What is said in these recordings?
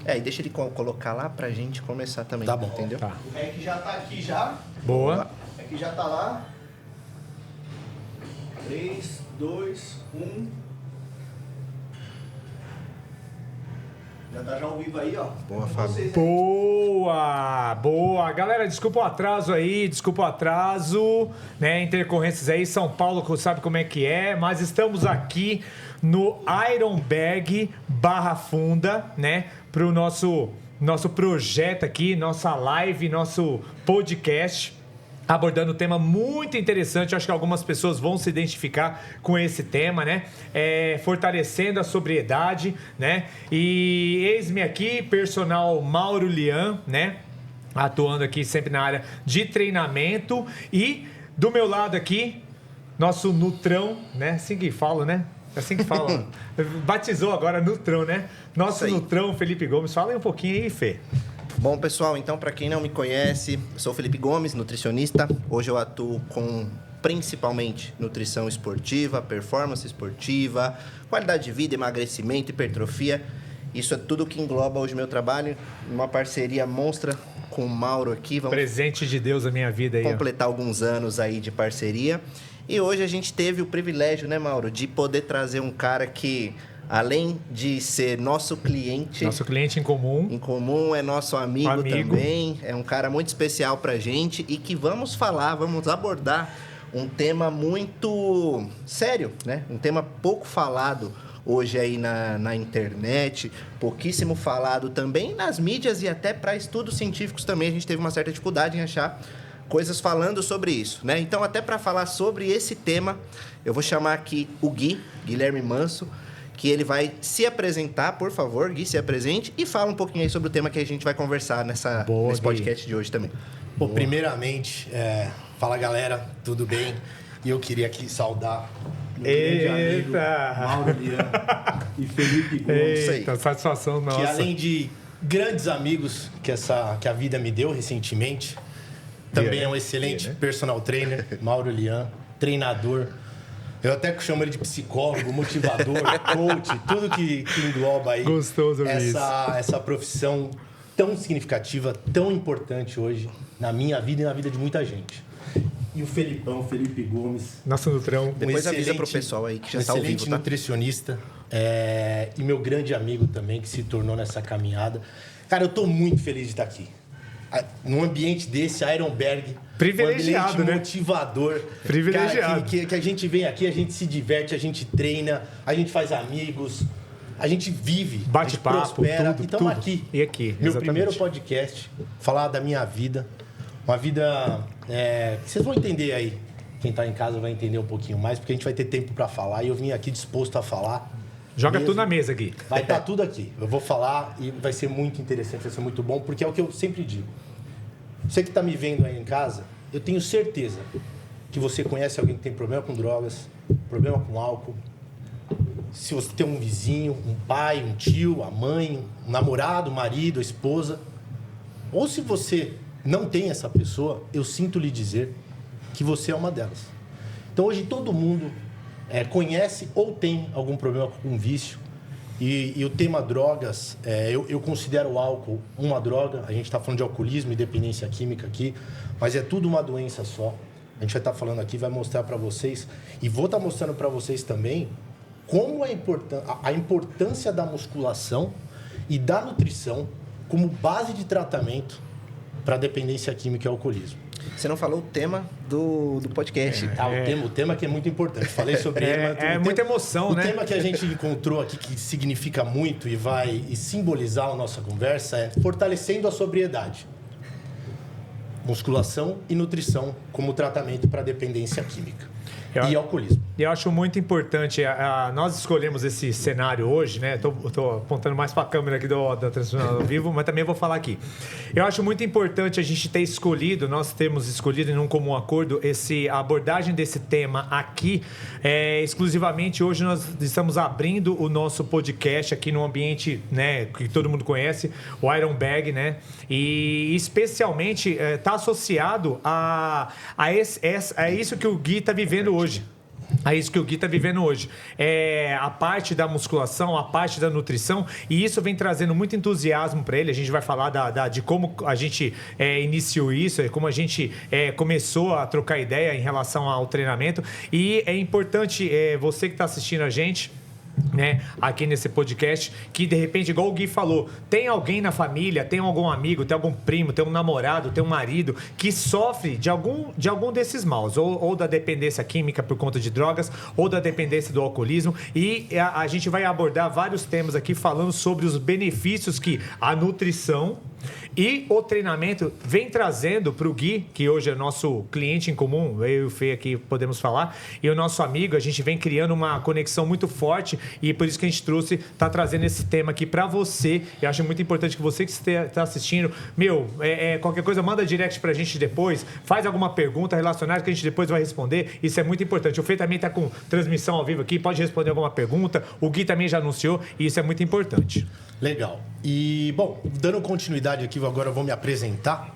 E deixa ele colocar lá pra gente começar também. Tá bom. Entendeu? Tá. O REC já tá aqui já. Boa. O REC já tá lá. 3, 2, 1. Já tá ao vivo aí, ó. Boa, Com Fábio. vocês aí. Boa! Galera, desculpa o atraso aí, né? Intercorrências aí, São Paulo sabe como é que é, mas estamos aqui no Ironberg Barra Funda, né? Pro nosso projeto aqui, nossa live, nosso podcast, abordando um tema muito interessante. Acho que algumas pessoas vão se identificar com esse tema, né? Fortalecendo a sobriedade, né? E eis-me aqui, personal Mauro Lian, né? Atuando aqui sempre na área de treinamento. E do meu lado aqui, nosso Nutrão, né? Assim que falo, né? Assim que fala. Batizou agora Nutrão, né? Nosso Nutrão, Felipe Gomes. Fala aí um pouquinho aí, Fê. Bom, pessoal, então, para quem não me conhece, eu sou o Felipe Gomes, nutricionista. Hoje eu atuo com, principalmente, nutrição esportiva, performance esportiva, qualidade de vida, emagrecimento, hipertrofia. Isso é tudo que engloba hoje o meu trabalho. Uma parceria monstra com o Mauro aqui. Vamos presente de Deus na minha vida aí. Completar alguns anos aí de parceria. E hoje a gente teve o privilégio, né, Mauro, de poder trazer um cara que, além de ser nosso cliente em comum, é nosso amigo também, é um cara muito especial pra gente e que vamos abordar um tema muito sério, né? Um tema pouco falado hoje aí na internet, pouquíssimo falado também nas mídias e até para estudos científicos também a gente teve uma certa dificuldade em achar coisas falando sobre isso, né? Então, até para falar sobre esse tema, eu vou chamar aqui o Guilherme Manso, que ele vai se apresentar. Por favor, Gui, se apresente e fala um pouquinho aí sobre o tema que a gente vai conversar nesse podcast de hoje também. Bom, primeiramente, fala galera, tudo bem? E eu queria aqui saudar meu grande amigo Mauro Lian e Felipe Gomes. Eita, satisfação nossa. Que além de grandes amigos que a vida me deu recentemente, também é um excelente personal trainer, Mauro Lian, treinador. Eu até chamo ele de psicólogo, motivador, coach, tudo que engloba aí. Gostoso essa profissão tão significativa, tão importante hoje na minha vida e na vida de muita gente. E o Felipe Gomes. Nosso Nutrão. Depois avisa pro pessoal aí que já está ao vivo, tá? Nutricionista e meu grande amigo também, que se tornou nessa caminhada. Cara, eu tô muito feliz de estar aqui. Num ambiente desse, Ironberg. Privilegiado, um ambiente né? motivador. Privilegiado. Cara, que a gente vem aqui, a gente se diverte, a gente treina, a gente faz amigos, a gente vive, bate papo, prospera. tudo, e estamos tudo. aqui. E aqui, meu exatamente. primeiro podcast, falar da minha vida. Uma vida... vocês vão entender aí. Quem está em casa vai entender um pouquinho mais, porque a gente vai ter tempo para falar. E eu vim aqui disposto a falar. Joga tudo na mesa, Gui. Vai estar tudo aqui. Eu vou falar e vai ser muito interessante, vai ser muito bom, porque é o que eu sempre digo. Você que está me vendo aí em casa, eu tenho certeza que você conhece alguém que tem problema com drogas, problema com álcool. Se você tem um vizinho, um pai, um tio, a mãe, um namorado, um marido, a esposa. Ou se você não tem essa pessoa, eu sinto lhe dizer que você é uma delas. Então hoje todo mundo conhece ou tem algum problema com vício. E o tema drogas, eu considero o álcool uma droga. A gente está falando de alcoolismo e dependência química aqui, mas é tudo uma doença só. A gente vai estar falando aqui, vai mostrar para vocês. E vou estar mostrando para vocês também como a importância da musculação e da nutrição como base de tratamento para dependência química e alcoolismo. Você não falou o tema do podcast. O tema que é muito importante. Falei sobre ele, mas muita emoção, né? O tema que a gente encontrou aqui, que significa muito e vai simbolizar a nossa conversa, é fortalecendo a sobriedade. Musculação e nutrição como tratamento para dependência química e alcoolismo. Eu acho muito importante, nós escolhemos esse cenário hoje, né? Tô apontando mais para a câmera aqui da transmissão ao vivo, mas também vou falar aqui. Eu acho muito importante a gente ter escolhido, nós temos escolhido em um comum acordo a abordagem desse tema aqui. Exclusivamente hoje nós estamos abrindo o nosso podcast aqui num ambiente, né, que todo mundo conhece, o Ironberg, né? E especialmente está associado a isso que o Gui está vivendo hoje. a isso que o Gui está vivendo hoje. A parte da musculação, a parte da nutrição, e isso vem trazendo muito entusiasmo para ele. A gente vai falar de como a gente iniciou isso, como a gente começou a trocar ideia em relação ao treinamento. E é importante, você que está assistindo a gente, né, aqui nesse podcast, que de repente, igual o Gui falou, tem alguém na família, tem algum amigo, tem algum primo, tem um namorado, tem um marido que sofre de algum desses maus, ou da dependência química por conta de drogas, ou da dependência do alcoolismo, e a gente vai abordar vários temas aqui falando sobre os benefícios que a nutrição e o treinamento vem trazendo para o Gui, que hoje é nosso cliente em comum, eu e o Fê aqui podemos falar, e o nosso amigo. A gente vem criando uma conexão muito forte, e por isso que a gente está trazendo esse tema aqui para você. Eu acho muito importante que você que está assistindo, qualquer coisa, manda direct para a gente depois, faz alguma pergunta relacionada que a gente depois vai responder. Isso é muito importante. O Fê também está com transmissão ao vivo aqui, pode responder alguma pergunta. O Gui também já anunciou, e isso é muito importante. Legal. E, bom, dando continuidade aqui, agora eu vou me apresentar.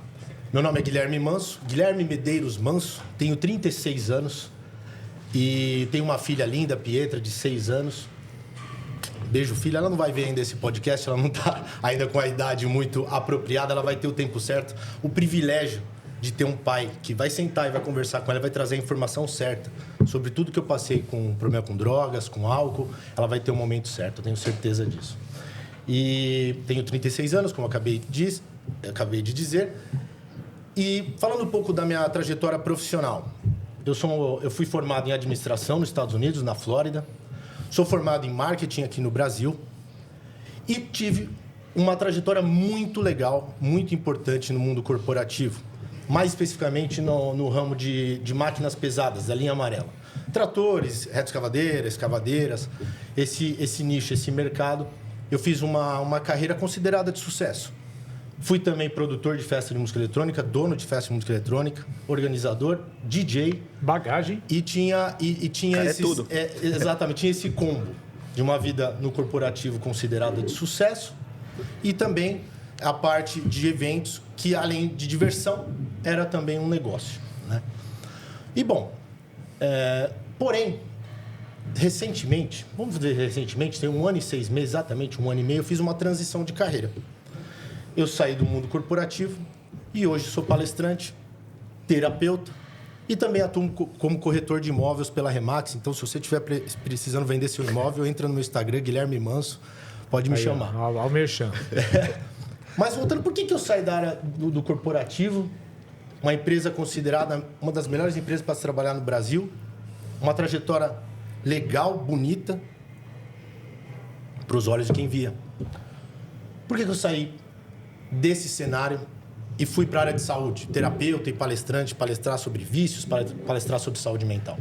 Meu nome é Guilherme Manso, Guilherme Medeiros Manso, tenho 36 anos e tenho uma filha linda, Pietra, de 6 anos. Beijo, filha. Ela não vai ver ainda esse podcast, ela não está ainda com a idade muito apropriada, ela vai ter o tempo certo. O privilégio de ter um pai que vai sentar e vai conversar com ela, vai trazer a informação certa sobre tudo que eu passei com problema com drogas, com álcool. Ela vai ter o momento certo, eu tenho certeza disso. E tenho 36 anos, como eu acabei de dizer. E falando um pouco da minha trajetória profissional. Eu fui formado em administração nos Estados Unidos, na Flórida. Sou formado em marketing aqui no Brasil. E tive uma trajetória muito legal, muito importante no mundo corporativo. Mais especificamente no ramo de máquinas pesadas, da linha amarela. Tratores, retroescavadeiras, escavadeiras, esse nicho, esse mercado. Eu fiz uma carreira considerada de sucesso. Fui também produtor de festa de música eletrônica, dono de festa de música eletrônica, organizador, DJ. Bagagem. E tinha Cara, tudo. Exatamente, tinha esse combo de uma vida no corporativo considerada de sucesso e também a parte de eventos que, além de diversão, era também um negócio, né? E, bom, porém, recentemente, tem 1 ano e 6 meses, exatamente 1 ano e meio, eu fiz uma transição de carreira. Eu saí do mundo corporativo e hoje sou palestrante, terapeuta e também atuo como corretor de imóveis pela Remax. Então, se você estiver precisando vender seu imóvel, entra no meu Instagram, Guilherme Manso, pode me chamar. Ao merchan. Mas voltando, por que eu saí da área do corporativo? Uma empresa considerada uma das melhores empresas para se trabalhar no Brasil, uma trajetória legal, bonita, para os olhos de quem via. Por que eu saí desse cenário e fui para a área de saúde, terapeuta e palestrante, palestrar sobre vícios, palestrar sobre saúde mental?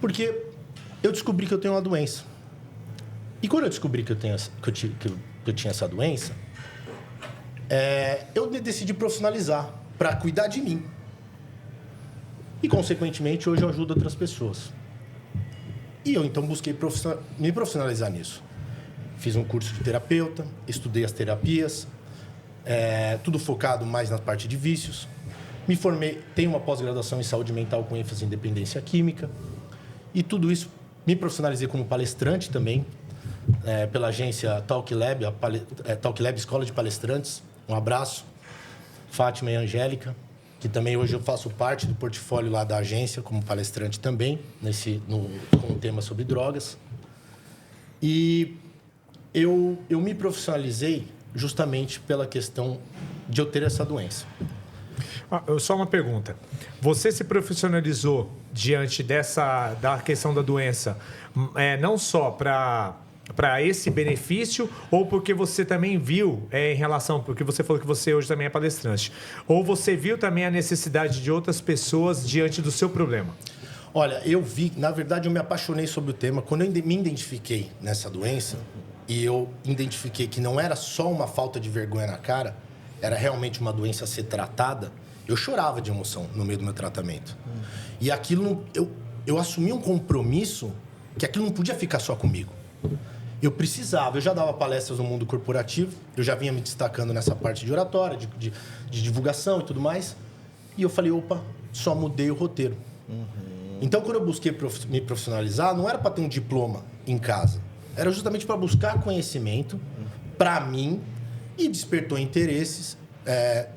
Porque eu descobri que eu tenho uma doença. E quando eu descobri que eu tinha essa doença, eu decidi profissionalizar para cuidar de mim. E, consequentemente, hoje eu ajudo outras pessoas. E eu, então, busquei me profissionalizar nisso. Fiz um curso de terapeuta, estudei as terapias, tudo focado mais na parte de vícios. Me formei, tenho uma pós-graduação em saúde mental com ênfase em dependência química. E tudo isso, me profissionalizei como palestrante também, pela agência Talk Lab, Talk Lab Escola de Palestrantes. Um abraço, Fátima e Angélica, que também hoje eu faço parte do portfólio lá da agência como palestrante também, com um tema sobre drogas. E eu me profissionalizei justamente pela questão de eu ter essa doença. Só uma pergunta. Você se profissionalizou diante da questão da doença, não só para esse benefício, ou porque você também viu em relação, porque você falou que você hoje também é palestrante, ou você viu também a necessidade de outras pessoas diante do seu problema? Olha, na verdade eu me apaixonei sobre o tema. Quando eu me identifiquei nessa doença, e eu identifiquei que não era só uma falta de vergonha na cara, era realmente uma doença a ser tratada, eu chorava de emoção no meio do meu tratamento. E aquilo, eu assumi um compromisso que aquilo não podia ficar só comigo. Eu já dava palestras no mundo corporativo, eu já vinha me destacando nessa parte de oratória, de divulgação e tudo mais. E eu falei, opa, só mudei o roteiro. Então, quando eu busquei me profissionalizar, não era para ter um diploma em casa. Era justamente para buscar conhecimento para mim e despertou interesses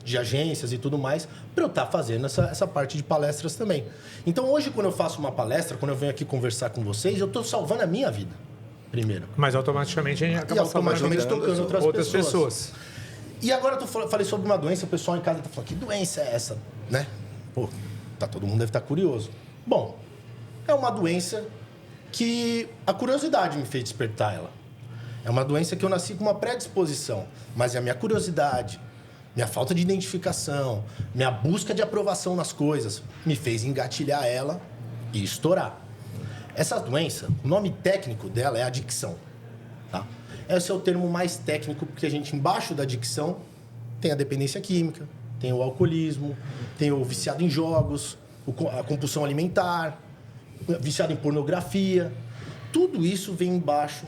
de agências e tudo mais para eu estar fazendo essa parte de palestras também. Então, hoje, quando eu faço uma palestra, quando eu venho aqui conversar com vocês, eu estou salvando a minha vida, primeiro. Mas automaticamente a gente acaba tocando outras pessoas. E agora eu falei sobre uma doença, o pessoal em casa está falando, que doença é essa? Né? Pô, todo mundo deve estar curioso. Bom, é uma doença que a curiosidade me fez despertar ela. É uma doença que eu nasci com uma predisposição, mas é a minha curiosidade, minha falta de identificação, minha busca de aprovação nas coisas, me fez engatilhar ela e estourar. Essa doença, o nome técnico dela é adicção. Tá? Esse é o termo mais técnico, porque a gente, embaixo da adicção, tem a dependência química, tem o alcoolismo, tem o viciado em jogos, a compulsão alimentar, viciado em pornografia. Tudo isso vem embaixo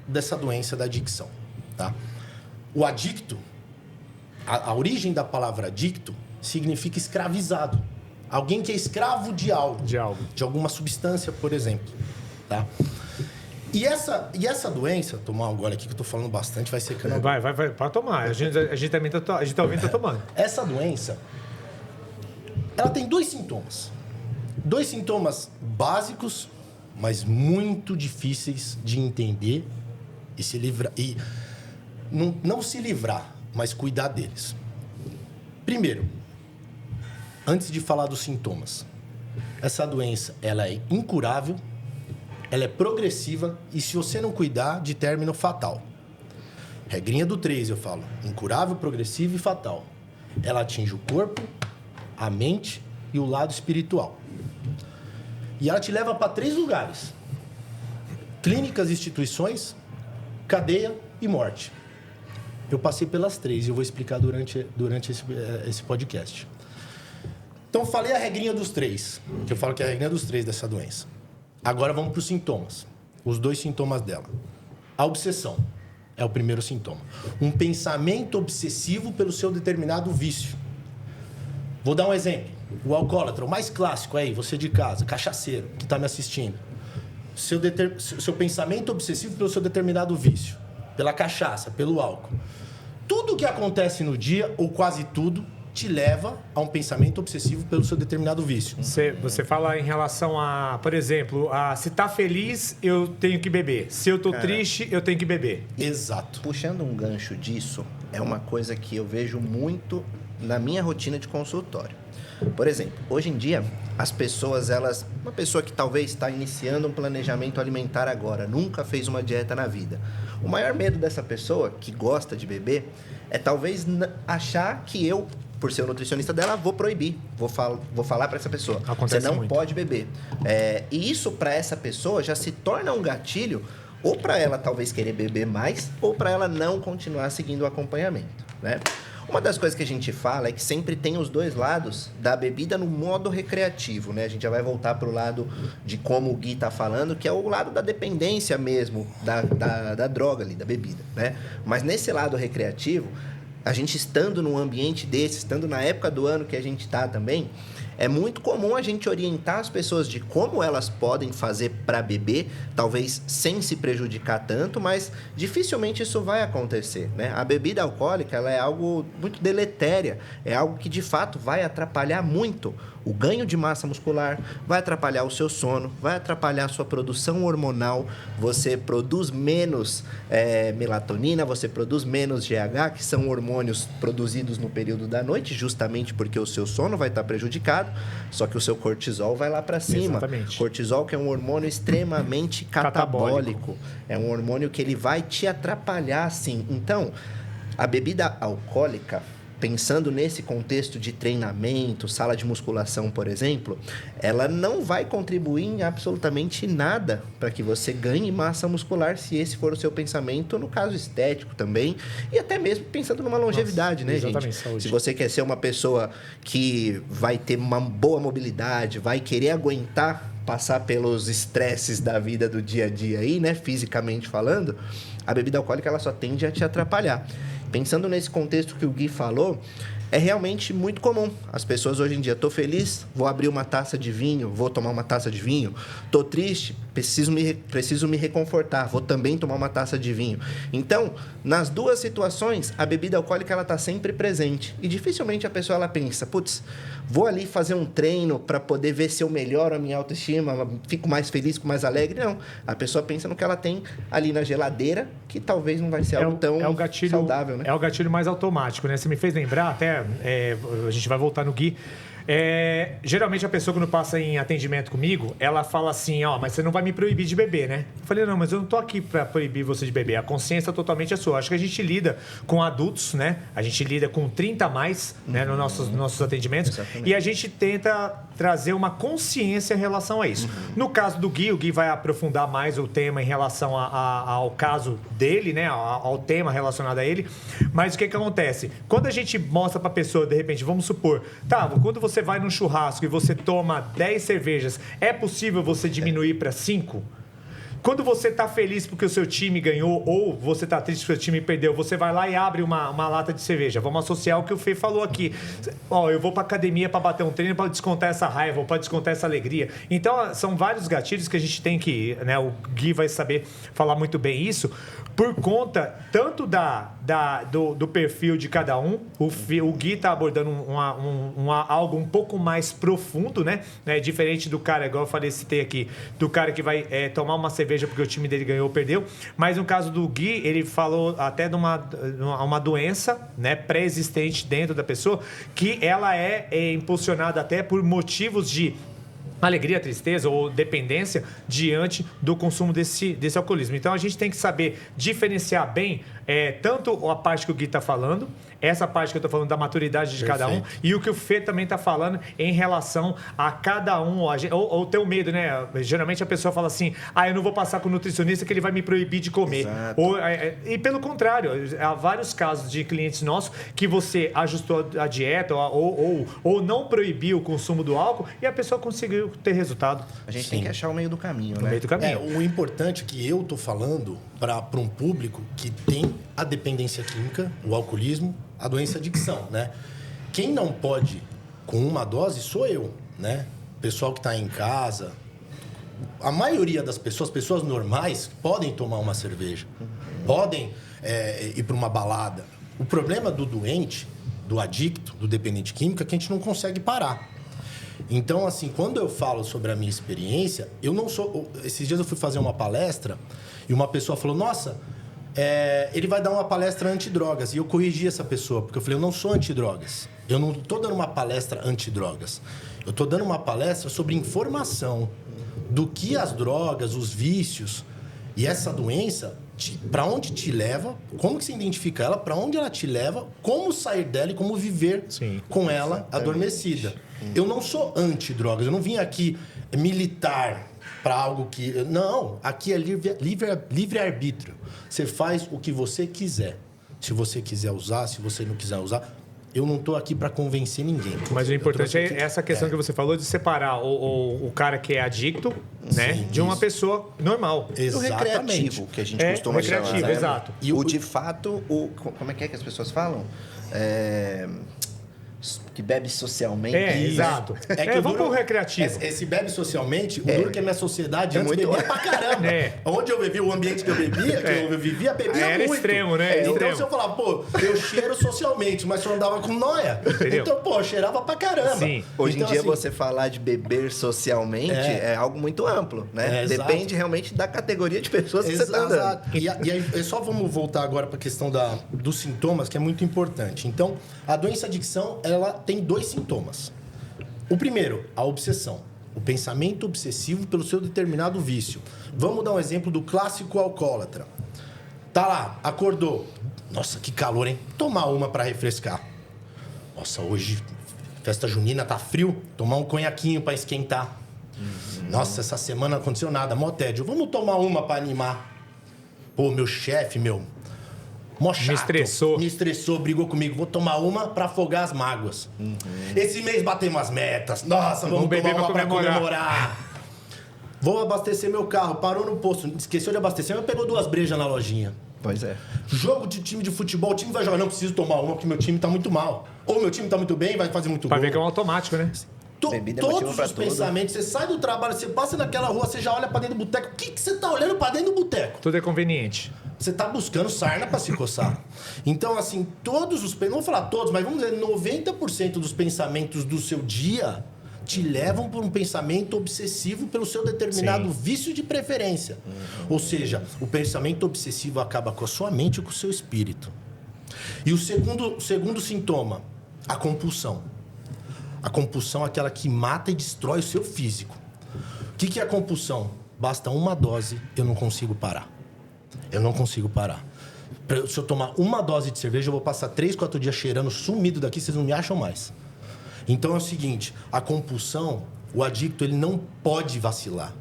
dessa doença da adicção. Tá? O adicto, a origem da palavra adicto significa escravizado. Alguém que é escravo de algo. De alguma substância, por exemplo. Tá? E essa doença, tomar um gole aqui que eu tô falando bastante, vai secando. Vai, pode tomar. A gente também tá ouvindo, tá tomando. Essa doença, ela tem 2 sintomas. 2 sintomas básicos, mas muito difíceis de entender e se livrar. E não se livrar, mas cuidar deles. Primeiro, antes de falar dos sintomas, essa doença ela é incurável, ela é progressiva e se você não cuidar, de término fatal. Regrinha do 3, eu falo. Incurável, progressiva e fatal. Ela atinge o corpo, a mente e o lado espiritual. E ela te leva para 3 lugares. Clínicas, instituições, cadeia e morte. Eu passei pelas 3 e eu vou explicar durante esse podcast. Então, falei a regrinha dos 3, que eu falo que é a regrinha dos 3 dessa doença. Agora vamos para os sintomas. Os 2 sintomas dela. A obsessão é o primeiro sintoma. Um pensamento obsessivo pelo seu determinado vício. Vou dar um exemplo. O alcoólatra, o mais clássico aí, você de casa, cachaceiro, que está me assistindo. Seu pensamento obsessivo pelo seu determinado vício. Pela cachaça, pelo álcool. Tudo que acontece no dia, ou quase tudo, te leva a um pensamento obsessivo pelo seu determinado vício. Você fala em relação a, por exemplo, se tá feliz, eu tenho que beber. Se eu tô triste, eu tenho que beber. Exato. Puxando um gancho disso, é uma coisa que eu vejo muito na minha rotina de consultório. Por exemplo, hoje em dia, as pessoas, uma pessoa que talvez está iniciando um planejamento alimentar agora, nunca fez uma dieta na vida. O maior medo dessa pessoa, que gosta de beber, é talvez achar que eu, por ser o nutricionista dela, vou proibir. Vou falar para essa pessoa, você não pode beber. E isso, para essa pessoa, já se torna um gatilho, ou para ela talvez querer beber mais, ou para ela não continuar seguindo o acompanhamento, né? Uma das coisas que a gente fala é que sempre tem os 2 lados da bebida no modo recreativo, né? A gente já vai voltar para o lado de como o Gui está falando, que é o lado da dependência mesmo, da droga ali, da bebida, né? Mas nesse lado recreativo, a gente estando num ambiente desse, estando na época do ano que a gente está também, é muito comum a gente orientar as pessoas de como elas podem fazer para beber, talvez sem se prejudicar tanto, mas dificilmente isso vai acontecer, né? A bebida alcoólica, ela é algo muito deletéria, é algo que de fato vai atrapalhar muito o ganho de massa muscular, vai atrapalhar o seu sono, vai atrapalhar a sua produção hormonal, você produz menos melatonina, você produz menos GH, que são hormônios produzidos no período da noite, justamente porque o seu sono vai estar prejudicado, só que o seu cortisol vai lá para cima. Exatamente. Cortisol, que é um hormônio extremamente catabólico. É um hormônio que ele vai te atrapalhar, sim. Então, a bebida alcoólica, pensando nesse contexto de treinamento, sala de musculação, por exemplo, ela não vai contribuir em absolutamente nada para que você ganhe massa muscular, se esse for o seu pensamento, no caso estético também, e até mesmo pensando numa longevidade, né, gente? Saúde. Se você quer ser uma pessoa que vai ter uma boa mobilidade, vai querer aguentar passar pelos estresses da vida do dia a dia aí, né, fisicamente falando, a bebida alcoólica ela só tende a te atrapalhar. Pensando nesse contexto que o Gui falou, é realmente muito comum. As pessoas hoje em dia, tô feliz, vou abrir uma taça de vinho, vou tomar uma taça de vinho. Tô triste, preciso me reconfortar, vou também tomar uma taça de vinho. Então, nas duas situações, a bebida alcoólica ela tá sempre presente. E dificilmente a pessoa ela pensa, putz, vou ali fazer um treino para poder ver se eu melhoro a minha autoestima, fico mais feliz, fico mais alegre. Não, a pessoa pensa no que ela tem ali na geladeira, que talvez não vai ser algo tão saudável, né? É o gatilho mais automático, né? Você me fez lembrar, até a gente vai voltar no Gui. Geralmente a pessoa quando passa em atendimento comigo, ela fala assim, mas você não vai me proibir de beber, né? Eu falei, não, mas eu não tô aqui para proibir você de beber, a consciência totalmente é sua. Acho que a gente lida com adultos, né? A gente lida com 30 a mais, né? Nos nossos atendimentos. Exatamente. E a gente tenta trazer uma consciência em relação a isso. No caso do Gui, o Gui vai aprofundar mais o tema em relação ao caso dele, né? Ao tema relacionado a ele. Mas o que acontece? Quando a gente mostra para a pessoa, de repente, vamos supor, quando você vai num churrasco e você toma 10 cervejas, é possível você diminuir para 5? Quando você está feliz porque o seu time ganhou ou você está triste porque o seu time perdeu, você vai lá e abre uma lata de cerveja. Vamos associar o que o Fê falou aqui. Eu vou para academia para bater um treino, para descontar essa raiva, ou para descontar essa alegria. Então, são vários gatilhos que a gente tem que... né, o Gui vai saber falar muito bem isso, por conta tanto do perfil de cada um. O Gui está abordando algo um pouco mais profundo, né? Diferente do cara, igual eu citei aqui, do cara que vai tomar uma cerveja porque o time dele ganhou ou perdeu. Mas no caso do Gui, ele falou até de uma doença, né, pré-existente dentro da pessoa, que ela é impulsionada até por motivos de alegria, tristeza ou dependência diante do consumo desse alcoolismo. Então, a gente tem que saber diferenciar bem tanto a parte que o Gui está falando, essa parte que eu estou falando da maturidade de cada um, e o que o Fê também está falando em relação a cada um, ou ter o medo, né? Geralmente a pessoa fala assim, eu não vou passar com o nutricionista que ele vai me proibir de comer. E pelo contrário, há vários casos de clientes nossos que você ajustou a dieta ou não proibiu o consumo do álcool e a pessoa conseguiu ter resultado. A gente tem que achar o meio do caminho, né? O meio do caminho. O importante é que eu tô falando para um público que tem a dependência química, o alcoolismo, a doença adicção, né? Quem não pode com uma dose sou eu, né? Pessoal que está em casa, a maioria das pessoas normais, podem tomar uma cerveja, podem ir para uma balada. O problema do doente, do adicto, do dependente químico, é que a gente não consegue parar. Então, assim, quando eu falo sobre a minha experiência, eu não sou... Esses dias eu fui fazer uma palestra e uma pessoa falou, nossa, ele vai dar uma palestra antidrogas. E eu corrigi essa pessoa, porque eu falei, eu não sou antidrogas. Eu não estou dando uma palestra antidrogas. Eu estou dando uma palestra sobre informação do que as drogas, os vícios e essa doença, para onde te leva, como que você identifica ela, para onde ela te leva, como sair dela e como viver com ela adormecida. Eu não sou antidrogas, eu não vim aqui militar para algo que... Não, aqui é livre-arbítrio. Você faz o que você quiser. Se você quiser usar, se você não quiser usar... Eu não estou aqui para convencer ninguém. Mas o importante é essa questão que você falou de separar o cara que é adicto, né, de uma pessoa normal. Exatamente. O recreativo, que a gente costuma chamar. Recreativo, exato. E de fato, como é que as pessoas falam? Que bebe socialmente. Exato. Vamos pro recreativo. Esse bebe socialmente, o duro que a minha sociedade antes bebia pra caramba. Onde eu bebia, o ambiente que eu bebia, que eu vivia, bebia era muito. Extremo, né? Então, se eu falava, eu cheiro socialmente, mas eu andava com noia. Entendeu? Então, eu cheirava pra caramba. Sim. Hoje em dia, você falar de beber socialmente é algo muito amplo, né? Depende realmente da categoria de pessoas que você tá andando. E aí, só vamos voltar agora pra questão dos sintomas, que é muito importante. Então, a doença adicção, ela tem 2 sintomas. O primeiro, a obsessão. O pensamento obsessivo pelo seu determinado vício. Vamos dar um exemplo do clássico alcoólatra. Tá lá, acordou. Nossa, que calor, hein? Tomar uma para refrescar. Nossa, hoje, festa junina, tá frio. Tomar um conhaquinho para esquentar. Nossa, essa semana não aconteceu nada, mó tédio. Vamos tomar uma para animar. Pô, meu chefe, mó chato. Me estressou, brigou comigo. Vou tomar uma pra afogar as mágoas. Esse mês batemos as metas. Nossa, vamos beber uma pra comemorar. Vou abastecer meu carro. Parou no posto. Esqueceu de abastecer, mas pegou 2 brejas na lojinha. Pois é. Jogo de time de futebol, o time vai jogar, não preciso tomar uma porque meu time tá muito mal. Ou meu time tá muito bem, vai fazer muito gol. Pra ver que é um automático, né? Todos os pensamentos, você sai do trabalho, você passa naquela rua, você já olha pra dentro do boteco. O que você tá olhando pra dentro do boteco? Tudo é conveniente. Você tá buscando sarna pra se coçar. Então, assim, todos os... Não vou falar todos, mas vamos dizer, 90% dos pensamentos do seu dia te levam por um pensamento obsessivo pelo seu determinado vício de preferência. Ou seja, o pensamento obsessivo acaba com a sua mente e com o seu espírito. E o segundo sintoma, a compulsão. A compulsão é aquela que mata e destrói o seu físico. O que é a compulsão? Basta uma dose, eu não consigo parar. Eu não consigo parar. Se eu tomar uma dose de cerveja, eu vou passar 3, 4 dias cheirando sumido daqui, vocês não me acham mais. Então é o seguinte, a compulsão, o adicto, ele não pode vacilar.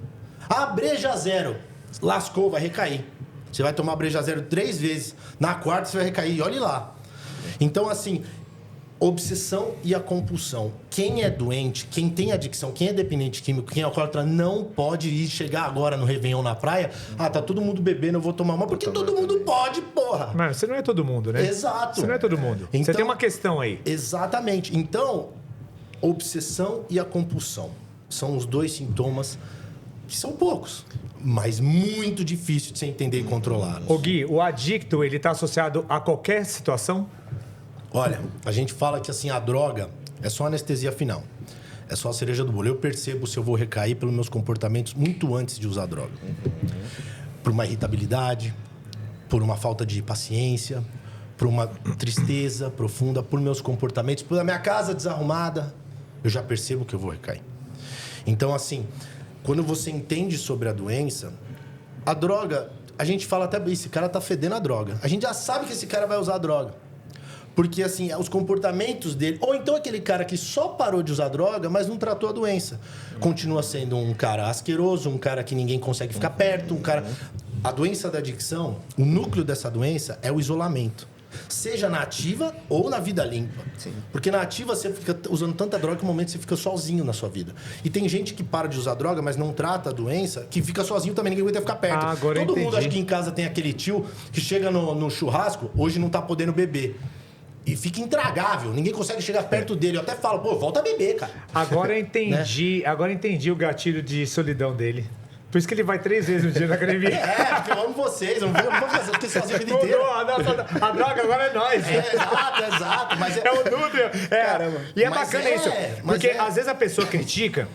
Ah, breja zero. Lascou, vai recair. Você vai tomar breja zero 3 vezes. Na quarta você vai recair, olhe lá. Então, assim, obsessão e a compulsão. Quem é doente, quem tem adicção, quem é dependente químico, quem é alcoólatra, não pode ir chegar agora no Réveillon na praia. Ah, tá todo mundo bebendo, eu vou tomar uma. Porque todo mundo pode, porra. Mas você não é todo mundo, né? Exato. Você não é todo mundo. Então, você tem uma questão aí. Exatamente. Então, obsessão e a compulsão são os 2 sintomas que são poucos, mas muito difícil de você entender e controlar. Ô Gui, o adicto, ele tá associado a qualquer situação? Olha, a gente fala que assim, a droga é só anestesia final. É só a cereja do bolo. Eu percebo se eu vou recair pelos meus comportamentos muito antes de usar droga. Por uma irritabilidade, por uma falta de paciência, por uma tristeza profunda, por meus comportamentos, por a minha casa desarrumada, eu já percebo que eu vou recair. Então, assim, quando você entende sobre a doença, a droga, a gente fala até, esse cara tá fedendo a droga. A gente já sabe que esse cara vai usar a droga. Porque, assim, os comportamentos dele... Ou então aquele cara que só parou de usar droga, mas não tratou a doença. Continua sendo um cara asqueroso, um cara que ninguém consegue ficar perto, um cara... A doença da adicção, o núcleo dessa doença é o isolamento. Seja na ativa ou na vida limpa. Sim. Porque na ativa você fica usando tanta droga que no momento você fica sozinho na sua vida. E tem gente que para de usar droga, mas não trata a doença, que fica sozinho também, ninguém aguenta ficar perto. Agora todo mundo acha que em casa tem aquele tio que chega no churrasco, hoje não tá podendo beber. E fica intragável, ninguém consegue chegar perto dele. Eu até falo, pô, volta a beber, cara. Agora eu entendi, agora eu entendi o gatilho de solidão dele. Por isso que ele vai 3 vezes no dia na academia. É, porque eu amo vocês, eu não vou fazer porque sozinho a vida inteira. A droga agora é nós. Exato. Mas é o núcleo. Caramba. E é bacana isso. Porque às vezes a pessoa critica.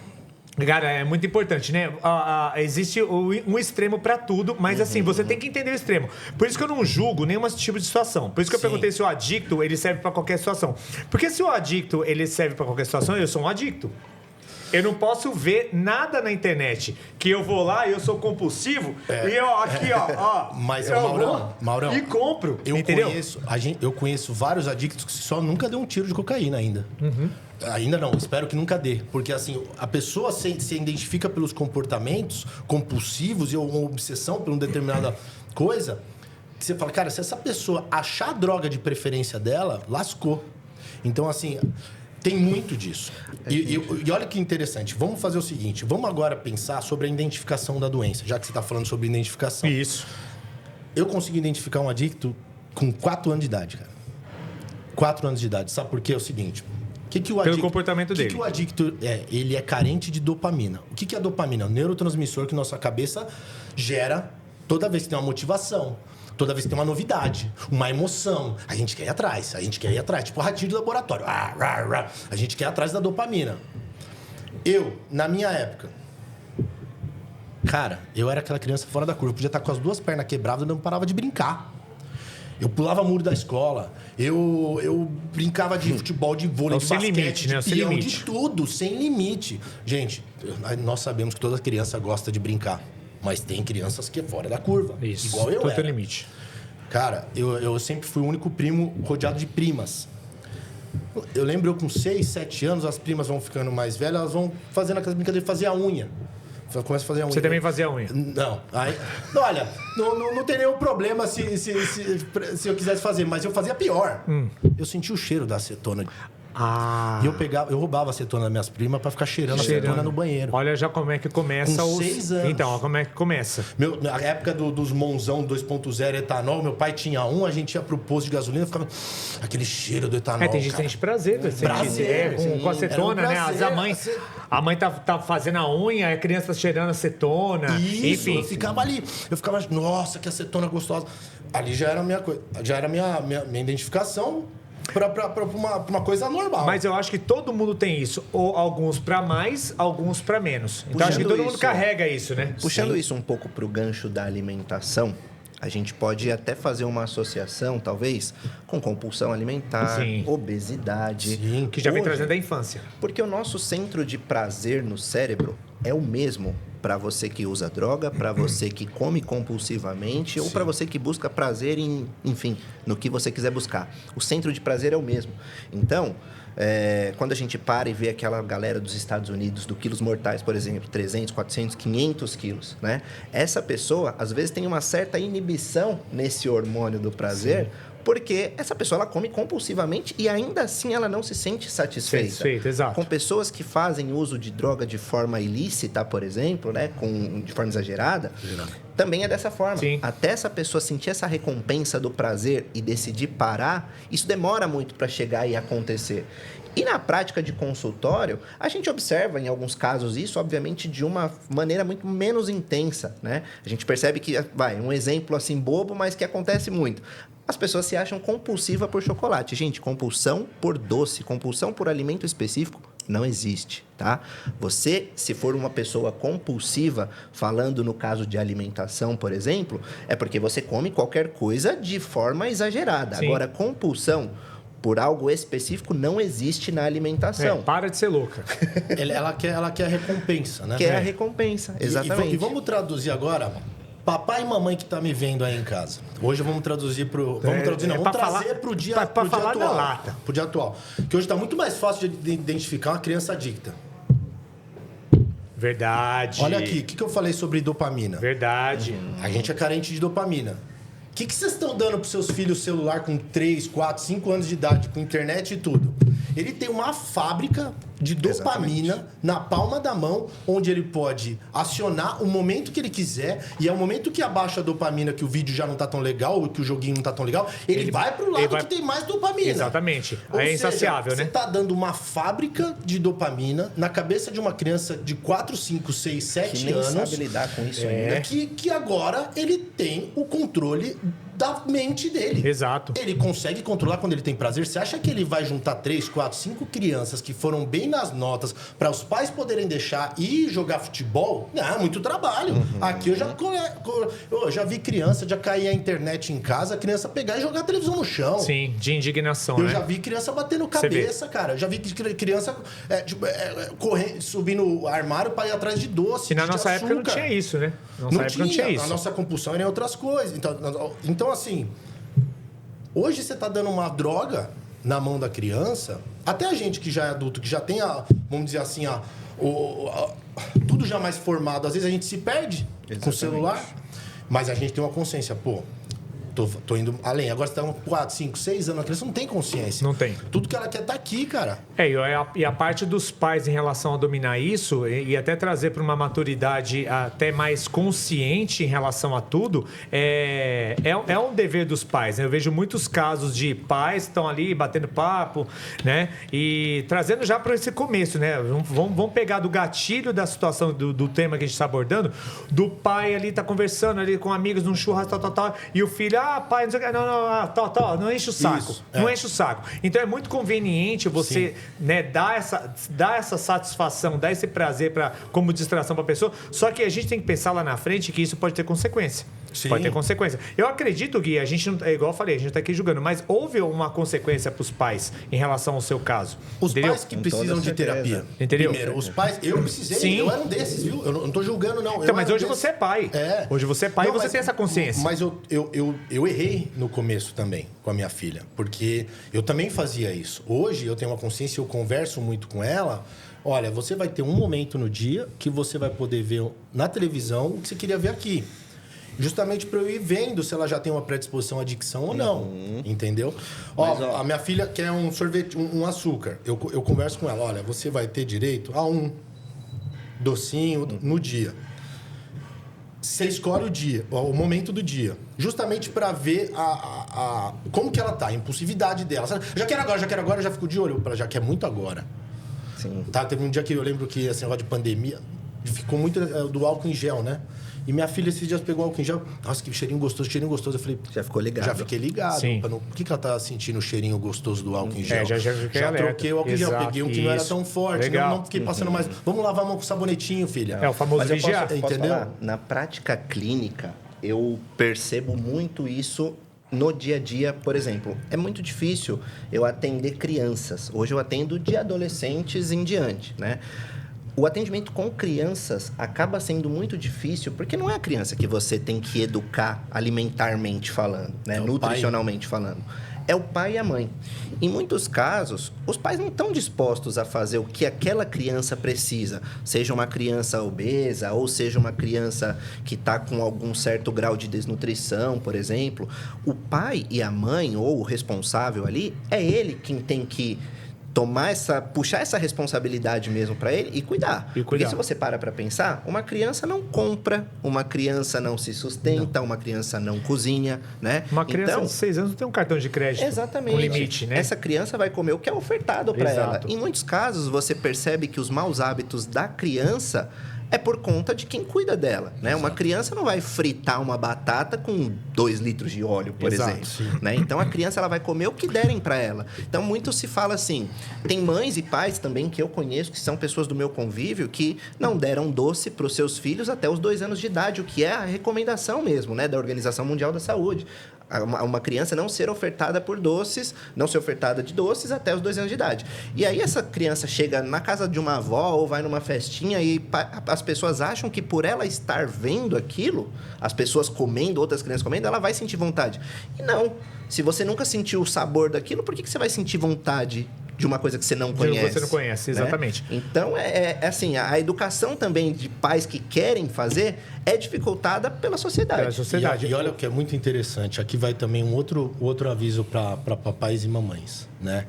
Cara, é muito importante, né? Existe um extremo pra tudo, mas assim, você tem que entender o extremo. Por isso que eu não julgo nenhum tipo de situação. Por isso que eu perguntei se o adicto, ele serve pra qualquer situação. Porque se o adicto, ele serve pra qualquer situação, eu sou um adicto. Eu não posso ver nada na internet que eu vou lá e eu sou compulsivo e eu aqui, ó. Mas, Maurão, e compro, entendeu? Eu conheço vários adictos que só nunca deu um tiro de cocaína ainda. Ainda não, espero que nunca dê. Porque assim, a pessoa se identifica pelos comportamentos compulsivos e uma obsessão por uma determinada coisa, que você fala, cara, se essa pessoa achar a droga de preferência dela, lascou. Então, assim... Tem muito disso. E olha que interessante. Vamos fazer o seguinte. Vamos agora pensar sobre a identificação da doença. Já que você está falando sobre identificação. Isso. Eu consegui identificar um adicto com 4 anos de idade, cara. 4 anos de idade. Sabe por quê? É o seguinte. Pelo comportamento dele. O que o adicto é? Ele é carente de dopamina. O que é a dopamina? É o neurotransmissor que nossa cabeça gera toda vez que tem uma motivação. Toda vez que tem uma novidade, uma emoção, a gente quer ir atrás. Tipo o ratinho do laboratório. A gente quer ir atrás da dopamina. Eu, na minha época, cara, eu era aquela criança fora da curva. Eu podia estar com as 2 pernas quebradas e não parava de brincar. Eu pulava muro da escola, eu brincava de futebol, de vôlei, de basquete, limite, né? de peão, de tudo, sem limite. Gente, nós sabemos que toda criança gosta de brincar. Mas tem crianças que é fora da curva. Isso, igual eu era. Limite. Cara, eu sempre fui o único primo rodeado de primas. Eu lembro eu com 6, 7 anos, as primas vão ficando mais velhas, elas vão fazendo aquelas brincadeiras de fazer a unha. Começa a fazer a unha. Você também fazia a unha? Não. Aí, olha, não tem nenhum problema se eu quisesse fazer, mas eu fazia pior. Eu senti o cheiro da acetona. E eu roubava acetona das minhas primas pra ficar cheirando acetona no banheiro. Olha já como é que começa Com 6 anos. Então, ó, como é que começa. Na época dos Monzão 2.0 etanol, meu pai tinha a gente ia pro posto de gasolina, ficava aquele cheiro do etanol. Tem gente que sente prazer. Com acetona, né? A mãe tá fazendo a unha, a criança tá cheirando acetona. Isso, enfim. eu ficava ali. Nossa, que acetona gostosa. Ali já era a minha coisa, já era minha identificação pra uma coisa normal. Mas eu acho que todo mundo tem isso. Ou alguns pra mais, alguns pra menos. Então acho que todo mundo carrega isso, né? Puxando isso um pouco pro gancho da alimentação, a gente pode até fazer uma associação, talvez, com compulsão alimentar, obesidade. Que já vem trazendo da infância. Porque o nosso centro de prazer no cérebro é o mesmo para você que usa droga, para você que come compulsivamente ou para você que busca prazer enfim, no que você quiser buscar. O centro de prazer é o mesmo. Então, quando a gente para e vê aquela galera dos Estados Unidos, do quilos mortais, por exemplo, 300, 400, 500 quilos, né? Essa pessoa, às vezes, tem uma certa inibição nesse hormônio do prazer, porque essa pessoa ela come compulsivamente e ainda assim ela não se sente satisfeita. Exato. Com pessoas que fazem uso de droga de forma ilícita, por exemplo, né? De forma exagerada, também é dessa forma. Até essa pessoa sentir essa recompensa do prazer e decidir parar, isso demora muito para chegar e acontecer. E na prática de consultório, a gente observa, em alguns casos, isso, obviamente, de uma maneira muito menos intensa, né? A gente percebe que, um exemplo assim bobo, mas que acontece muito. As pessoas se acham compulsivas por chocolate. Gente, compulsão por doce, compulsão por alimento específico não existe, tá? Você, se for uma pessoa compulsiva, falando no caso de alimentação, por exemplo, é porque você come qualquer coisa de forma exagerada. Agora, compulsão por algo específico não existe na alimentação. Para de ser louca. Ela quer a recompensa, né? Quer a recompensa, exatamente. E vamos traduzir agora, papai e mamãe que tá me vendo aí em casa. Hoje vamos traduzir pro... Vamos trazer pro dia atual. Da lata. Pro dia atual. Que hoje tá muito mais fácil de identificar uma criança adicta. Verdade. Olha aqui, o que eu falei sobre dopamina? Verdade. A gente é carente de dopamina. O que vocês estão dando pros seus filhos celular com 3, 4, 5 anos de idade, com internet e tudo? Ele tem uma fábrica de dopamina na palma da mão, onde ele pode acionar o momento que ele quiser, e é o momento que abaixa a dopamina, que o vídeo já não tá tão legal, ou que o joguinho não tá tão legal, ele vai pro lado que tem mais dopamina. Exatamente. Ou seja, insaciável, né? Você tá dando uma fábrica de dopamina na cabeça de uma criança de 4, 5, 6, 7 que nem anos. sabe lidar com isso ainda. Que agora ele tem o controle da mente dele. Exato. Ele consegue controlar quando ele tem prazer. Você acha que ele vai juntar 3, 4, 5 crianças que foram bem nas notas para os pais poderem deixar ir jogar futebol? Não, muito trabalho. Aqui eu já vi criança, já cair a internet em casa, a criança pegar e jogar a televisão no chão. Sim, de indignação, Eu já vi criança batendo cabeça, cara. Eu já vi criança correndo, subindo o armário para ir atrás de doce. E na nossa época não tinha isso, né? Na nossa época não tinha isso. A nossa compulsão era em outras coisas. Então, assim, hoje você tá dando uma droga na mão da criança, até a gente que já é adulto, que já tem vamos dizer assim, tudo já mais formado, às vezes a gente se perde com o celular, mas a gente tem uma consciência, tô indo além. Agora você tá com 4, 5, 6 anos, a criança não tem consciência. Não tem. Tudo que ela quer tá aqui, cara. E a parte dos pais em relação a dominar isso e até trazer para uma maturidade até mais consciente em relação a tudo, é um dever dos pais, né? Eu vejo muitos casos de pais que estão ali batendo papo, né? E trazendo já para esse começo, né? Vamos pegar do gatilho da situação do tema que a gente está abordando, do pai ali tá conversando ali com amigos num churrasco, tal, e o filho, pai, não sei o que, não enche o saco. Isso, não enche o saco. Então é muito conveniente você, né, dar essa satisfação, dar esse prazer como distração para a pessoa. Só que a gente tem que pensar lá na frente que isso pode ter consequência. Sim. Pode ter consequência. Eu acredito, Gui, a gente não, igual eu falei, a gente está aqui julgando, mas houve uma consequência para os pais em relação ao seu caso. Os pais que precisam de terapia. Entendeu? Primeiro, os pais, eu precisei, Sim. Eu era um desses, viu? Eu não tô julgando, não. Então, mas hoje você é pai. Hoje você é pai e você tem essa consciência. Mas eu errei no começo também com a minha filha, porque eu também fazia isso. Hoje eu tenho uma consciência, eu converso muito com ela. Olha, você vai ter um momento no dia que você vai poder ver na televisão o que você queria ver aqui. justamente para eu ir vendo se ela já tem uma predisposição à adicção ou não, entendeu? Ó, a minha filha quer um sorvete, um açúcar. Eu converso com ela, olha, você vai ter direito a um docinho no dia. Você escolhe o dia, o momento do dia, justamente para ver como que ela tá, a impulsividade dela. Já quero agora, já fico de olho, ela já quer muito agora. Sim. Tá, teve um dia que eu lembro que, assim, negócio de pandemia, ficou muito do álcool em gel, né? E minha filha esses dias pegou álcool em gel. Nossa, que cheirinho gostoso. Eu falei... Já ficou ligado. Já fiquei ligado. Por que ela tá sentindo o cheirinho gostoso do álcool em gel? Já troquei o álcool em gel. Peguei um que não era tão forte. Não fiquei passando mais. Vamos lavar a mão com sabonetinho, filha. É o famoso vigiar. Entendeu? Falar, na prática clínica, eu percebo muito isso no dia a dia. Por exemplo, é muito difícil eu atender crianças. Hoje eu atendo de adolescentes em diante, né? O atendimento com crianças acaba sendo muito difícil, porque não é a criança que você tem que educar alimentarmente falando, né? Nutricionalmente falando. É o pai e a mãe. Em muitos casos, os pais não estão dispostos a fazer o que aquela criança precisa. Seja uma criança obesa, ou seja uma criança que está com algum certo grau de desnutrição, por exemplo. O pai e a mãe, ou o responsável ali, é ele quem tem que puxar essa responsabilidade mesmo para ele e cuidar. Porque se você para pensar, uma criança não compra, uma criança não se sustenta, uma criança não cozinha, né? Uma criança de 6 anos não tem um cartão de crédito com limite, né? Essa criança vai comer o que é ofertado para ela. Em muitos casos, você percebe que os maus hábitos da criança é por conta de quem cuida dela, né? Exato. Uma criança não vai fritar uma batata com 2 litros de óleo, por exemplo. Né? Então, a criança ela vai comer o que derem para ela. Então, muito se fala assim... Tem mães e pais também que eu conheço, que são pessoas do meu convívio, que não deram doce para os seus filhos até os 2 anos de idade, o que é a recomendação mesmo, né? Da Organização Mundial da Saúde. Uma criança não ser ofertada por doces, não ser ofertada de doces até os 2 anos de idade. E aí essa criança chega na casa de uma avó ou vai numa festinha e as pessoas acham que por ela estar vendo aquilo, as pessoas comendo, outras crianças comendo, ela vai sentir vontade. E não. Se você nunca sentiu o sabor daquilo, por que você vai sentir vontade de uma coisa que você não conhece? Você não conhece, exatamente. Né? Então, é assim, a educação também de pais que querem fazer é dificultada pela sociedade. E olha o que é muito interessante. Aqui vai também um outro aviso para papais e mamães, né?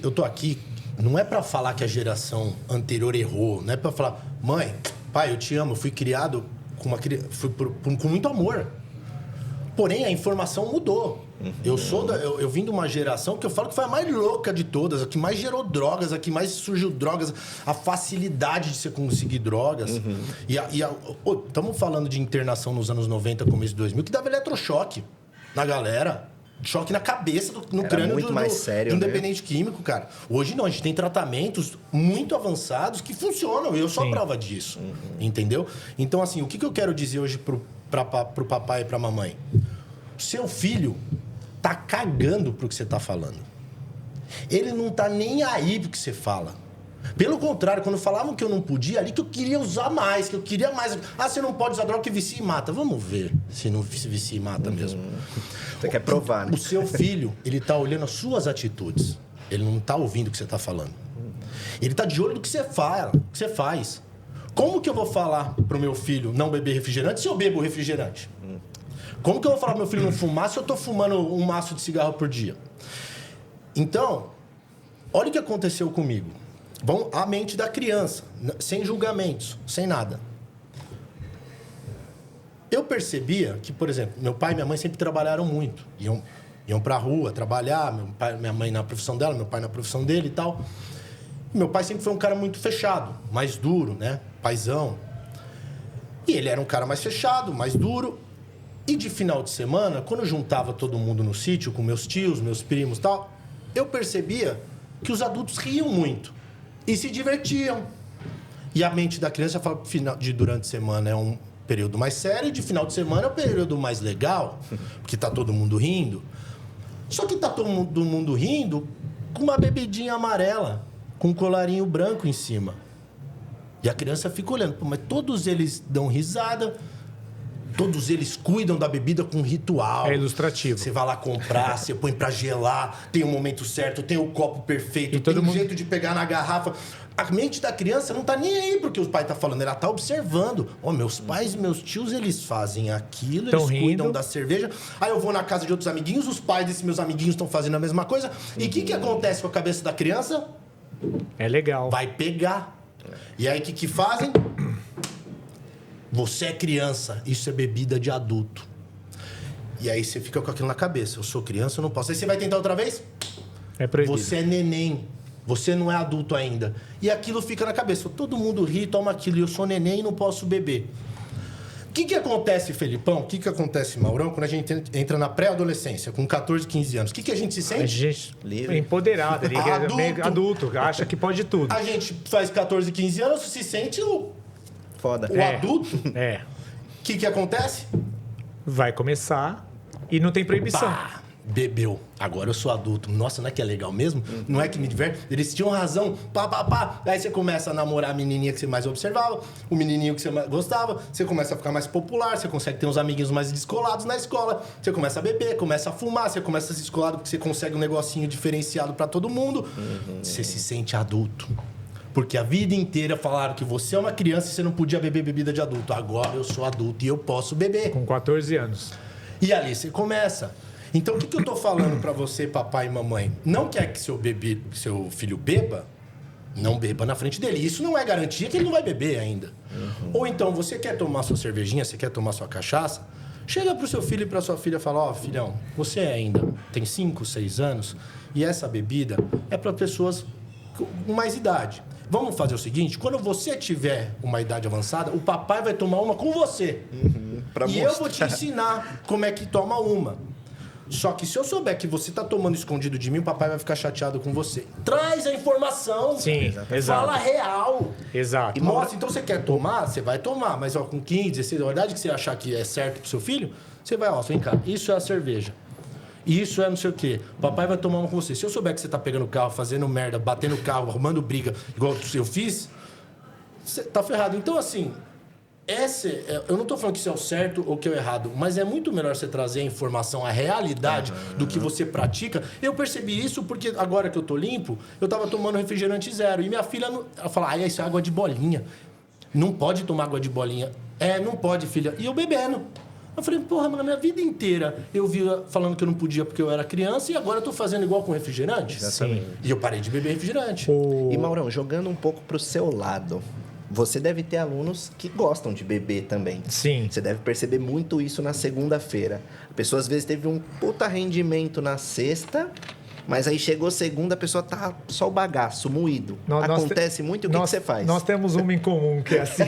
Eu tô aqui, não é para falar que a geração anterior errou, não é para falar, mãe, pai, eu te amo, eu fui criado com muito amor. Porém, a informação mudou. Eu vim de uma geração que eu falo que foi a mais louca de todas, a que mais gerou drogas, a que mais surgiu drogas, a facilidade de você conseguir drogas. Estamos falando de internação nos anos 90, começo de 2000, que dava eletrochoque na galera. Choque na cabeça, no crânio de um dependente químico, cara. Hoje não, a gente tem tratamentos muito avançados que funcionam. E eu sou a prova disso. Entendeu? Então, assim, o que eu quero dizer hoje pro papai e pra mamãe? Seu filho tá cagando pro que você tá falando. Ele não tá nem aí pro que você fala. Pelo contrário, quando falavam que eu não podia, ali que eu queria usar mais, que eu queria mais. Ah, você não pode usar droga que vicia e mata. Vamos ver se não vicia e mata mesmo. Você quer provar, né? O seu filho, ele tá olhando as suas atitudes. Ele não tá ouvindo o que você tá falando. Ele tá de olho no que você fala, o que você faz. Como que eu vou falar pro meu filho não beber refrigerante se eu bebo refrigerante? Como que eu vou falar pro meu filho não fumar se eu tô fumando um maço de cigarro por dia? Então, olha o que aconteceu comigo. A mente da criança, sem julgamentos, sem nada. Eu percebia que, por exemplo, meu pai e minha mãe sempre trabalharam muito. Iam pra rua trabalhar, minha mãe na profissão dela, meu pai na profissão dele e tal. Meu pai sempre foi um cara muito fechado, mais duro, né? Paizão. E ele era um cara mais fechado, mais duro. E de final de semana, quando eu juntava todo mundo no sítio, com meus tios, meus primos e tal, eu percebia que os adultos riam muito e se divertiam. E a mente da criança fala que durante a semana é um período mais sério e de final de semana é um período mais legal, porque tá todo mundo rindo. Só que tá todo mundo rindo com uma bebidinha amarela, com um colarinho branco em cima. E a criança fica olhando, mas todos eles dão risada. Todos eles cuidam da bebida com ritual. É ilustrativo. Você vai lá comprar, você põe pra gelar, tem o momento certo, tem o copo perfeito, tem um jeito de pegar na garrafa. A mente da criança não tá nem aí porque os pais tá falando, ela tá observando. Meus pais e meus tios, eles fazem aquilo, eles cuidam da cerveja. Aí eu vou na casa de outros amiguinhos, os pais desses meus amiguinhos estão fazendo a mesma coisa. E o que acontece com a cabeça da criança? É legal. Vai pegar. E aí o que fazem? Você é criança, isso é bebida de adulto. E aí você fica com aquilo na cabeça. Eu sou criança, eu não posso. Aí você vai tentar outra vez? É proibido. Você é neném. Você não é adulto ainda. E aquilo fica na cabeça. Todo mundo ri, toma aquilo. Eu sou neném e não posso beber. O que acontece, Felipão? O que acontece, Maurão, quando a gente entra na pré-adolescência, com 14, 15 anos? O que a gente se sente? A gente é empoderado. Adulto. Acha que pode tudo. A gente faz 14, 15 anos, se sente o adulto. O que acontece? Vai começar e não tem proibição. Bebeu. Agora eu sou adulto. Nossa, não é que é legal mesmo? Não é que me diverte? Eles tinham razão. Aí você começa a namorar a menininha que você mais observava, o menininho que você mais gostava, você começa a ficar mais popular, você consegue ter uns amiguinhos mais descolados na escola, você começa a beber, começa a fumar, você começa a se descolado porque você consegue um negocinho diferenciado pra todo mundo. Você se sente adulto. Porque a vida inteira falaram que você é uma criança e você não podia beber bebida de adulto. Agora eu sou adulto e eu posso beber. Com 14 anos. E ali você começa. Então, o que eu tô falando pra você, papai e mamãe? Não quer que seu filho beba? Não beba na frente dele. Isso não é garantia que ele não vai beber ainda. Ou então, você quer tomar sua cervejinha, você quer tomar sua cachaça? Chega pro seu filho e pra sua filha e fala, filhão, você ainda tem 5, 6 anos e essa bebida é pra pessoas com mais idade. Vamos fazer o seguinte, quando você tiver uma idade avançada, o papai vai tomar uma com você. Eu vou te ensinar como é que toma uma. Só que se eu souber que você tá tomando escondido de mim, o papai vai ficar chateado com você. Traz a informação. Sim, exato. Fala real. Exato. E mostra, então você quer tomar? Você vai tomar. Mas com 15, 16, a verdade que você achar que é certo pro seu filho, você vai, vem cá, isso é a cerveja. Isso é não sei o quê. Papai vai tomar uma com você. Se eu souber que você tá pegando o carro, fazendo merda, batendo o carro, arrumando briga, igual eu fiz, você tá ferrado. Então, assim, eu não tô falando que isso é o certo ou que é o errado, mas é muito melhor você trazer a informação, a realidade do que você pratica. Eu percebi isso porque agora que eu tô limpo, eu tava tomando refrigerante zero. E minha filha, ela fala, isso é água de bolinha. Não pode tomar água de bolinha. Não pode, filha. E eu bebendo. Eu falei, na minha vida inteira eu via falando que eu não podia porque eu era criança e agora eu tô fazendo igual com refrigerante? Exatamente. E eu parei de beber refrigerante. E, Maurão, jogando um pouco pro seu lado, você deve ter alunos que gostam de beber também. Sim. Você deve perceber muito isso na segunda-feira. A pessoa, às vezes, teve um puta rendimento na sexta, mas aí chegou segunda, a pessoa tá só o bagaço, moído. Acontece muito, e o que você faz? Nós temos uma em comum, que é assim.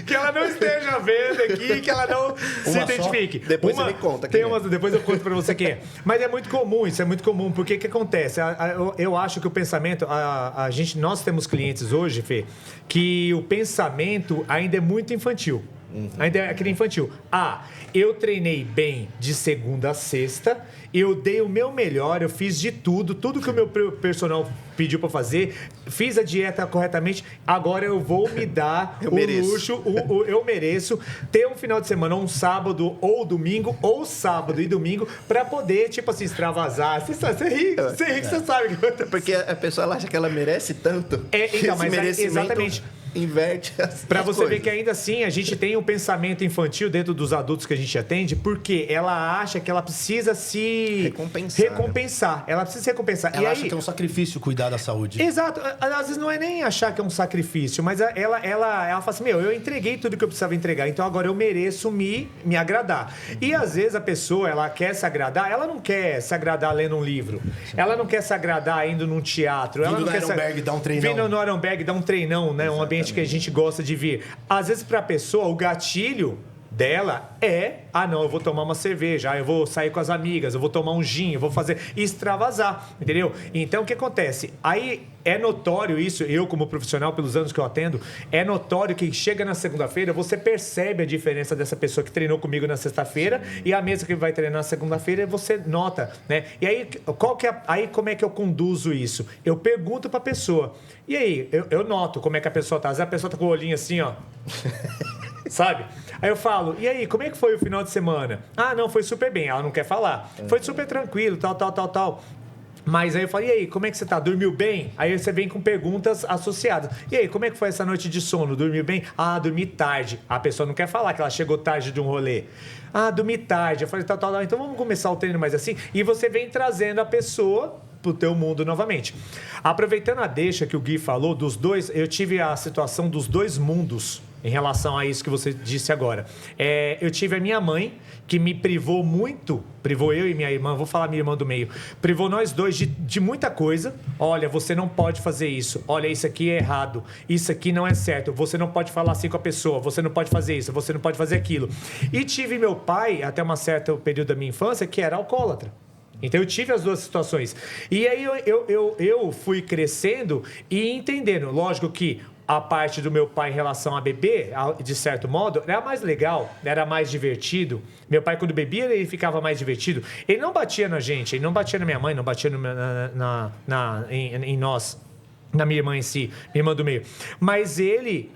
que ela não esteja vendo aqui, que ela não se identifique. Depois você me conta. Depois eu conto pra você quem é. Mas é muito comum, isso é muito comum, porque o que acontece? Eu acho que o pensamento, nós temos clientes hoje, Fê, que o pensamento ainda é muito infantil. Ainda é aquele infantil. Eu treinei bem de segunda a sexta, eu dei o meu melhor, eu fiz de tudo que o meu personal pediu pra fazer, fiz a dieta corretamente, agora eu vou me dar luxo, eu mereço ter um final de semana, um sábado ou domingo, ou sábado e domingo, pra poder, tipo assim, extravasar. Você ri, você sabe. Porque a pessoa ela acha que ela merece tanto. Então, mas exatamente. Inverte para você ver que ainda assim a gente tem um pensamento infantil dentro dos adultos que a gente atende, porque ela acha que ela precisa se recompensar. Ela precisa se recompensar. Ela acha que é um sacrifício cuidar da saúde. Exato. Às vezes não é nem achar que é um sacrifício, mas ela fala assim, eu entreguei tudo que eu precisava entregar, então agora eu mereço me agradar. E às vezes a pessoa, ela quer se agradar, ela não quer se agradar lendo um livro. Ela não quer se agradar indo num teatro. Ela não quer dar um treinão. Vindo no Ironberg, dar um treinão, né? Um ambiente que a gente gosta de vir. Às vezes, para a pessoa, o gatilho dela eu vou tomar uma cerveja, eu vou sair com as amigas, eu vou tomar um gin, eu vou fazer extravasar, entendeu? Então, o que acontece? Aí é notório isso, eu como profissional, pelos anos que eu atendo, é notório que chega na segunda-feira, você percebe a diferença dessa pessoa que treinou comigo na sexta-feira e a mesma que vai treinar na segunda-feira, você nota, né? E aí, como é que eu conduzo isso? Eu pergunto pra pessoa, e aí, eu noto como é que a pessoa tá. Às vezes a pessoa tá com o olhinho assim, ó. sabe? Aí eu falo, e aí, como é que foi o final de semana? Ah, não, foi super bem. Ela não quer falar. Foi super tranquilo, tal. Mas aí eu falo, e aí, como é que você tá? Dormiu bem? Aí você vem com perguntas associadas. E aí, como é que foi essa noite de sono? Dormiu bem? Ah, dormi tarde. A pessoa não quer falar que ela chegou tarde de um rolê. Ah, dormi tarde. Eu falei, tal. Então vamos começar o treino mais assim. E você vem trazendo a pessoa pro teu mundo novamente. Aproveitando a deixa que o Gui falou, dos dois, eu tive a situação dos dois mundos em relação a isso que você disse agora. Eu tive a minha mãe, que me privou muito, privou eu e minha irmã, vou falar minha irmã do meio, privou nós dois de muita coisa. Olha, você não pode fazer isso. Olha, isso aqui é errado. Isso aqui não é certo. Você não pode falar assim com a pessoa. Você não pode fazer isso. Você não pode fazer aquilo. E tive meu pai, até um certo período da minha infância, que era alcoólatra. Então eu tive as duas situações. E aí eu fui crescendo e entendendo. Lógico que a parte do meu pai em relação a beber, de certo modo, era mais legal, era mais divertido. Meu pai, quando bebia, ele ficava mais divertido. Ele não batia na gente, ele não batia na minha mãe, não batia em nós, na minha irmã em si, minha irmã do meio. Mas ele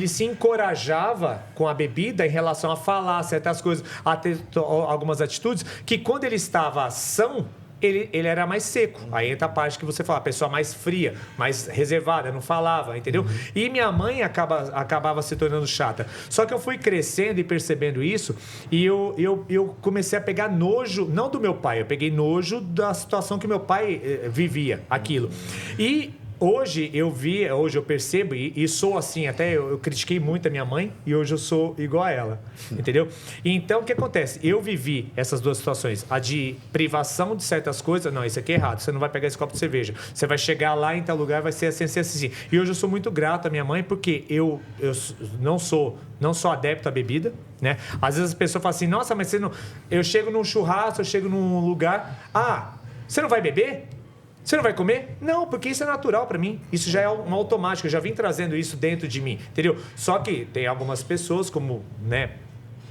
se encorajava com a bebida em relação a falar certas coisas, a ter algumas atitudes, que quando ele estava são, ele era mais seco. Aí entra a parte que você fala, a pessoa mais fria, mais reservada, não falava, entendeu? E minha mãe acabava se tornando chata. Só que eu fui crescendo e percebendo isso, e eu comecei a pegar nojo, não do meu pai, eu peguei nojo da situação que meu pai vivia, aquilo. E hoje eu percebo, e sou assim, até eu critiquei muito a minha mãe, e hoje eu sou igual a ela, entendeu? Então, o que acontece? Eu vivi essas duas situações, a de privação de certas coisas, não, isso aqui é errado, você não vai pegar esse copo de cerveja, você vai chegar lá em tal lugar, vai ser assim. E hoje eu sou muito grato à minha mãe, porque eu não sou adepto à bebida, né? Às vezes as pessoas falam assim, nossa, mas você não... Eu chego num churrasco, eu chego num lugar, você não vai beber? Você não vai comer? Não, porque isso é natural pra mim. Isso já é uma automática. Eu já vim trazendo isso dentro de mim, entendeu? Só que tem algumas pessoas, como, né?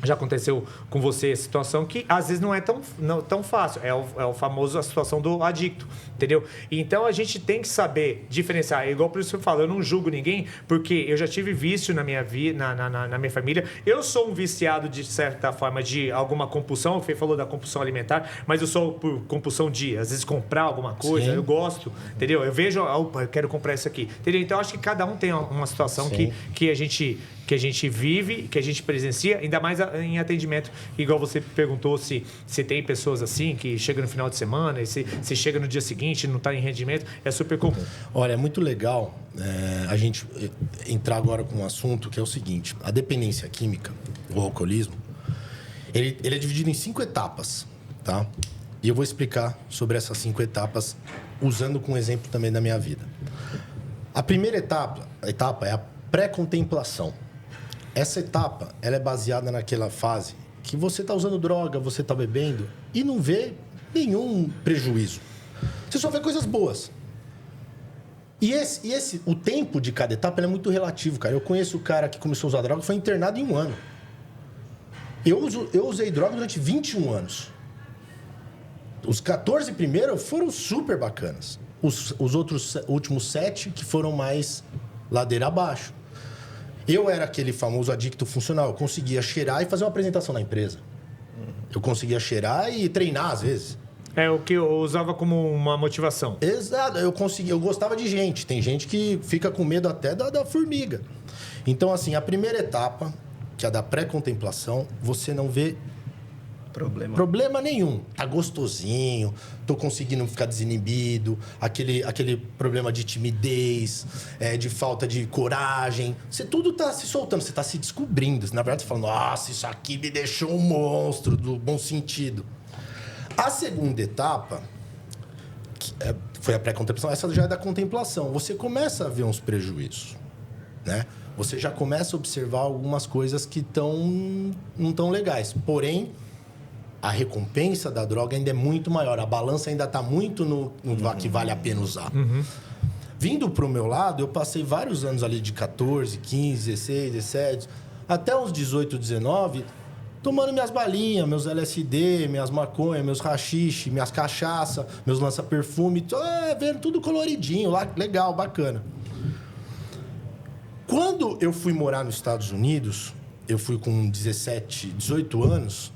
Já aconteceu com você a situação que às vezes não é tão fácil. É o famoso a situação do adicto, entendeu? Então a gente tem que saber diferenciar. Igual por isso que eu falo, eu não julgo ninguém, porque eu já tive vício na minha vida, na minha família. Eu sou um viciado de certa forma de alguma compulsão. O Fê falou da compulsão alimentar, mas eu sou por compulsão de às vezes comprar alguma coisa. Sim. Eu gosto, entendeu? Eu vejo, eu quero comprar isso aqui, entendeu? Então acho que cada um tem uma situação que a gente vive, que a gente presencia, ainda mais em atendimento, igual você perguntou se tem pessoas assim, que chegam no final de semana e se chega no dia seguinte e não está em rendimento, é super comum. Olha, é muito legal a gente entrar agora com um assunto que é o seguinte, a dependência química, o alcoolismo, ele é dividido em 5 etapas, tá? E eu vou explicar sobre essas 5 etapas, usando com um exemplo também da minha vida. A primeira etapa é a pré-contemplação. Essa etapa, ela é baseada naquela fase que você está usando droga, você está bebendo e não vê nenhum prejuízo. Você só vê coisas boas. E o tempo de cada etapa é muito relativo, cara. Eu conheço o cara que começou a usar droga e foi internado em 1 ano. Eu usei droga durante 21 anos. Os 14 primeiros foram super bacanas. Os últimos 7 que foram mais ladeira abaixo. Eu era aquele famoso adicto funcional. Eu conseguia cheirar e fazer uma apresentação na empresa. Eu conseguia cheirar e treinar, às vezes. É o que eu usava como uma motivação. Exato. Eu gostava de gente. Tem gente que fica com medo até da formiga. Então, assim, a primeira etapa, que é a da pré-contemplação, você não vê problema nenhum. Tá gostosinho, tô conseguindo ficar desinibido, aquele problema de timidez, de falta de coragem. Você tudo tá se soltando, você tá se descobrindo. Na verdade, você fala, nossa, isso aqui me deixou um monstro, do bom sentido. A segunda etapa, que foi a pré-contemplação, essa já é da contemplação. Você começa a ver uns prejuízos, né? Você já começa a observar algumas coisas que não tão legais. Porém, a recompensa da droga ainda é muito maior. A balança ainda está muito no que vale a pena usar. Uhum. Vindo para o meu lado, eu passei vários anos ali de 14, 15, 16, 17, até uns 18, 19, tomando minhas balinhas, meus LSD, minhas maconhas, meus rachixe, minhas cachaça, meus lança-perfume, vendo tudo coloridinho, lá, legal, bacana. Quando eu fui morar nos Estados Unidos, eu fui com 17, 18 anos.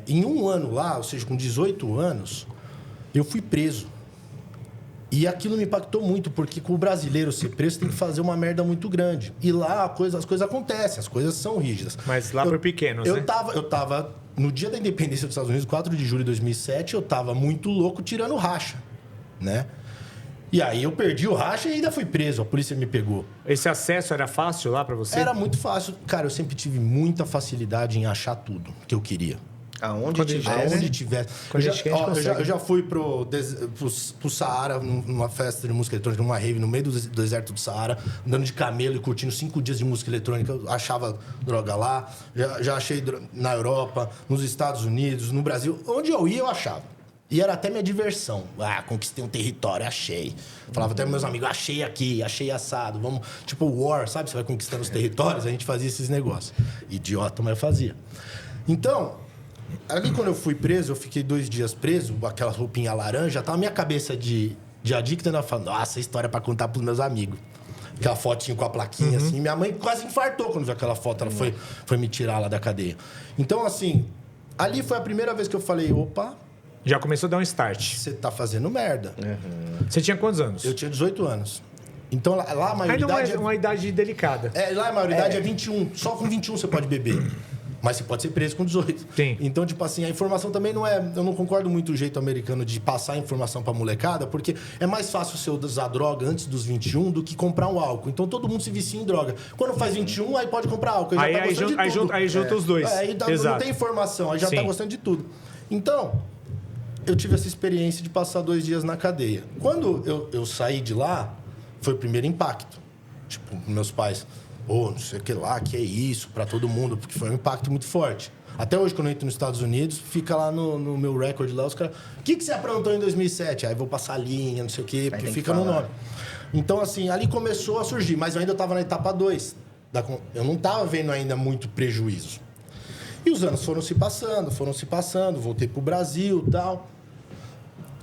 Em um ano lá, ou seja, com 18 anos, eu fui preso. E aquilo me impactou muito, porque com o brasileiro ser preso tem que fazer uma merda muito grande. E lá as coisas acontecem, as coisas são rígidas. Mas lá por pequenos, né? Eu tava, no dia da independência dos Estados Unidos, 4 de julho de 2007, eu tava muito louco tirando racha, né? E aí eu perdi o racha e ainda fui preso, a polícia me pegou. Esse acesso era fácil lá pra você? Era muito fácil. Cara, eu sempre tive muita facilidade em achar tudo que eu queria. Aonde tiver. Eu já fui pro Saara, numa festa de música eletrônica, numa rave, no meio do deserto do Saara, andando de camelo e curtindo 5 dias de música eletrônica. Eu achava droga lá. Já achei na Europa, nos Estados Unidos, no Brasil. Onde eu ia, eu achava. E era até minha diversão. Conquistei um território, achei. Falava até para meus amigos, achei aqui, achei assado. Vamos, tipo War, sabe? Você vai conquistando os territórios, a gente fazia esses negócios. Idiota, mas eu fazia. Então, ali quando eu fui preso, eu fiquei 2 dias preso, aquela roupinha laranja, tava minha cabeça de adicto ainda falando, nossa, história para contar pros meus amigos. Aquela fotinho com a plaquinha, assim. Minha mãe quase infartou quando viu aquela foto. Ela foi me tirar lá da cadeia. Então, assim, ali foi a primeira vez que eu falei, opa... Já começou a dar um start. Você tá fazendo merda. Você tinha quantos anos? Eu tinha 18 anos. Então, lá a maioridade... Ainda uma idade delicada. Lá a maioridade é 21. Só com 21 você pode beber. Mas você pode ser preso com 18. Sim. Então, tipo assim, a informação também não é... Eu não concordo muito com o jeito americano de passar a informação pra molecada, porque é mais fácil você usar droga antes dos 21 do que comprar um álcool. Então, todo mundo se vicia em droga. Quando faz 21, aí pode comprar álcool. Aí junta os dois. Não tem informação, aí já tá gostando de tudo. Então, eu tive essa experiência de passar 2 dias na cadeia. Quando eu saí de lá, foi o primeiro impacto. Tipo, meus pais... não sei o que lá, que é isso, pra todo mundo, porque foi um impacto muito forte. Até hoje, quando eu entro nos Estados Unidos, fica lá no meu recorde lá, os caras... O que você aprontou em 2007? Aí vou passar a linha, não sei o quê, porque fica no nome. Então, assim, ali começou a surgir, mas eu ainda estava na etapa 2. Eu não estava vendo ainda muito prejuízo. E os anos foram se passando, voltei pro Brasil e tal.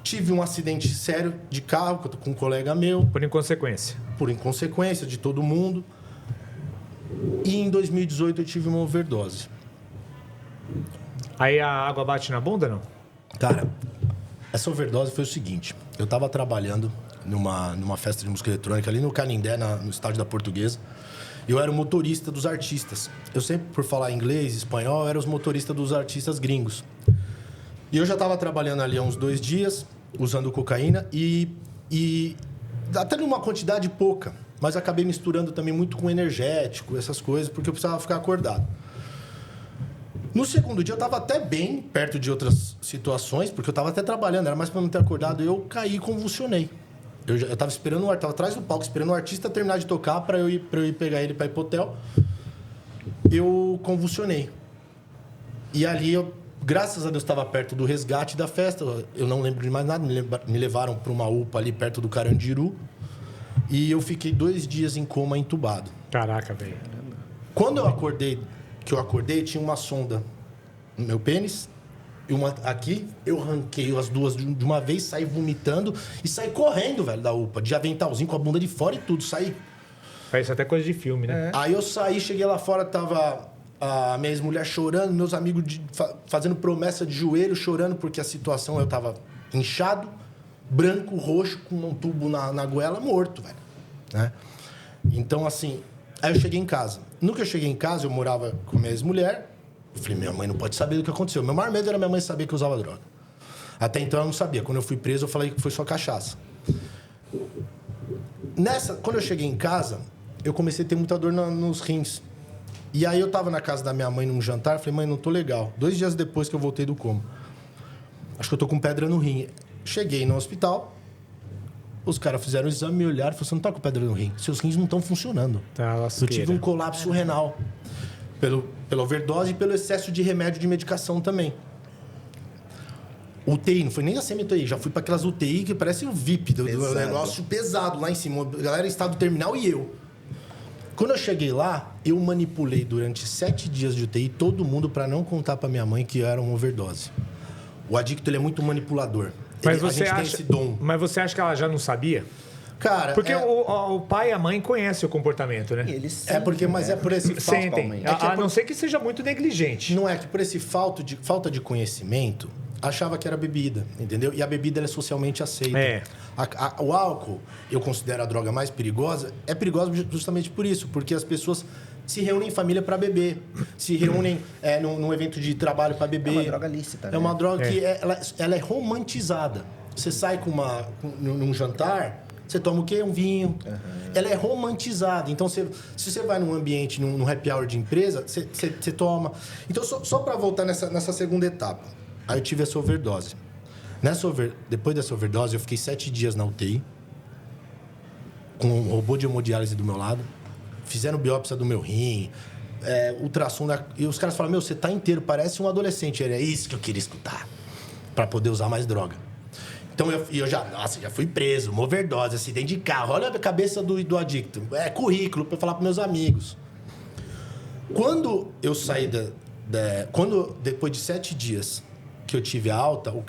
Tive um acidente sério de carro, que eu tô com um colega meu. Por inconsequência. Por inconsequência de todo mundo. E em 2018 eu tive uma overdose. Aí a água bate na bunda, não? Cara, essa overdose foi o seguinte. Eu tava trabalhando numa festa de música eletrônica ali no Canindé, no estádio da Portuguesa. E eu era o motorista dos artistas. Eu sempre, por falar inglês, espanhol, eu era os motoristas dos artistas gringos. E eu já tava trabalhando ali há uns 2 dias, usando cocaína e até numa quantidade pouca. Mas acabei misturando também muito com energético, essas coisas, porque eu precisava ficar acordado. No segundo dia, eu estava até bem, perto de outras situações, porque eu estava até trabalhando, era mais para não ter acordado. Eu caí e convulsionei. Eu estava esperando, estava atrás do palco, esperando o artista terminar de tocar para eu ir pegar ele para ir pro hotel. Eu convulsionei. E ali, graças a Deus, estava perto do resgate da festa. Eu não lembro de mais nada, me levaram para uma UPA ali perto do Carandiru. E eu fiquei 2 dias em coma entubado. Caraca, velho. Quando eu acordei, tinha uma sonda no meu pênis e uma aqui. Eu arranquei as duas de uma vez, saí vomitando e saí correndo, velho, da UPA. De aventalzinho, com a bunda de fora e tudo. Saí. Parece até coisa de filme, né? Aí eu saí, cheguei lá fora, tava a minha ex-mulher chorando, meus amigos fazendo promessa de joelho, chorando, porque a situação, eu tava inchado, branco, roxo, com um tubo na goela, morto, velho. Né? Então, assim, aí eu cheguei em casa. No que eu cheguei em casa, eu morava com minha ex-mulher. Eu falei, minha mãe não pode saber do que aconteceu. Meu maior medo era minha mãe saber que eu usava droga. Até então, eu não sabia. Quando eu fui preso, eu falei que foi só cachaça. Quando eu cheguei em casa, eu comecei a ter muita dor nos rins. E aí, eu tava na casa da minha mãe num jantar. Eu falei, mãe, não tô legal. 2 dias depois que eu voltei do coma. Acho que eu tô com pedra no rim. Cheguei no hospital, os caras fizeram o exame, me olharam e falaram, você não tá com pedra no rim, seus rins não estão funcionando. Eu tive um colapso renal, pela overdose e pelo excesso de remédio de medicação também. UTI, não foi nem a semi-UTI, já fui para aquelas UTI que parece o VIP, do negócio pesado lá em cima, a galera em estado terminal e eu. Quando eu cheguei lá, eu manipulei durante 7 dias de UTI todo mundo para não contar para minha mãe que era uma overdose. O adicto, ele é muito manipulador. Mas você acha que ela já não sabia? Cara, porque o pai e a mãe conhecem o comportamento, né? Eles sentem, mas é por esse sentem. A não ser que seja muito negligente. Não é que por esse falta de conhecimento, achava que era bebida, entendeu? E a bebida ela é socialmente aceita. O álcool, eu considero a droga mais perigosa, é perigosa justamente por isso, porque as pessoas se reúnem em família para beber, se reúnem num evento de trabalho para beber. É uma droga lícita, né? É uma droga que ela é romantizada. Você sai num jantar, você toma o quê? Um vinho. Uhum. Ela é romantizada. Então, se você vai num ambiente, num happy hour de empresa, você toma. Então, só para voltar nessa segunda etapa. Aí eu tive essa overdose. Depois dessa overdose, eu fiquei 7 dias na UTI, com um robô de hemodiálise do meu lado. Fizeram biópsia do meu rim, ultrassom. E os caras falaram, você tá inteiro, parece um adolescente. Era isso que eu queria escutar, para poder usar mais droga. Então, eu já fui preso, uma overdose, acidente de carro. Olha a cabeça do adicto. É currículo para falar para meus amigos. Quando eu saí depois de 7 dias que eu tive a alta, o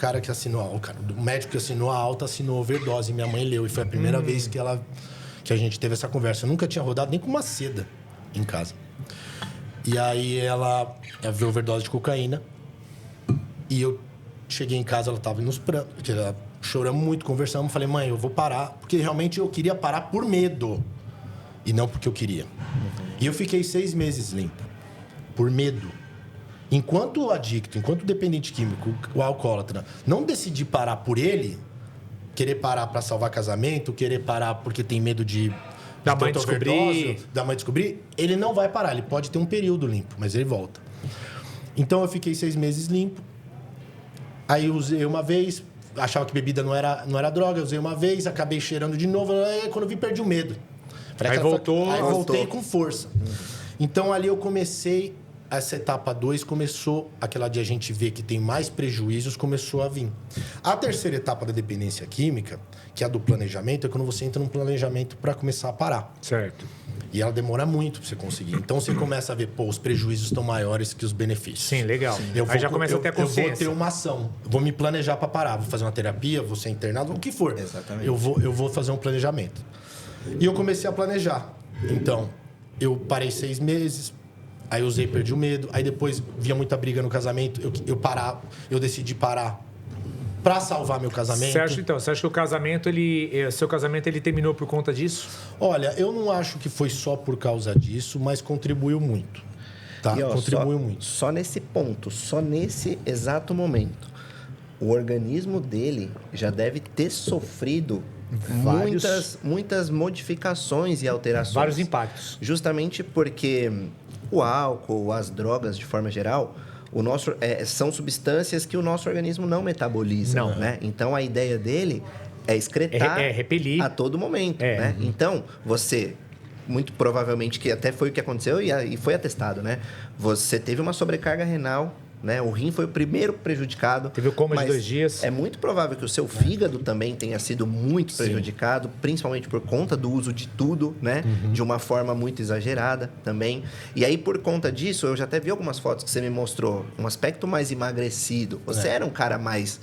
médico que assinou a alta assinou a overdose. Minha mãe leu e foi a primeira vez que a gente teve essa conversa. Eu nunca tinha rodado nem com uma seda em casa. E aí ela viu overdose de cocaína. E eu cheguei em casa, ela estava nos prantos. Choramos muito, conversamos. Falei, mãe, eu vou parar. Porque realmente eu queria parar por medo. E não porque eu queria. E eu fiquei 6 meses limpo. Por medo. Enquanto adicto, enquanto dependente químico, o alcoólatra, não decidi parar por ele, querer parar para salvar casamento, querer parar porque tem medo da mãe descobrir, ele não vai parar. Ele pode ter um período limpo, mas ele volta. Então, eu fiquei 6 meses limpo. Aí, eu usei uma vez, achava que bebida não era droga, eu usei uma vez, acabei cheirando de novo. Aí, quando eu vi, perdi o medo. Aí voltei com força. Então, ali eu comecei... Essa etapa 2 começou, aquela de a gente ver que tem mais prejuízos, começou a vir. A terceira etapa da dependência química, que é a do planejamento, é quando você entra num planejamento para começar a parar. Certo. E ela demora muito para você conseguir. Então, você começa a ver, os prejuízos estão maiores que os benefícios. Sim, legal. Aí já começa a ter a consciência. Eu vou ter uma ação. Vou me planejar para parar. Vou fazer uma terapia, vou ser internado, o que for. Exatamente. Eu vou fazer um planejamento. E eu comecei a planejar. Então, eu parei 6 meses... Aí eu usei, perdi o medo. Aí depois via muita briga no casamento. Eu decidi parar para salvar meu casamento. Você acha que o casamento, seu casamento, ele terminou por conta disso? Olha, eu não acho que foi só por causa disso, mas contribuiu muito. Tá? Contribuiu muito. Só nesse ponto, só nesse exato momento, o organismo dele já deve ter sofrido muitas modificações e alterações. Vários impactos. Justamente porque... O álcool, as drogas, de forma geral, são substâncias que o nosso organismo não metaboliza. Não. Né? Então, a ideia dele é excretar repelir a todo momento. Né? Então, você, muito provavelmente, que até foi o que aconteceu e foi atestado, né? Você teve uma sobrecarga renal, né? O rim foi o primeiro prejudicado. Teve o coma de 2 dias. É muito provável que o seu fígado também tenha sido muito prejudicado, principalmente por conta do uso de tudo, né? Uhum. De uma forma muito exagerada também. E aí, por conta disso, eu já até vi algumas fotos que você me mostrou, um aspecto mais emagrecido. Você era um cara mais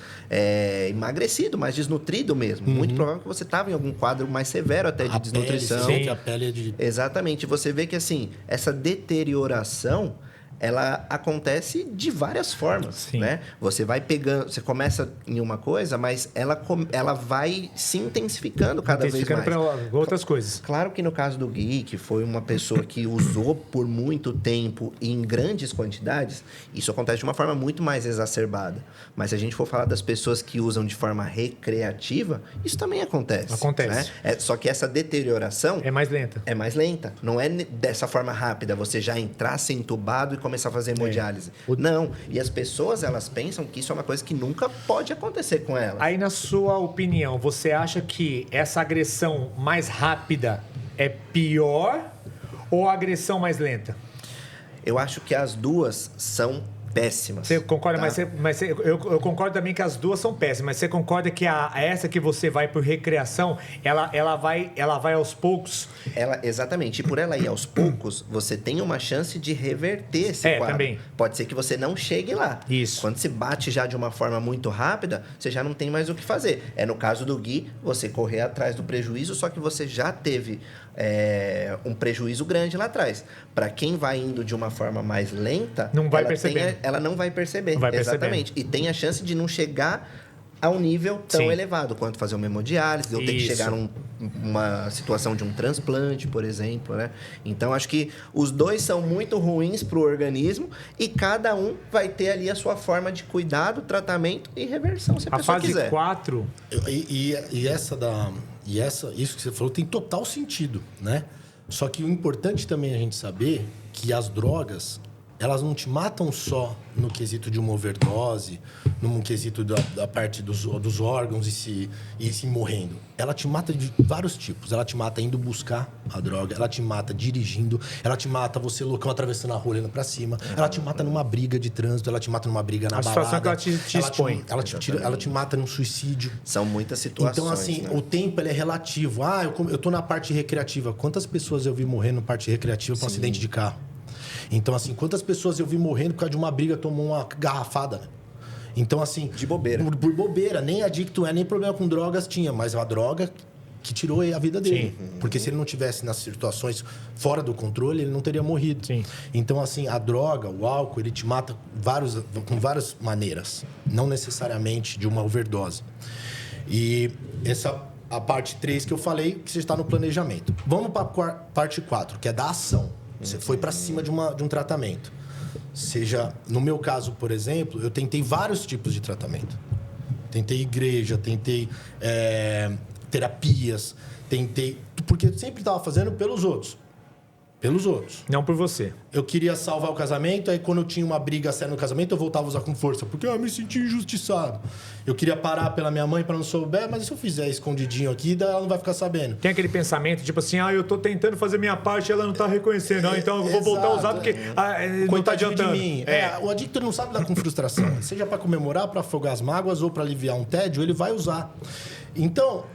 emagrecido, mais desnutrido mesmo. Muito provável que você estava em algum quadro mais severo até de desnutrição. A pele é de... Exatamente. Você vê que, assim, essa deterioração... ela acontece de várias formas, né? Você vai pegando... Você começa em uma coisa, mas ela vai se intensificando cada vez mais. para outras coisas. Claro que no caso do Gui, que foi uma pessoa que usou por muito tempo e em grandes quantidades, isso acontece de uma forma muito mais exacerbada. Mas se a gente for falar das pessoas que usam de forma recreativa, isso também acontece. Acontece. Né? Só que essa deterioração... é mais lenta. É mais lenta. Não é dessa forma rápida, você já entrar, ser entubado e começar a fazer hemodiálise. Não. E as pessoas, elas pensam que isso é uma coisa que nunca pode acontecer com elas. Aí, na sua opinião, você acha que essa agressão mais rápida é pior ou a agressão mais lenta? Eu acho que as duas são péssimas. Você concorda, tá? eu concordo também que as duas são péssimas, mas você concorda que essa que você vai por recreação, ela vai aos poucos? Exatamente. E por ela ir aos poucos, você tem uma chance de reverter esse quadro. Também. Pode ser que você não chegue lá. Isso. Quando se bate já de uma forma muito rápida, você já não tem mais o que fazer. No caso do Gui, você correr atrás do prejuízo, só que você já teve um prejuízo grande lá atrás. Para quem vai indo de uma forma mais lenta, não vai perceber. Ela não vai perceber. Não vai exatamente. E tem a chance de não chegar a um nível tão elevado quanto fazer uma hemodiálise, ou ter que chegar numa situação de um transplante, por exemplo, né? Então, acho que os dois são muito ruins para o organismo e cada um vai ter ali a sua forma de cuidado, tratamento e reversão, se a pessoa quiser. A fase 4... Isso que você falou tem total sentido, né? Só que o importante também é a gente saber que as drogas, elas não te matam só no quesito de uma overdose, num quesito da parte dos órgãos e se morrendo. Ela te mata de vários tipos. Ela te mata indo buscar a droga, ela te mata dirigindo, ela te mata você loucão atravessando a rua olhando pra cima, ela te mata numa briga de trânsito, ela te mata numa briga na balada. A situação que ela te expõe. Ela te mata num suicídio. São muitas situações. Então, assim, o tempo ele é relativo. Eu tô na parte recreativa. Quantas pessoas eu vi morrer na parte recreativa por um acidente de carro? Então, assim, quantas pessoas eu vi morrendo por causa de uma briga, tomou uma garrafada, né? Então, assim... De bobeira. Por bobeira. Nem adicto nem problema com drogas tinha, mas a droga que tirou a vida dele. Sim. Porque se ele não tivesse nas situações fora do controle, ele não teria morrido. Sim. Então, assim, a droga, o álcool, ele te mata com várias maneiras. Não necessariamente de uma overdose. E a parte 3 que eu falei, que você está no planejamento. Vamos para a parte 4, que é da ação. Você foi para cima de um tratamento. Seja, no meu caso, por exemplo, eu tentei vários tipos de tratamento. Tentei igreja, tentei terapias, tentei... Porque eu sempre estava fazendo pelos outros. Pelos outros. Não por você. Eu queria salvar o casamento, aí quando eu tinha uma briga séria no casamento, eu voltava a usar com força, porque eu me senti injustiçado. Eu queria parar pela minha mãe para não souber, mas e se eu fizer escondidinho aqui, ela não vai ficar sabendo. Tem aquele pensamento, tipo assim, eu tô tentando fazer minha parte e ela não tá reconhecendo, então eu vou voltar a usar porque não tá adiantando. De mim. O adicto não sabe lidar com frustração. Seja para comemorar, para afogar as mágoas ou para aliviar um tédio, ele vai usar. Então,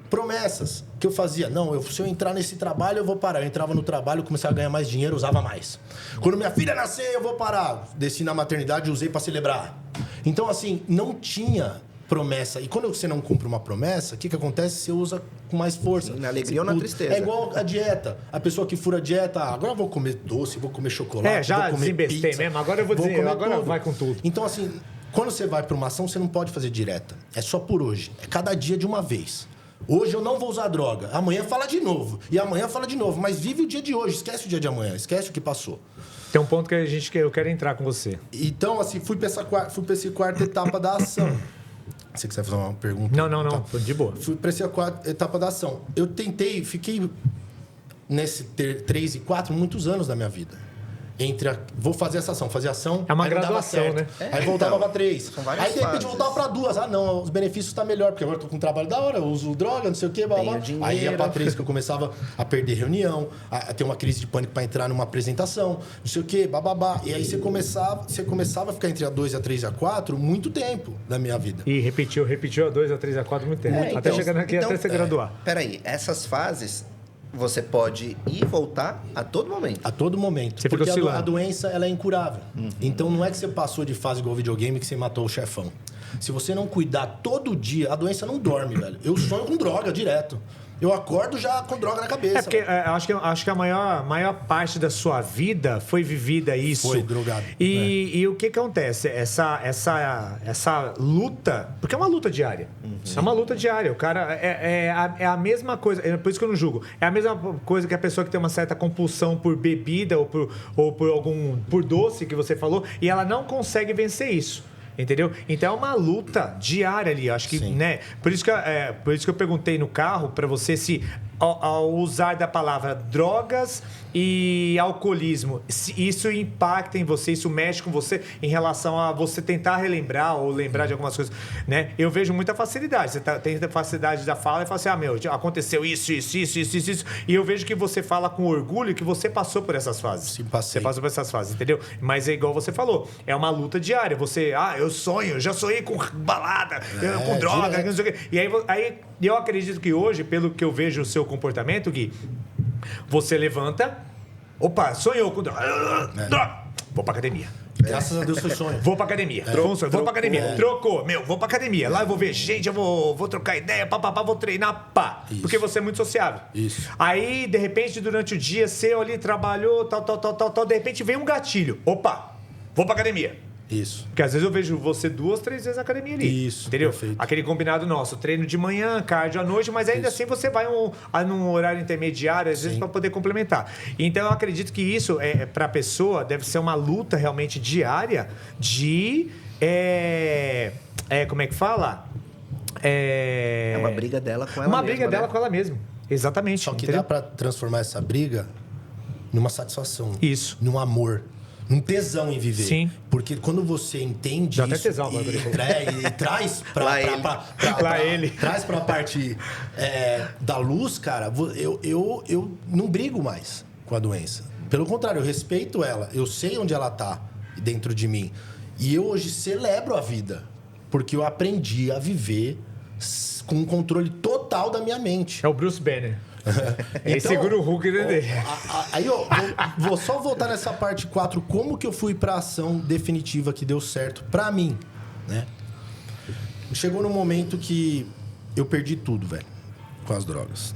promessas que eu fazia. Não, se eu entrar nesse trabalho, eu vou parar. Eu entrava no trabalho, começava a ganhar mais dinheiro, usava mais. Quando minha filha nascer, eu vou parar. Desci na maternidade e usei para celebrar. Então, assim, não tinha promessa. E quando você não cumpre uma promessa, o que acontece? Você usa com mais força. Na alegria ou na tristeza. É igual a dieta. A pessoa que fura a dieta, agora eu vou comer doce, vou comer chocolate, já vou comer desembestei pizza. mesmo. Agora eu vou dizer, agora tudo. Vai com tudo. Então, assim, quando você vai para uma ação, você não pode fazer direta. É só por hoje. É cada dia de uma vez. Hoje eu não vou usar droga. Amanhã fala de novo. E amanhã fala de novo. Mas vive o dia de hoje. Esquece o dia de amanhã. Esquece o que passou. Tem um ponto que eu quero entrar com você. Então, assim, fui para essa quarta etapa da ação. Você quiser fazer uma pergunta? Não. Tá. De boa. Fui para essa quarta etapa da ação. Eu fiquei nesse 3 e 4 muitos anos da minha vida. Vou fazer essa ação, fazer ação. É uma graduação, né? Aí voltava para 3. Aí de repente fases. voltava para 2. Não, os benefícios estão melhor, porque agora eu tô com um trabalho da hora, eu uso droga, não sei o quê, blá, blá. Aí ia para 3, que eu começava a perder reunião, a ter uma crise de pânico para entrar numa apresentação, não sei o quê, bababá. E aí você começava a ficar entre a 2, a 3 e a 4 muito tempo da minha vida. E repetiu a 2, a 3, a 4 muito tempo. Até chegando aqui, até você graduar. Peraí, essas fases... Você pode ir e voltar a todo momento. A todo momento. Você porque a doença ela é incurável. Então não é que você passou de fase igual videogame que você matou o chefão. Se você não cuidar todo dia, a doença não dorme, velho. Eu sonho com droga direto. Eu acordo já com droga na cabeça. Porque acho que a maior parte da sua vida foi vivida isso. Foi drogado. E o que acontece? Essa luta... Porque é uma luta diária. É uma luta diária. O cara... É a mesma coisa... Por isso que eu não julgo. É a mesma coisa que a pessoa que tem uma certa compulsão por bebida ou por doce, que você falou, e ela não consegue vencer isso. Entendeu? Então é uma luta diária ali, acho que, né? Por isso que eu perguntei no carro para você se ao usar da palavra drogas e alcoolismo, isso impacta em você, isso mexe com você em relação a você tentar relembrar ou lembrar de algumas coisas, né? Eu vejo muita facilidade. Você tem facilidade da fala e fala assim, aconteceu isso. E eu vejo que você fala com orgulho que você passou por essas fases. Sim, passei. Você passou por essas fases, entendeu? Mas é igual você falou, é uma luta diária. Você, já sonhei com balada, com droga, não sei o quê. E aí eu acredito que hoje, pelo que eu vejo o seu comportamento, Gui, você levanta, sonhou com droga, vou pra academia. Graças a Deus foi sonho. Vou pra academia. Vou pra academia. Trocou. Vou pra academia. Lá eu vou ver gente, eu vou trocar ideia, vou treinar, Isso. Porque você é muito sociável. Isso. Aí, de repente, durante o dia, você ali trabalhou, tal, de repente vem um gatilho. Vou pra academia. Isso. Porque às vezes eu vejo você 2, 3 vezes na academia ali. Isso, entendeu? perfeito. Aquele combinado nosso, treino de manhã, cardio à noite, mas ainda assim você vai num horário intermediário, às vezes, para poder complementar. Então eu acredito que isso, para a pessoa, deve ser uma luta realmente diária de... como é que fala? É uma briga dela com ela mesma. Uma briga dela né? com ela mesma. Exatamente. Só que entendeu? dá pra transformar essa briga numa satisfação. Isso. Num amor. Num tesão em viver. Sim. Porque quando você entende Dá até isso tesão agora, e traz traz pra parte da luz, cara, eu não brigo mais com a doença. Pelo contrário, eu respeito ela. Eu sei onde ela tá dentro de mim. E eu hoje celebro a vida. Porque eu aprendi a viver com um controle total da minha mente. É o Bruce Banner. Ele segura o Hulk dele. Aí eu vou só voltar nessa parte 4. Como que eu fui pra ação definitiva que deu certo pra mim, né? Chegou num momento que eu perdi tudo, velho, com as drogas.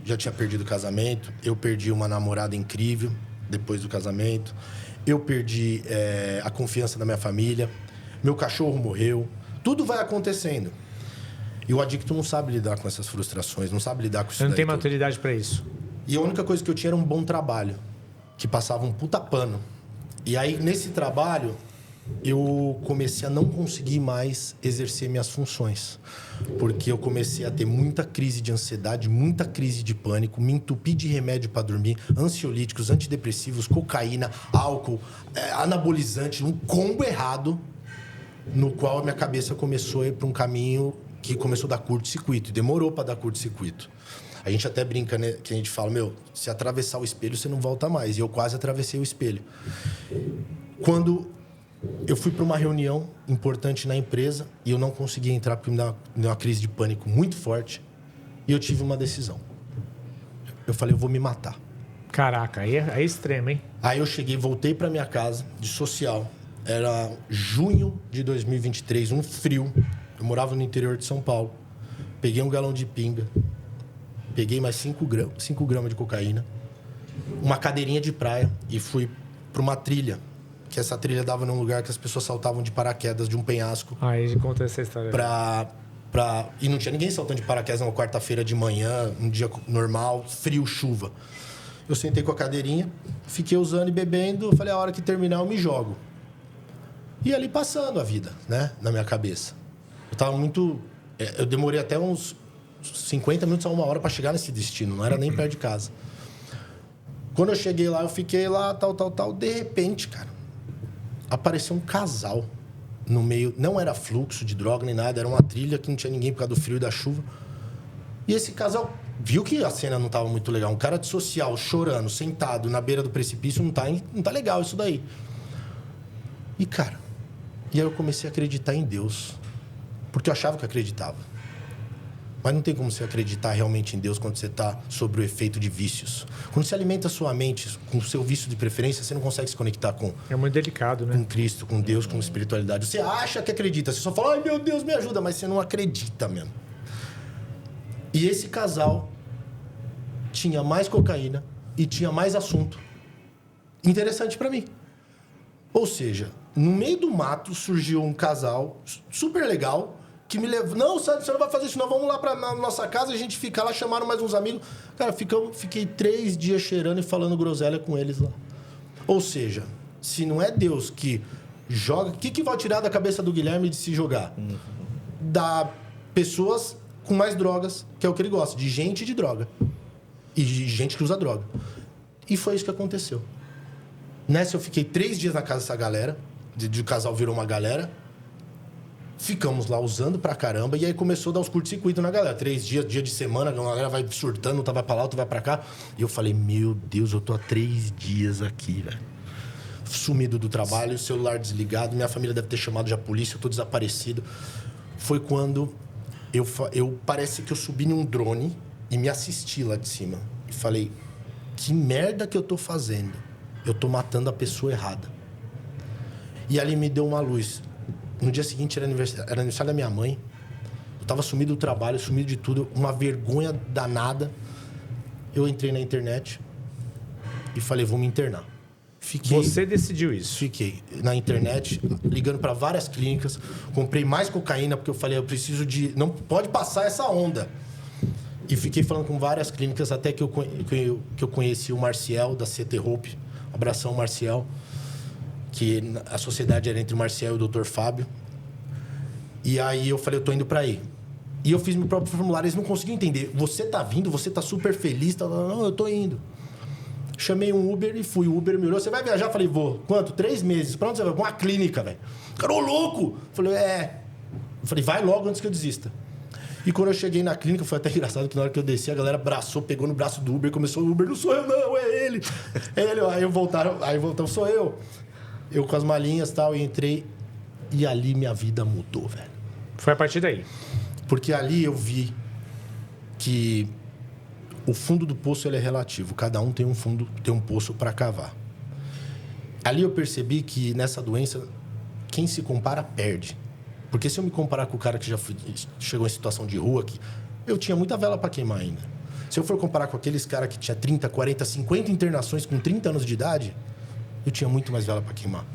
Já tinha perdido o casamento. Eu perdi uma namorada incrível depois do casamento. Eu perdi a confiança da minha família. Meu cachorro morreu. Tudo vai acontecendo. E o adicto não sabe lidar com essas frustrações, não sabe lidar com isso. Você não tem maturidade pra isso. E a única coisa que eu tinha era um bom trabalho, que passava um puta pano. E aí, nesse trabalho, eu comecei a não conseguir mais exercer minhas funções. Porque eu comecei a ter muita crise de ansiedade, muita crise de pânico, me entupi de remédio para dormir, ansiolíticos, antidepressivos, cocaína, álcool, anabolizante, um combo errado, no qual a minha cabeça começou a ir para um caminho que começou a dar curto-circuito. Demorou para dar curto-circuito. A gente até brinca, né? Que a gente fala, se atravessar o espelho, você não volta mais. E eu quase atravessei o espelho. Quando eu fui para uma reunião importante na empresa e eu não conseguia entrar porque me deu uma crise de pânico muito forte. E eu tive uma decisão. Eu falei, eu vou me matar. Caraca, aí é extremo, hein? Aí eu voltei para minha casa de social. Era junho de 2023, um frio. Eu morava no interior de São Paulo. Peguei um galão de pinga. Peguei mais 5 gramas de cocaína. Uma cadeirinha de praia. E fui para uma trilha. Que essa trilha dava num lugar que as pessoas saltavam de paraquedas de um penhasco. Aí conta essa história. E não tinha ninguém saltando de paraquedas numa quarta-feira de manhã, um dia normal, frio, chuva. Eu sentei com a cadeirinha, fiquei usando e bebendo. Falei, a hora que terminar eu me jogo. E ali passando a vida, né? Na minha cabeça. Eu tava muito... Eu demorei até uns 50 minutos a 1 hora para chegar nesse destino. Não era nem perto de casa. Quando eu cheguei lá, eu fiquei lá, tal. De repente, cara, apareceu um casal no meio. Não era fluxo de droga nem nada. Era uma trilha que não tinha ninguém por causa do frio e da chuva. E esse casal viu que a cena não tava muito legal. Um cara de social, chorando, sentado na beira do precipício. Não tá legal isso daí. E, cara... E aí eu comecei a acreditar em Deus. Porque eu achava que acreditava. Mas não tem como você acreditar realmente em Deus quando você está sob o efeito de vícios. Quando você alimenta a sua mente com o seu vício de preferência, você não consegue se conectar com... É muito delicado, né? Com Cristo, com Deus, com espiritualidade. Você acha que acredita. Você só fala, ai meu Deus, me ajuda. Mas você não acredita mesmo. E esse casal tinha mais cocaína e tinha mais assunto. Interessante para mim. Ou seja... No meio do mato surgiu um casal super legal que me levou... Não, você não vai fazer isso não, vamos lá pra nossa casa, a gente fica lá, chamaram mais uns amigos. Cara, fiquei 3 dias cheirando e falando groselha com eles lá. Ou seja, se não é Deus que joga... O que vai tirar da cabeça do Guilherme de se jogar? Dá pessoas com mais drogas, que é o que ele gosta, de gente e de droga. E de gente que usa droga. E foi isso que aconteceu. Nessa eu fiquei 3 dias na casa dessa galera, de o casal virou uma galera. Ficamos lá usando pra caramba, e aí começou a dar os curto-circuito na galera. 3 dias, dia de semana, a galera vai surtando, um vai pra lá, outro vai pra cá. E eu falei, meu Deus, eu tô há 3 dias aqui, velho. Sumido do trabalho, celular desligado, minha família deve ter chamado já a polícia, eu tô desaparecido. Foi quando eu parece que eu subi num drone e me assisti lá de cima. E falei, que merda que eu tô fazendo? Eu tô matando a pessoa errada. E ali me deu uma luz. No dia seguinte era aniversário da minha mãe. Eu tava sumido do trabalho, sumido de tudo, uma vergonha danada. Eu entrei na internet e falei, vou me internar. Você decidiu isso? Fiquei na internet, ligando para várias clínicas. Comprei mais cocaína, porque eu falei, eu preciso de... Não pode passar essa onda. E fiquei falando com várias clínicas, até que eu conheci o Marcial, da CT Hope. Abração, Marcial. Que a sociedade era entre o Marcial e o Dr. Fábio. E aí eu falei, eu tô indo para aí. E eu fiz meu próprio formulário, eles não conseguiam entender. Você tá vindo, você tá super feliz. Tá... Não, eu tô indo. Chamei um Uber e fui. O Uber me olhou. Você vai viajar? Falei, vou. Quanto? 3 meses. Pra onde você vai? Pra uma clínica, velho. Cara, ô louco! Falei, Eu falei, vai logo antes que eu desista. E quando eu cheguei na clínica, foi até engraçado que na hora que eu desci, a galera abraçou, pegou no braço do Uber, começou, o Uber, não sou eu não, é ele. É ele. Aí voltaram, sou eu. Eu com as malinhas e tal, e entrei. E ali minha vida mudou, velho. Foi a partir daí? Porque ali eu vi que o fundo do poço ele é relativo. Cada um tem um poço para cavar. Ali eu percebi que nessa doença, quem se compara perde. Porque se eu me comparar com o cara que chegou em situação de rua, eu tinha muita vela para queimar ainda. Se eu for comparar com aqueles caras que tinha 30, 40, 50 internações com 30 anos de idade, eu tinha muito mais vela para queimar.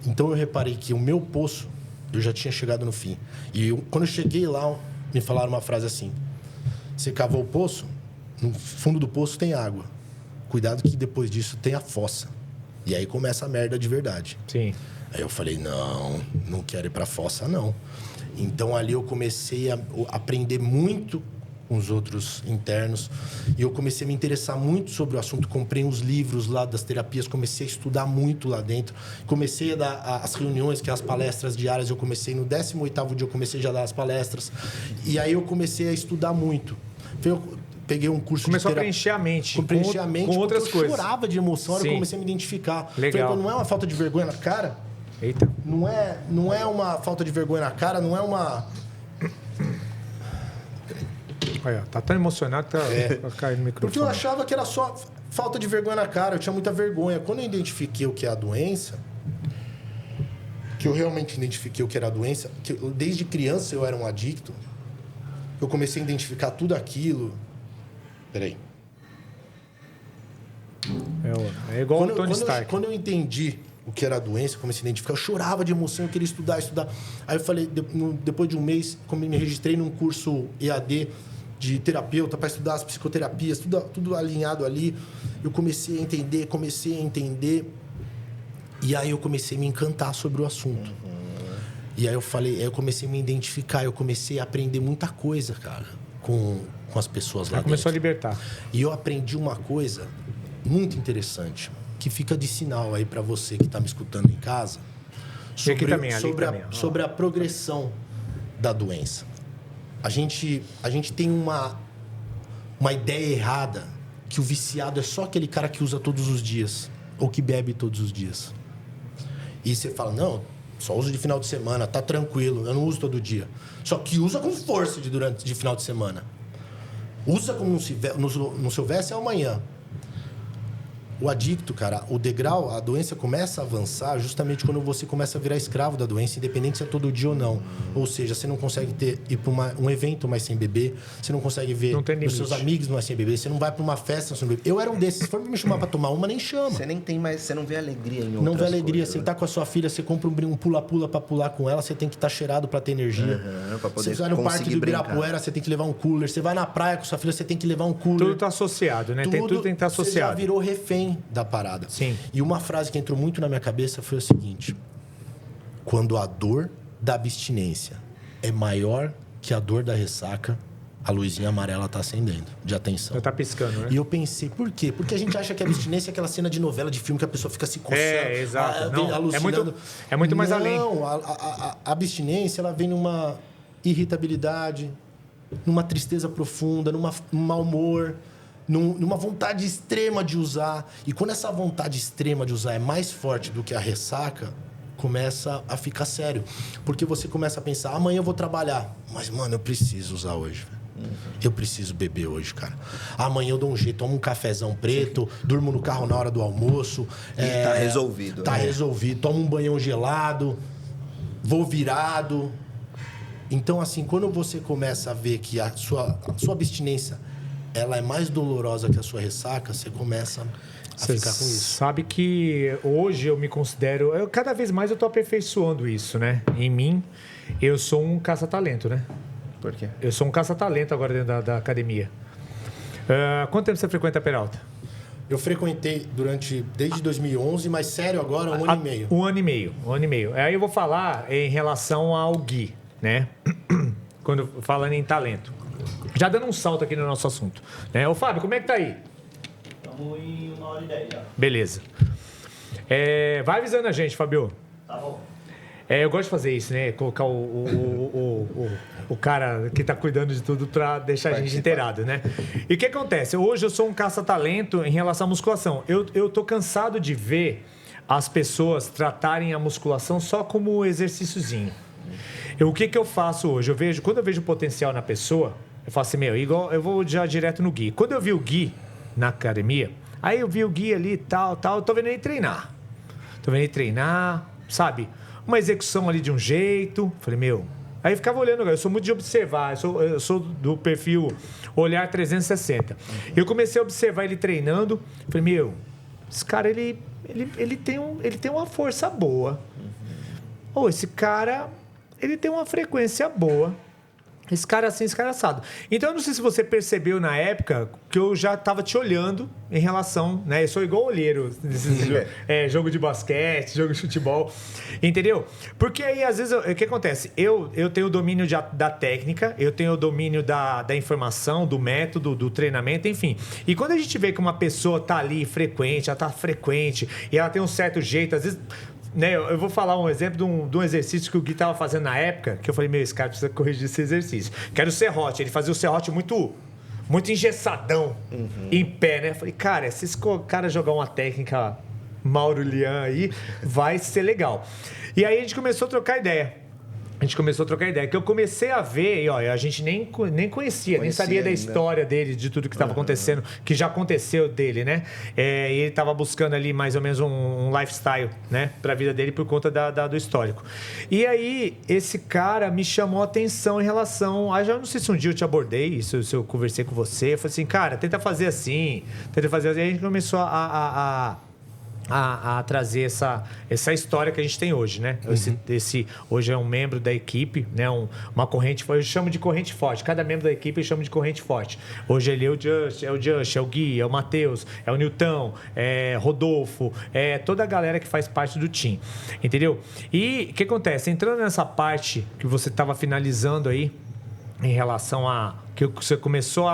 Então eu reparei que o meu poço, eu já tinha chegado no fim. E quando eu cheguei lá, me falaram uma frase assim: você cavou o poço, no fundo do poço tem água. Cuidado que depois disso tem a fossa. E aí começa a merda de verdade. Sim. Aí eu falei, não quero ir pra fossa, não. Então ali eu comecei a aprender muito com os outros internos. E eu comecei a me interessar muito sobre o assunto. Comprei uns livros lá das terapias, comecei a estudar muito lá dentro. Comecei a dar as reuniões, que é as palestras diárias. Eu comecei no 18º dia, eu comecei já a dar as palestras. E aí eu comecei a estudar muito. Eu peguei um curso Começou a preencher a mente. Preencher a mente, com outras coisas. Eu chorava de emoção, eu comecei a me identificar. Legal. Falei, não é uma falta de vergonha na cara? Eita. Não é uma falta de vergonha na cara, não é uma... Olha, tá tão emocionado que tá caindo no microfone. Porque eu achava que era só falta de vergonha na cara, eu tinha muita vergonha. Quando eu identifiquei o que é a doença, que eu realmente identifiquei o que era a doença, que desde criança eu era um adicto, eu comecei a identificar tudo aquilo. Peraí. É igual o Tony Stark. Quando eu entendi o que era a doença, comecei a identificar, eu chorava de emoção, eu queria estudar. Aí eu falei, depois de um mês, como eu me registrei num curso EAD de terapeuta para estudar as psicoterapias, tudo alinhado ali, eu comecei a entender, e aí eu comecei a me encantar sobre o assunto. E aí eu comecei a me identificar, eu comecei a aprender muita coisa, cara, com as pessoas lá dentro. Começou a libertar. E eu aprendi uma coisa muito interessante, que fica de sinal aí para você que está me escutando em casa, sobre a progressão da doença. A gente tem uma ideia errada que o viciado é só aquele cara que usa todos os dias ou que bebe todos os dias. E você fala, não, só uso de final de semana, tá tranquilo, eu não uso todo dia. Só que usa com força de final de semana. Usa como não se houvesse amanhã. O adicto, cara, o degrau, a doença começa a avançar justamente quando você começa a virar escravo da doença, independente se é todo dia ou não. Ou seja, você não consegue ir para um evento mais sem beber, você não consegue ver os seus amigos mais sem beber, você não vai para uma festa sem beber. Eu era um desses, se for me chamar para tomar uma, nem chama. Você nem tem mais, você não vê alegria em outras Não vê alegria, coisas, você tá com a sua filha, você compra um pula-pula para pular com ela, você tem que estar cheirado para ter energia. Pra poder você vai no parque do Ibirapuera, você tem que levar um cooler, você vai na praia com sua filha, você tem que levar um cooler. Tudo tá associado, né? Tudo tem que estar associado. Você já virou refém da parada. Sim. E uma frase que entrou muito na minha cabeça foi o seguinte: quando a dor da abstinência é maior que a dor da ressaca, A luzinha amarela tá acendendo, de atenção. Tá piscando, né? E eu pensei, por quê? Porque a gente acha que a abstinência é aquela cena de novela, de filme, que a pessoa fica se coçando. Exato. É muito mais além. Não, a abstinência, ela vem numa irritabilidade, numa tristeza profunda, num mau humor, numa vontade extrema de usar. E quando essa vontade extrema de usar é mais forte do que a ressaca, começa a ficar sério. Porque você começa a pensar, amanhã eu vou trabalhar. Mas, mano, eu preciso usar hoje. Eu preciso beber hoje, cara. Amanhã eu dou um jeito, tomo um cafezão preto, durmo no carro na hora do almoço. E tá resolvido. Tá resolvido. Tomo um banhão gelado, vou virado. Então, assim, quando você começa a ver que a sua abstinência ela é mais dolorosa que a sua ressaca, você começa a ficar com isso. Sabe que hoje eu me considero... cada vez mais eu tô aperfeiçoando isso, né? Em mim, eu sou um caça-talento, né? Por quê? Eu sou um caça-talento agora dentro da academia. Quanto tempo você frequenta a Peralta? Eu frequentei desde 2011, mas sério agora, 1 ano e meio. 1 ano e meio, 1 ano e meio. Aí eu vou falar em relação ao Gui, né? Quando falando em talento. Já dando um salto aqui no nosso assunto. Né? Ô, Fábio, como é que tá aí? Estamos em 1h10 já. Beleza. Vai avisando a gente, Fábio. Tá bom. Eu gosto de fazer isso, né? Colocar o cara que tá cuidando de tudo pra deixar a gente inteirado, né? E o que acontece? Hoje eu sou um caça-talento em relação à musculação. Eu tô cansado de ver as pessoas tratarem a musculação só como exercíciozinho. O que eu faço hoje? Quando eu vejo potencial na pessoa, eu falo assim, igual eu vou já direto no Gui. Quando eu vi o Gui na academia, aí eu vi o Gui ali, tal, eu tô vendo ele treinar. Sabe? Uma execução ali de um jeito. Falei, Aí eu ficava olhando, eu sou muito de observar, eu sou do perfil olhar 360. Eu comecei a observar ele treinando, falei, esse cara, ele tem uma força boa. Esse cara, ele tem uma frequência boa. Esse cara assim, esse cara assado. Então, eu não sei se você percebeu na época que eu já estava te olhando em relação, né? Eu sou igual olheiro nesses jogo de basquete, jogo de futebol, entendeu? Porque aí, às vezes, o que acontece? Eu tenho o domínio da técnica, eu tenho o domínio da informação, do método, do treinamento, enfim. E quando a gente vê que uma pessoa tá ali frequente, ela tá frequente, e ela tem um certo jeito, às vezes... Né, eu vou falar um exemplo de um exercício que o Gui estava fazendo na época, que eu falei, esse cara precisa corrigir esse exercício. Que era o serrote. Ele fazia o serrote muito engessadão, em pé, né? Eu falei, cara, se esse cara jogar uma técnica Mauro Lian aí, vai ser legal. E aí a gente começou a trocar ideia. Que eu comecei a ver, e ó, a gente nem conhecia, nem sabia da história dele, de tudo que estava acontecendo, que já aconteceu dele, né? E ele estava buscando ali mais ou menos um lifestyle, né? Pra vida dele por conta do histórico. E aí, esse cara me chamou a atenção em relação... já não sei se um dia eu te abordei, se eu conversei com você, eu falei assim, cara, tenta fazer assim. Aí a gente começou a trazer essa história que a gente tem hoje, né? Hoje é um membro da equipe, né? Uma corrente forte. Eu chamo de corrente forte. Cada membro da equipe eu chamo de corrente forte. Hoje ele é o Just, é o Gui, é o Matheus, é o Nilton, é Rodolfo, é toda a galera que faz parte do time, entendeu? E o que acontece? Entrando nessa parte que você estava finalizando aí, em relação a que você começou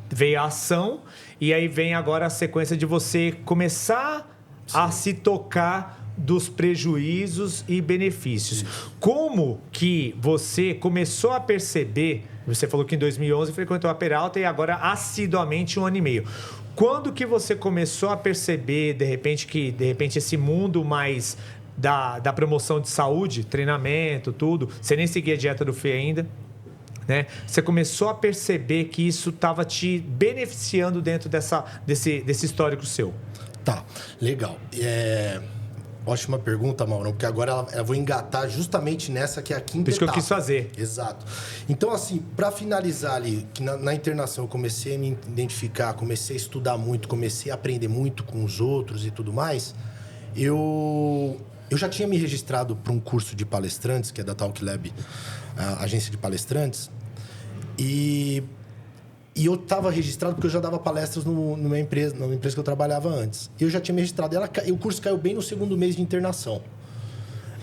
veio a ação, e aí vem agora a sequência de você começar a se tocar dos prejuízos e benefícios. Isso. Como que você começou a perceber, você falou que em 2011 frequentou a Peralta e agora assiduamente 1 ano e meio. Quando que você começou a perceber, de repente esse mundo mais da promoção de saúde, treinamento, tudo, você nem seguia a dieta do Fê ainda, né? Você começou a perceber que isso estava te beneficiando dentro desse histórico seu? Tá, legal. Ótima pergunta, Mauro, porque agora eu vou engatar justamente nessa que é a quinta etapa. Por isso que eu quis fazer. Exato. Então, assim, para finalizar ali, que na internação eu comecei a me identificar, comecei a estudar muito, comecei a aprender muito com os outros e tudo mais, eu já tinha me registrado para um curso de palestrantes, que é da Talk Lab, a agência de palestrantes, e eu estava registrado porque eu já dava palestras numa empresa que eu trabalhava antes. E eu já tinha me registrado. E o curso caiu bem no 2º mês de internação.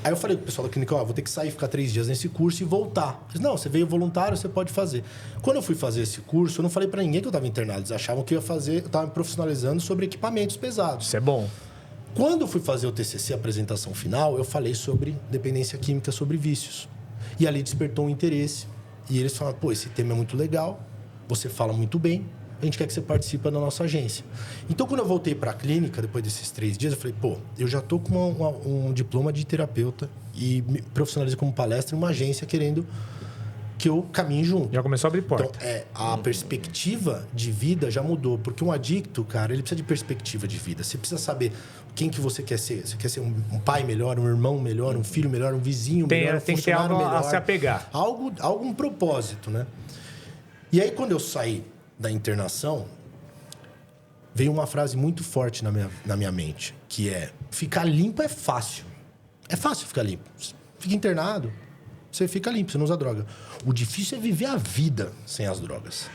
Aí eu falei pro pessoal da clínica, vou ter que sair, ficar 3 dias nesse curso e voltar. Eles, não, você veio voluntário, você pode fazer. Quando eu fui fazer esse curso, eu não falei para ninguém que eu estava internado. Eles achavam que eu estava me profissionalizando sobre equipamentos pesados. Isso é bom. Quando eu fui fazer o TCC, a apresentação final, eu falei sobre dependência química, sobre vícios. E ali despertou um interesse. E eles falaram, pô, esse tema é muito legal, você fala muito bem, a gente quer que você participe da nossa agência. Então, quando eu voltei para a clínica, depois desses 3 dias, eu falei, pô, eu já estou com um diploma de terapeuta e me profissionalizei como palestra em uma agência querendo que eu caminhe junto. Já começou a abrir porta. Então, a perspectiva de vida já mudou. Porque um adicto, cara, ele precisa de perspectiva de vida. Você precisa saber quem que você quer ser. Você quer ser um pai melhor, um irmão melhor, um filho melhor, um vizinho melhor, um tem que ter algo melhor. a se apegar. Algum propósito, né? E aí, quando eu saí da internação, veio uma frase muito forte na minha mente, que é: ficar limpo é fácil. É fácil ficar limpo. Fica internado, você fica limpo, você não usa droga. O difícil é viver a vida sem as drogas.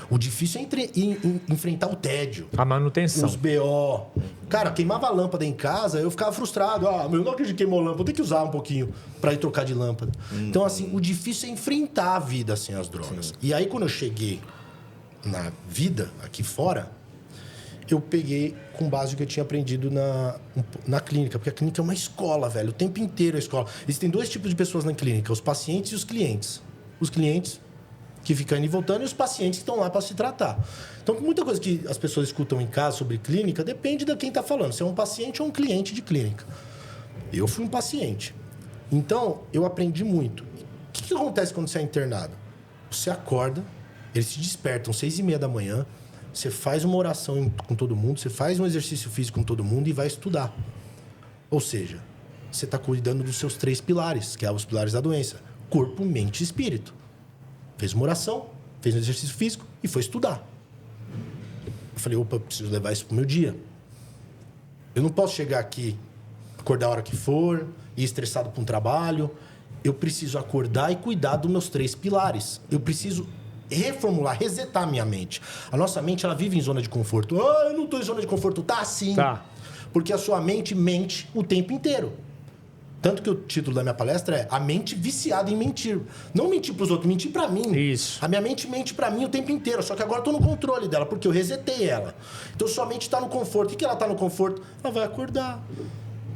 O difícil é enfrentar o tédio. A manutenção. Os BO. Cara, queimava a lâmpada em casa, eu ficava frustrado. Meu, não acredito que queimou a lâmpada, vou ter que usar um pouquinho para ir trocar de lâmpada. Então, assim, o difícil é enfrentar a vida sem as drogas. Sim. E aí, quando eu cheguei na vida, aqui fora, eu peguei com base do que eu tinha aprendido na clínica. Porque a clínica é uma escola, velho. O tempo inteiro é escola. Existem 2 tipos de pessoas na clínica: os pacientes e os clientes. Os clientes que ficam indo e voltando, e os pacientes que estão lá para se tratar. Então, muita coisa que as pessoas escutam em casa sobre clínica depende de quem está falando. Se é um paciente ou um cliente de clínica. Eu fui um paciente. Então, eu aprendi muito. O que acontece quando você é internado? Você acorda, eles se despertam 6h30 da manhã, você faz uma oração com todo mundo, você faz um exercício físico com todo mundo e vai estudar. Ou seja, você está cuidando dos seus 3 pilares, que são os pilares da doença: corpo, mente e espírito. Fez uma oração, fez um exercício físico e foi estudar. Eu falei, opa, eu preciso levar isso pro meu dia. Eu não posso chegar aqui, acordar a hora que for, ir estressado para um trabalho. Eu preciso acordar e cuidar dos meus 3 pilares. Eu preciso reformular, resetar a minha mente. A nossa mente, ela vive em zona de conforto. Eu não estou em zona de conforto. Tá sim. Tá. Porque a sua mente mente o tempo inteiro. Tanto que o título da minha palestra é A Mente Viciada em Mentir. Não mentir para os outros, mentir para mim. Isso. A minha mente mente para mim o tempo inteiro, só que agora eu tô no controle dela, porque eu resetei ela. Então sua mente está no conforto. O que ela está no conforto? Ela vai acordar.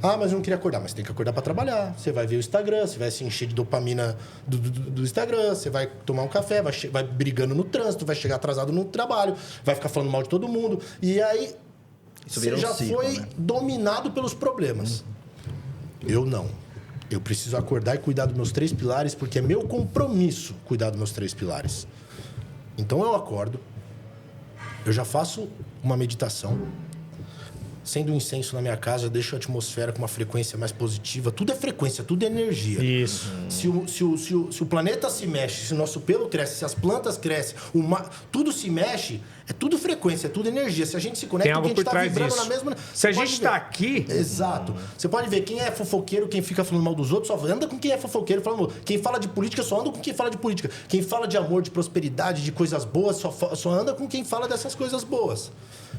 Mas eu não queria acordar. Mas tem que acordar para trabalhar. Você vai ver o Instagram, você vai se encher de dopamina do Instagram, você vai tomar um café, vai brigando no trânsito, vai chegar atrasado no trabalho, vai ficar falando mal de todo mundo. E aí você já foi dominado pelos problemas. Eu não. Eu preciso acordar e cuidar dos meus 3 pilares, porque é meu compromisso cuidar dos meus 3 pilares. Então eu acordo, eu já faço uma meditação, acendo um incenso na minha casa, deixo a atmosfera com uma frequência mais positiva. Tudo é frequência, tudo é energia. Isso. Se o planeta se mexe, se o nosso pelo cresce, se as plantas crescem, tudo se mexe, é tudo frequência, é tudo energia. Se a gente se conecta, tem algo porque a gente por está trás vibrando disso. na mesma... Se a gente está aqui... Exato. Você pode ver quem é fofoqueiro, quem fica falando mal dos outros, só anda com quem é fofoqueiro falando mal. Quem fala de política só anda com quem fala de política. Quem fala de amor, de prosperidade, de coisas boas, só anda com quem fala dessas coisas boas.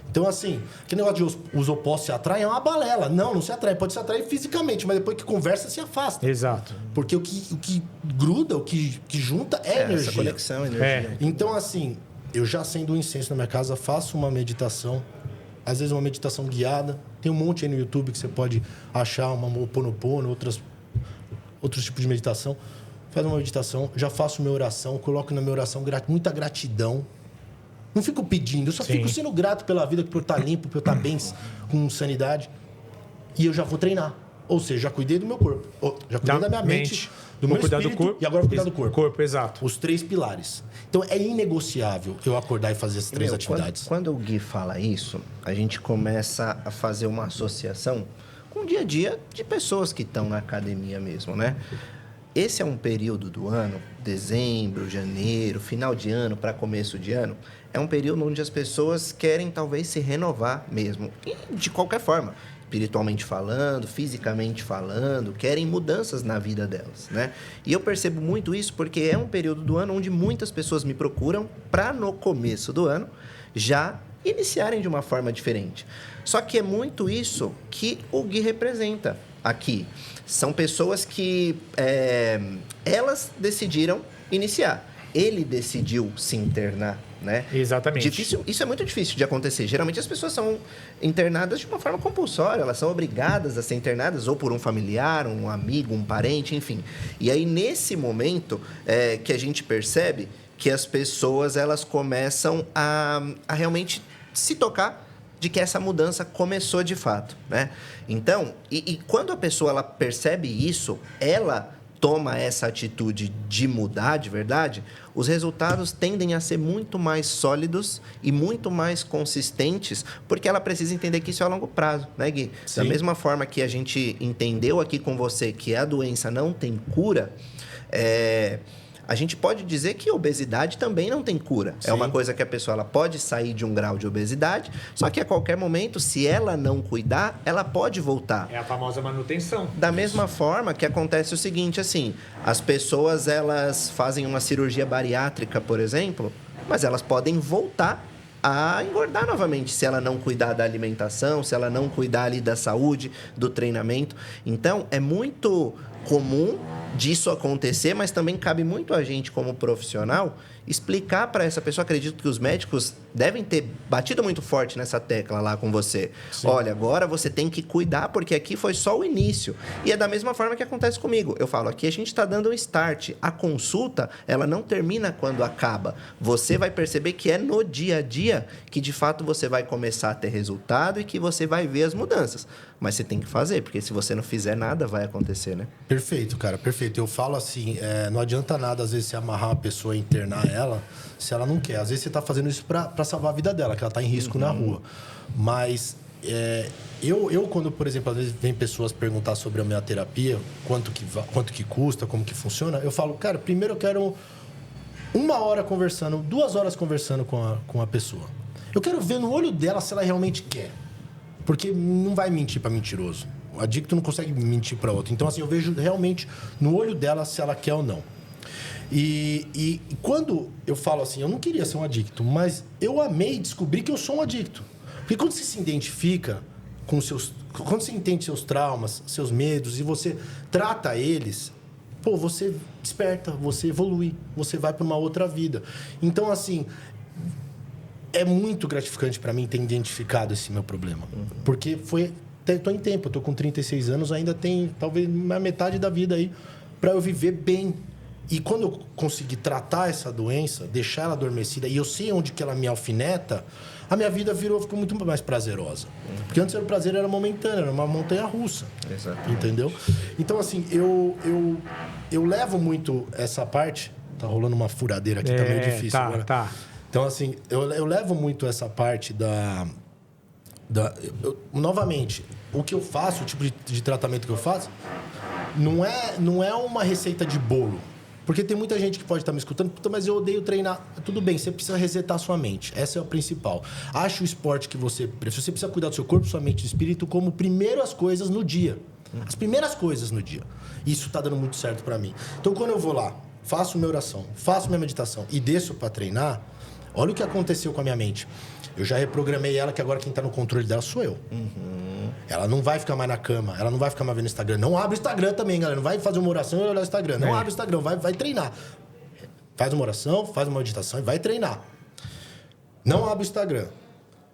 Então, assim, aquele negócio de os opostos se atraem é uma balela. Não se atrai. Pode se atrair fisicamente, mas depois que conversa, se afasta. Exato. Porque o que gruda, o que junta é energia. Essa conexão, energia. Então, assim, eu já acendo um incenso na minha casa, faço uma meditação. Às vezes uma meditação guiada. Tem um monte aí no YouTube que você pode achar, uma Ho'oponopono, outros tipos de meditação. Faz uma meditação, já faço minha oração, coloco na minha oração muita gratidão. Não fico pedindo, eu só fico sendo grato pela vida, por eu estar limpo, por eu estar bem, com sanidade. E eu já vou treinar. Ou seja, já cuidei do meu corpo. Já cuidei da minha mente, do meu espírito, do corpo, e agora vou cuidar do corpo. Corpo, exato. Os 3 pilares. Então, é inegociável eu acordar e fazer essas 3 atividades. Quando o Gui fala isso, a gente começa a fazer uma associação com o dia a dia de pessoas que estão na academia mesmo, né? Esse é um período do ano, dezembro, janeiro, final de ano para começo de ano, é um período onde as pessoas querem talvez se renovar mesmo, e de qualquer forma, espiritualmente falando, fisicamente falando, querem mudanças na vida delas, né? E eu percebo muito isso porque é um período do ano onde muitas pessoas me procuram para no começo do ano já iniciarem de uma forma diferente. Só que é muito isso que o Gui representa. aqui são pessoas que elas decidiram iniciar. Ele decidiu se internar, né? Exatamente. Isso é muito difícil de acontecer. Geralmente as pessoas são internadas de uma forma compulsória. Elas são obrigadas a ser internadas ou por um familiar, um amigo, um parente, enfim. E aí, nesse momento, que a gente percebe que as pessoas elas começam a realmente se tocar de que essa mudança começou de fato, né? Então, e quando a pessoa ela percebe isso, ela toma essa atitude de mudar de verdade, os resultados tendem a ser muito mais sólidos e muito mais consistentes, porque ela precisa entender que isso é a longo prazo, né, Gui? Sim. Da mesma forma que a gente entendeu aqui com você que a doença não tem cura, a gente pode dizer que a obesidade também não tem cura. Sim. É uma coisa que a pessoa ela pode sair de um grau de obesidade, só que a qualquer momento, se ela não cuidar, ela pode voltar. É a famosa manutenção. Da mesma forma que acontece o seguinte, assim, as pessoas elas fazem uma cirurgia bariátrica, por exemplo, mas elas podem voltar a engordar novamente se ela não cuidar da alimentação, se ela não cuidar ali da saúde, do treinamento. Então, é muito comum disso acontecer, mas também cabe muito a gente como profissional explicar para essa pessoa. Acredito que os médicos devem ter batido muito forte nessa tecla lá com você. Sim. Olha, agora você tem que cuidar porque aqui foi só o início. E é da mesma forma que acontece comigo. Eu falo, aqui a gente está dando um start. A consulta, ela não termina quando acaba. Você vai perceber que é no dia a dia que de fato você vai começar a ter resultado e que você vai ver as mudanças. Mas você tem que fazer, porque se você não fizer nada, vai acontecer, né? Perfeito, cara, perfeito. Eu falo assim, não adianta nada, às vezes, você amarrar uma pessoa e internar ela, se ela não quer. Às vezes, você está fazendo isso para salvar a vida dela, que ela está em risco na rua. Mas eu, quando, por exemplo, às vezes vem pessoas perguntar sobre a minha terapia, quanto que custa, como que funciona, eu falo, cara, primeiro eu quero 1 hora conversando, 2 horas conversando com a pessoa. Eu quero ver no olho dela se ela realmente quer. Porque não vai mentir para mentiroso. O adicto não consegue mentir para outro. Então, assim, eu vejo realmente no olho dela se ela quer ou não. E quando eu falo assim, eu não queria ser um adicto, mas eu amei descobrir que eu sou um adicto. Porque quando você se identifica com quando você entende seus traumas, seus medos, e você trata eles, pô, você desperta, você evolui, você vai para uma outra vida. Então, assim, é muito gratificante para mim ter identificado esse meu problema. Porque tô em tempo, eu tô com 36 anos, ainda tem talvez a metade da vida aí para eu viver bem. E quando eu conseguir tratar essa doença, deixar ela adormecida, e eu sei onde que ela me alfineta, a minha vida ficou muito mais prazerosa. Porque antes o prazer era momentâneo, era uma montanha-russa. Exato. Entendeu? Então, assim, eu levo muito essa parte... Tá rolando uma furadeira aqui, tá meio difícil agora. Tá. Então, assim, eu levo muito essa parte novamente, o que eu faço, o tipo de tratamento que eu faço, não é uma receita de bolo. Porque tem muita gente que pode estar me escutando, mas eu odeio treinar. Tudo bem, você precisa resetar sua mente. Essa é a principal. Ache o esporte que você prefere. Você precisa cuidar do seu corpo, sua mente e espírito como primeiras coisas no dia. As primeiras coisas no dia. Isso está dando muito certo para mim. Então, quando eu vou lá, faço minha oração, faço minha meditação e desço para treinar, olha o que aconteceu com a minha mente. Eu já reprogramei ela, que agora quem está no controle dela sou eu. Ela não vai ficar mais na cama, ela não vai ficar mais vendo o Instagram. Não abre o Instagram também, galera. Não vai fazer uma oração e olhar o Instagram. Não abre o Instagram, vai treinar. Faz uma oração, faz uma meditação e vai treinar. Não abre o Instagram.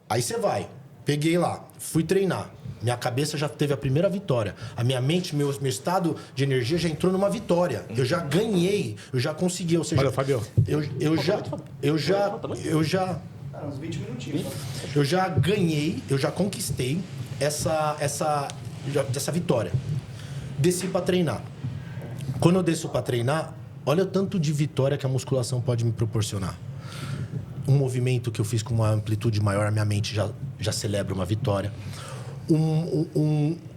Aí você vai. Peguei lá, fui treinar. Minha cabeça já teve a primeira vitória. A minha mente, meu estado de energia já entrou numa vitória. Eu já ganhei, eu já consegui. Ou seja, olha, Fabio. Eu já uns 20 minutinhos. Eu já ganhei, eu já conquistei essa vitória. Desci para treinar. Quando eu desço para treinar, olha o tanto de vitória que a musculação pode me proporcionar. Um movimento que eu fiz com uma amplitude maior, a minha mente já celebra uma vitória.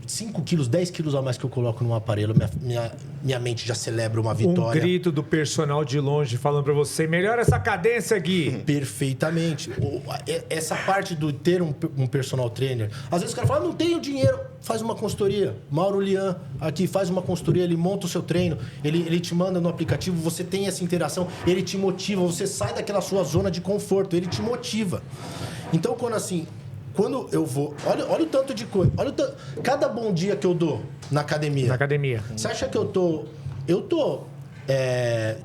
5 quilos, 10 quilos a mais que eu coloco num aparelho, minha mente já celebra uma vitória. Um grito do personal de longe falando pra você, melhora essa cadência, Gui. Perfeitamente. Essa parte do ter um personal trainer, às vezes o cara fala, não tenho dinheiro, faz uma consultoria. Mauro Lian aqui faz uma consultoria, ele monta o seu treino, ele te manda no aplicativo, você tem essa interação, ele te motiva, você sai daquela sua zona de conforto, ele te motiva. Então, quando assim... quando eu vou... Olha o tanto de coisa. Cada bom dia que eu dou na academia. Na academia. Você acha que eu tô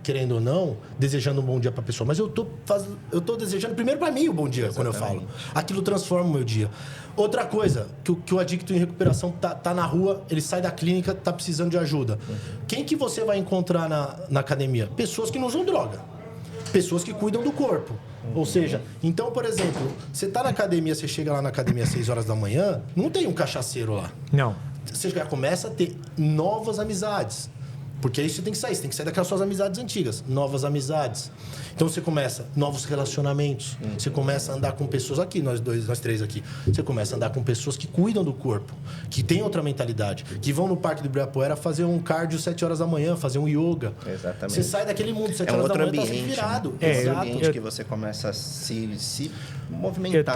querendo ou não, desejando um bom dia para a pessoa, mas eu tô desejando primeiro para mim o bom dia. Exatamente. Quando eu falo. Aquilo transforma o meu dia. Outra coisa, que o adicto em recuperação tá na rua, ele sai da clínica, tá precisando de ajuda. Quem que você vai encontrar na academia? Pessoas que não usam droga. Pessoas que cuidam do corpo. Ou seja, então, por exemplo, você tá na academia, você chega lá na academia às 6 horas da manhã, não tem um cachaceiro lá. Não. Você já começa a ter novas amizades. Porque aí você tem que sair daquelas suas amizades antigas, novas amizades. Então você começa novos relacionamentos, você começa a andar com pessoas aqui, nós três aqui. Você começa a andar com pessoas que cuidam do corpo, que têm outra mentalidade, que vão no Parque do Ibirapuera fazer um cardio 7 horas da manhã, fazer um yoga. Exatamente. Você sai daquele mundo 7 horas da manhã, tá sempre virado. É um ambiente que você começa a se movimentar.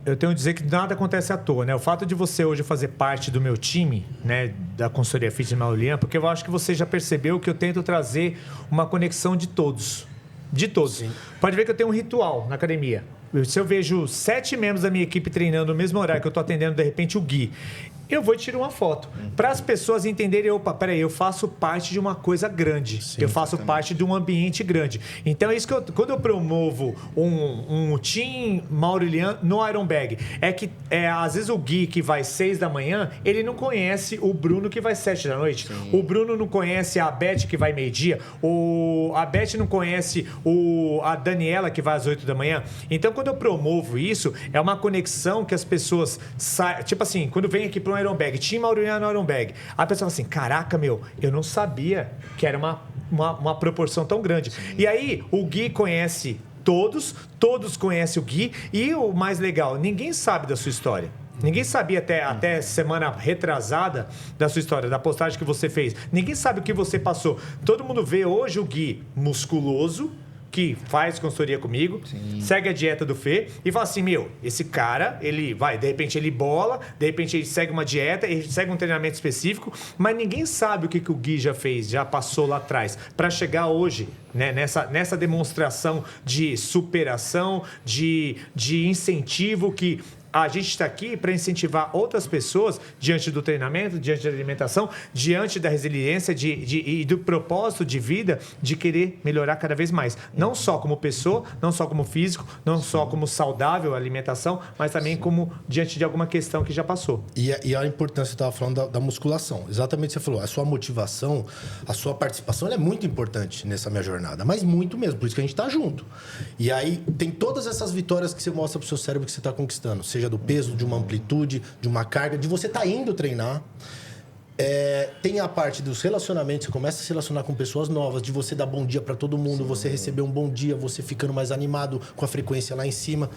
Eu tenho a dizer que nada acontece à toa, né? O fato de você hoje fazer parte do meu time, né, da consultoria Fitness Maulian, porque eu acho que você já percebeu que eu tento trazer uma conexão de todos. De todos. Sim. Pode ver que eu tenho um ritual na academia. Se eu vejo 7 membros da minha equipe treinando no mesmo horário que eu estou atendendo, de repente, o Gui, eu vou tirar uma foto. Para as pessoas entenderem, opa, peraí, eu faço parte de uma coisa grande. Sim, eu faço parte de um ambiente grande. Então, é isso que quando eu promovo um Team Maulian no Ironbag, é que às vezes o Gui que vai 6 da manhã, ele não conhece o Bruno que vai 7 da noite. Sim. O Bruno não conhece a Beth que vai meio-dia. A Beth não conhece a Daniela que vai às 8 da manhã. Então, quando eu promovo isso, é uma conexão que as pessoas saem. Tipo assim, quando vem aqui para um Ironbag, Team Maulian no Ironbag, a pessoa fala assim, caraca, eu não sabia que era uma proporção tão grande. Sim. E aí, o Gui conhece todos conhecem o Gui, e o mais legal, ninguém sabe da sua história. Ninguém sabia até semana retrasada da sua história, da postagem que você fez. Ninguém sabe o que você passou. Todo mundo vê hoje o Gui musculoso, que faz consultoria comigo, sim, segue a dieta do Fê e fala assim, esse cara, ele vai, de repente ele bola, de repente ele segue uma dieta, ele segue um treinamento específico, mas ninguém sabe o que o Gui já fez, já passou lá atrás, para chegar hoje, né, nessa demonstração de superação, de incentivo que a gente está aqui para incentivar outras pessoas diante do treinamento, diante da alimentação, diante da resiliência e do propósito de vida de querer melhorar cada vez mais. Não só como pessoa, não só como físico, não só como saudável alimentação, mas também como diante de alguma questão que já passou. E a importância, você estava falando da musculação. Exatamente o que você falou. A sua motivação, a sua participação, ela é muito importante nessa minha jornada. Mas muito mesmo, por isso que a gente está junto. E aí tem todas essas vitórias que você mostra para o seu cérebro que você está conquistando. Seja do peso, de uma amplitude, de uma carga, de você estar indo treinar. Tem a parte dos relacionamentos, você começa a se relacionar com pessoas novas, de você dar bom dia para todo mundo, sim, você receber um bom dia, você ficando mais animado com a frequência lá em cima.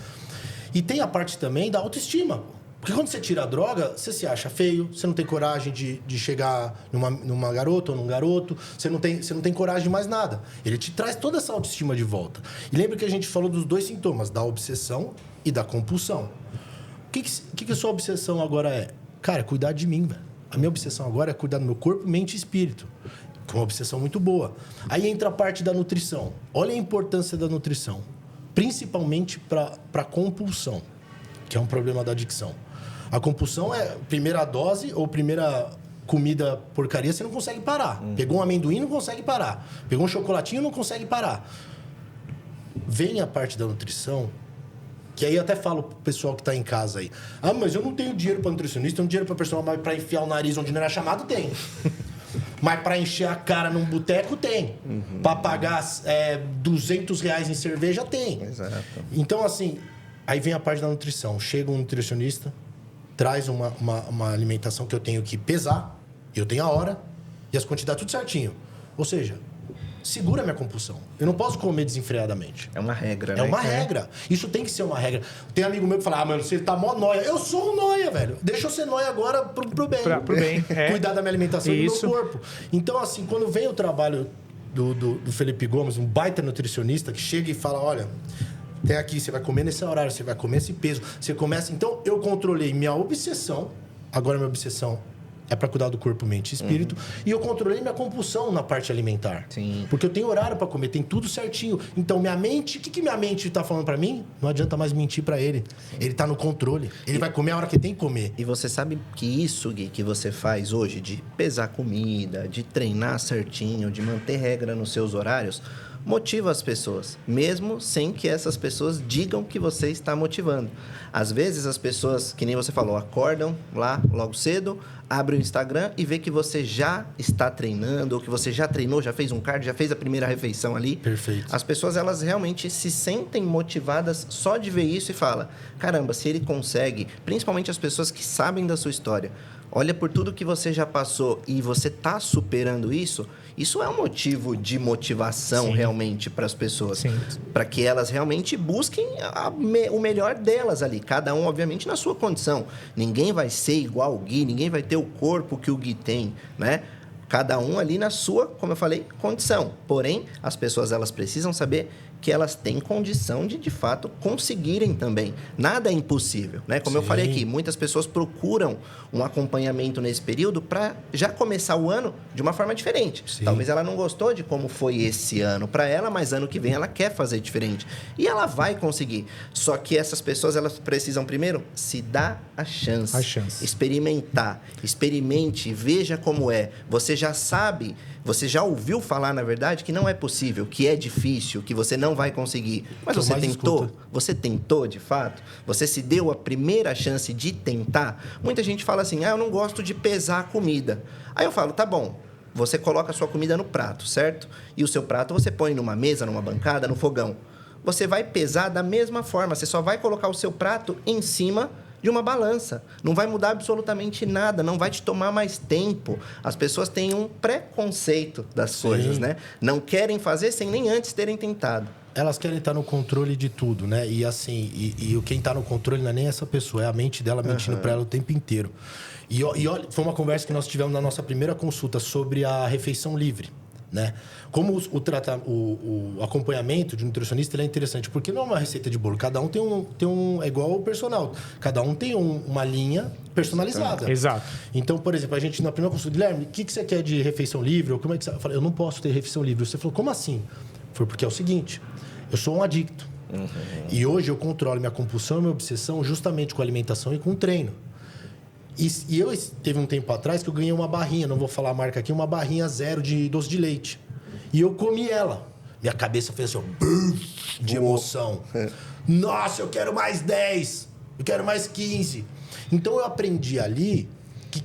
E tem a parte também da autoestima. Porque quando você tira a droga, você se acha feio, você não tem coragem de chegar numa garota ou num garoto, você não tem coragem de mais nada. Ele te traz toda essa autoestima de volta. E lembra que a gente falou dos 2 sintomas, da obsessão e da compulsão. O que a sua obsessão agora é? Cara, cuidar de mim, velho. A minha obsessão agora é cuidar do meu corpo, mente e espírito. Que é uma obsessão muito boa. Aí entra a parte da nutrição. Olha a importância da nutrição. Principalmente para a compulsão, que é um problema da adicção. A compulsão é primeira dose ou primeira comida porcaria, você não consegue parar. Pegou um amendoim, não consegue parar. Pegou um chocolatinho, não consegue parar. Vem a parte da nutrição, que aí eu até falo pro pessoal que tá em casa aí. Ah, mas eu não tenho dinheiro para nutricionista, eu não tenho dinheiro para personal, mas para enfiar o nariz onde não era chamado, tem. Mas para encher a cara num boteco, tem. Para pagar R$200 em cerveja, tem. Exato. Então, assim, aí vem a parte da nutrição. Chega um nutricionista, traz uma alimentação que eu tenho que pesar, eu tenho a hora e as quantidades tudo certinho. Ou seja, segura a minha compulsão. Eu não posso comer desenfreadamente. É uma regra, né? É uma regra. Isso tem que ser uma regra. Tem amigo meu que fala, mano, você tá mó nóia. Eu sou um nóia, velho. Deixa eu ser nóia agora pro bem. Pro bem, Cuidar da minha alimentação e do meu corpo. Então, assim, quando vem o trabalho do Felipe Gomes, um baita nutricionista, que chega e fala, olha, até aqui, você vai comer nesse horário, você vai comer esse peso. Você começa... Então, eu controlei minha obsessão. Agora, minha obsessão é para cuidar do corpo, mente e espírito. E eu controlei minha compulsão na parte alimentar. Sim. Porque eu tenho horário para comer, tem tudo certinho. Então, minha mente, o que minha mente tá falando para mim? Não adianta mais mentir para ele. Sim. Ele tá no controle. Ele vai comer a hora que tem que comer. E você sabe que isso, Gui, que você faz hoje, de pesar comida, de treinar certinho, de manter regra nos seus horários, motiva as pessoas, mesmo sem que essas pessoas digam que você está motivando. Às vezes as pessoas, que nem você falou, acordam lá logo cedo, abrem o Instagram e vê que você já está treinando, ou que você já treinou, já fez um cardio, já fez a primeira refeição ali. Perfeito. As pessoas, elas realmente se sentem motivadas só de ver isso e falam, caramba, se ele consegue, principalmente as pessoas que sabem da sua história, olha por tudo que você já passou e você está superando isso, isso é um motivo de motivação. Sim. Realmente para as pessoas. Para que elas realmente busquem o melhor delas ali. Cada um, obviamente, na sua condição. Ninguém vai ser igual o Gui, ninguém vai ter o corpo que o Gui tem, né? Cada um ali na sua, como eu falei, condição. Porém, as pessoas, elas precisam saber que elas têm condição de fato, conseguirem também. Nada é impossível, né? Como eu falei aqui, muitas pessoas procuram um acompanhamento nesse período para já começar o ano de uma forma diferente. Sim. Talvez ela não gostou de como foi esse ano para ela, mas ano que vem ela quer fazer diferente. E ela vai conseguir. Só que essas pessoas, elas precisam primeiro se dar a chance. Experimentar. Experimente, veja como é. Você já sabe... Você já ouviu falar, na verdade, que não é possível, que é difícil, que você não vai conseguir. Mas você tentou? Você tentou, de fato? Você se deu a primeira chance de tentar? Muita gente fala assim, eu não gosto de pesar a comida. Aí eu falo, tá bom, você coloca a sua comida no prato, certo? E o seu prato você põe numa mesa, numa bancada, no fogão. Você vai pesar da mesma forma, você só vai colocar o seu prato em cima de uma balança. Não vai mudar absolutamente nada, não vai te tomar mais tempo. As pessoas têm um preconceito das coisas, né? Não querem fazer sem nem antes terem tentado. Elas querem estar no controle de tudo, né? E assim, quem está no controle não é nem essa pessoa, é a mente dela mentindo para ela o tempo inteiro. E olha, foi uma conversa que nós tivemos na nossa primeira consulta sobre a refeição livre, né? Como o acompanhamento de nutricionista ele é interessante, porque não é uma receita de bolo. Cada um tem um é igual ao personal. Cada um tem uma linha personalizada. Exato. Então, por exemplo, a gente na primeira consulta, Guilherme, o que você quer de refeição livre? Ou como é que você... Eu falei, eu não posso ter refeição livre. Você falou, como assim? Foi porque é o seguinte, eu sou um adicto. E hoje eu controlo minha compulsão e minha obsessão justamente com a alimentação e com o treino. E eu teve um tempo atrás que eu ganhei uma barrinha, não vou falar a marca aqui, uma barrinha 0 de doce de leite. E eu comi ela. Minha cabeça fez assim, de emoção. Nossa, eu quero mais 10. Eu quero mais 15. Então eu aprendi ali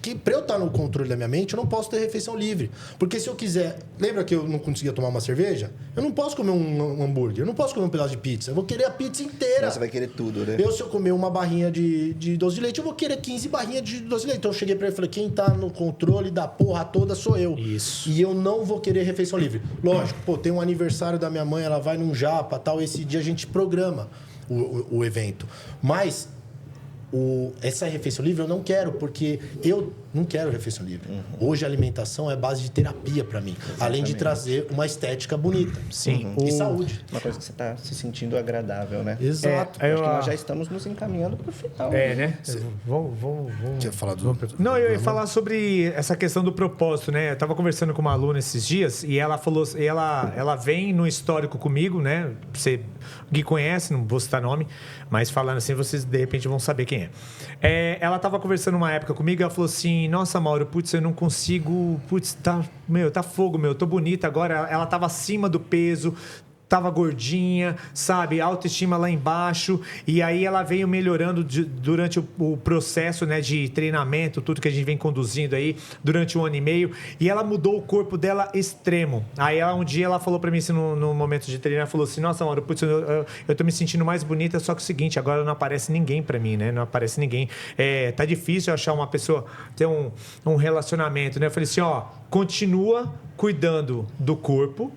que para eu estar no controle da minha mente, eu não posso ter refeição livre. Porque se eu quiser... Lembra que eu não conseguia tomar uma cerveja? Eu não posso comer um hambúrguer, eu não posso comer um pedaço de pizza. Eu vou querer a pizza inteira. Você vai querer tudo, né? Se eu comer uma barrinha de doce de leite, eu vou querer 15 barrinhas de doce de leite. Então eu cheguei para ele e falei, quem tá no controle da porra toda sou eu. Isso. E eu não vou querer refeição livre. Lógico, tem um aniversário da minha mãe, ela vai num japa, tal, esse dia a gente programa o evento. Mas... essa refeição livre eu não quero, porque eu não quero refeição livre. Hoje a alimentação é base de terapia para mim. Exatamente. Além de trazer uma estética bonita. Sim. E saúde. Uma coisa que você está se sentindo agradável, né? Exato. Acho que nós já estamos nos encaminhando para o final. Né? Vamos... Quer falar do... Não, eu ia falar sobre essa questão do propósito, né? Eu estava conversando com uma aluna esses dias e ela falou... Ela vem no histórico comigo, né? Você Gui conhece, não vou citar nome, mas falando assim, vocês de repente vão saber quem é. Ela estava conversando uma época comigo e ela falou assim, nossa, Mauro, putz, eu não consigo... Putz, tá fogo, eu tô bonita agora. Ela estava acima do peso... Tava gordinha, sabe? Autoestima lá embaixo. E aí ela veio melhorando durante o processo, né, de treinamento, tudo que a gente vem conduzindo aí durante 1 ano e meio. E ela mudou o corpo dela extremo. Aí um dia ela falou pra mim, assim, no momento de treinar, ela falou assim, nossa, Mauro, putz, eu tô me sentindo mais bonita, só que é o seguinte, agora não aparece ninguém pra mim, né? Não aparece ninguém. Tá difícil achar uma pessoa, ter um relacionamento, né? Eu falei assim, continua cuidando do corpo,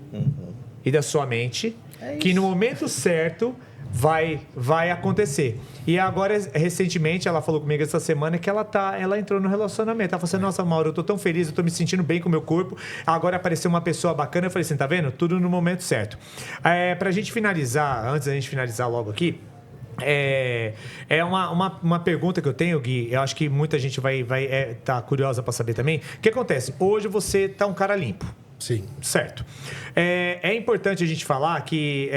e da sua mente, que no momento certo vai acontecer. E agora, recentemente, ela falou comigo essa semana que ela entrou no relacionamento. Ela falou assim, nossa, Mauro, eu tô tão feliz, eu tô me sentindo bem com o meu corpo. Agora apareceu uma pessoa bacana. Eu falei assim, tá vendo? Tudo no momento certo. Pra gente finalizar, antes da gente finalizar logo aqui, É uma pergunta que eu tenho, Gui. Eu acho que muita gente vai tá curiosa para saber também. O que acontece? Hoje você tá um cara limpo. Sim. Certo. É importante a gente falar que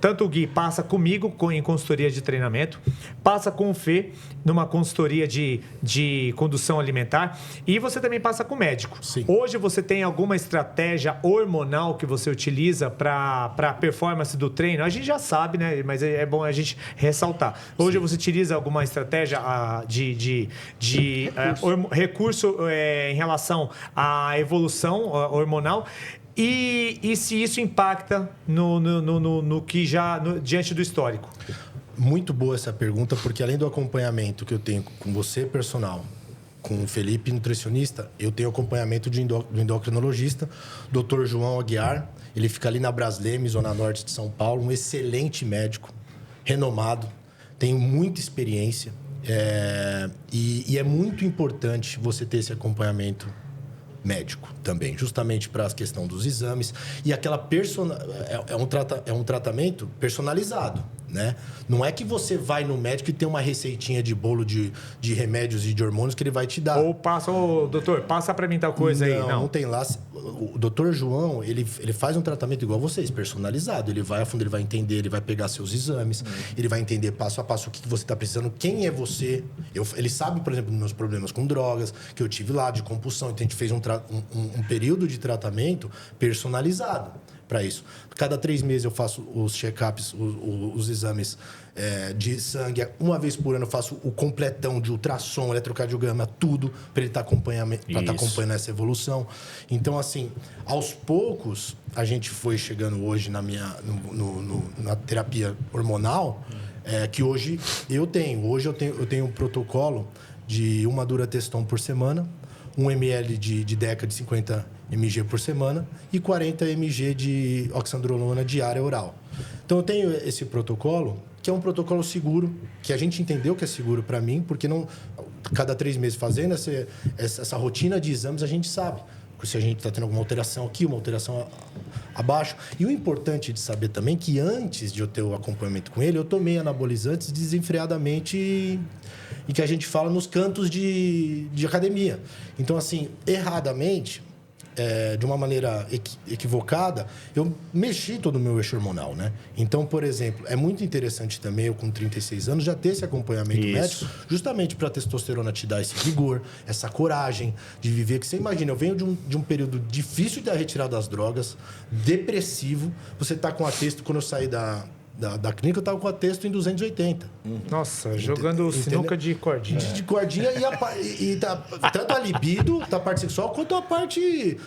tanto o Gui passa comigo em consultoria de treinamento, passa com o Fê numa consultoria de condução alimentar e você também passa com o médico. Sim. Hoje você tem alguma estratégia hormonal que você utiliza para a performance do treino? A gente já sabe, né? Mas é bom a gente ressaltar. Hoje você utiliza alguma estratégia de recurso em relação à evolução hormonal e se isso impacta no que já diante do histórico? Muito boa essa pergunta, porque além do acompanhamento que eu tenho com você, personal, com o Felipe, nutricionista, eu tenho acompanhamento do endocrinologista, Dr. João Aguiar. Ele fica ali na Brasleme, Zona Norte de São Paulo, um excelente médico, renomado, tem muita experiência e é muito importante você ter esse acompanhamento médico também, justamente para a questão dos exames e aquela é um tratamento personalizado, né? Não é que você vai no médico e tem uma receitinha de bolo de remédios e de hormônios que ele vai te dar. Ou passa, doutor, passa para mim tal coisa aí. Não tem lá. O doutor João, ele faz um tratamento igual a vocês, personalizado. Ele vai a fundo, ele vai entender, ele vai pegar seus exames, ele vai entender passo a passo o que você está precisando, quem é você. Ele sabe, por exemplo, dos meus problemas com drogas, que eu tive lá, de compulsão. Então, a gente fez um período de tratamento personalizado para isso. Cada 3 meses eu faço os check-ups, os exames de sangue. Uma vez por ano eu faço o completão de ultrassom, eletrocardiograma, tudo para ele estar acompanhando essa evolução. Então, assim, aos poucos, a gente foi chegando hoje na terapia hormonal, que hoje eu tenho. Hoje eu tenho um protocolo de 1 Durateston por semana, 1 ml de Deca de 50 mg por semana e 40 mg de oxandrolona diária oral. Então, eu tenho esse protocolo, que é um protocolo seguro, que a gente entendeu que é seguro para mim, porque cada 3 meses fazendo essa rotina de exames, a gente sabe se a gente está tendo alguma alteração aqui, uma alteração abaixo. E o importante de saber também que antes de eu ter o acompanhamento com ele, eu tomei anabolizantes desenfreadamente e que a gente fala nos cantos de academia. Então, assim, erradamente, de uma maneira equivocada, eu mexi todo o meu eixo hormonal, né? Então, por exemplo, é muito interessante também, eu com 36 anos, já ter esse acompanhamento médico, justamente para a testosterona te dar esse vigor, essa coragem de viver. Que você imagina, eu venho de um período difícil de retirar das drogas, depressivo, você tá com atexto, quando eu saí da clínica, eu estava com atexto em 280. Nossa, jogando sinuca de cordinha. De cordinha e tanto a libido, a parte sexual, quanto a parte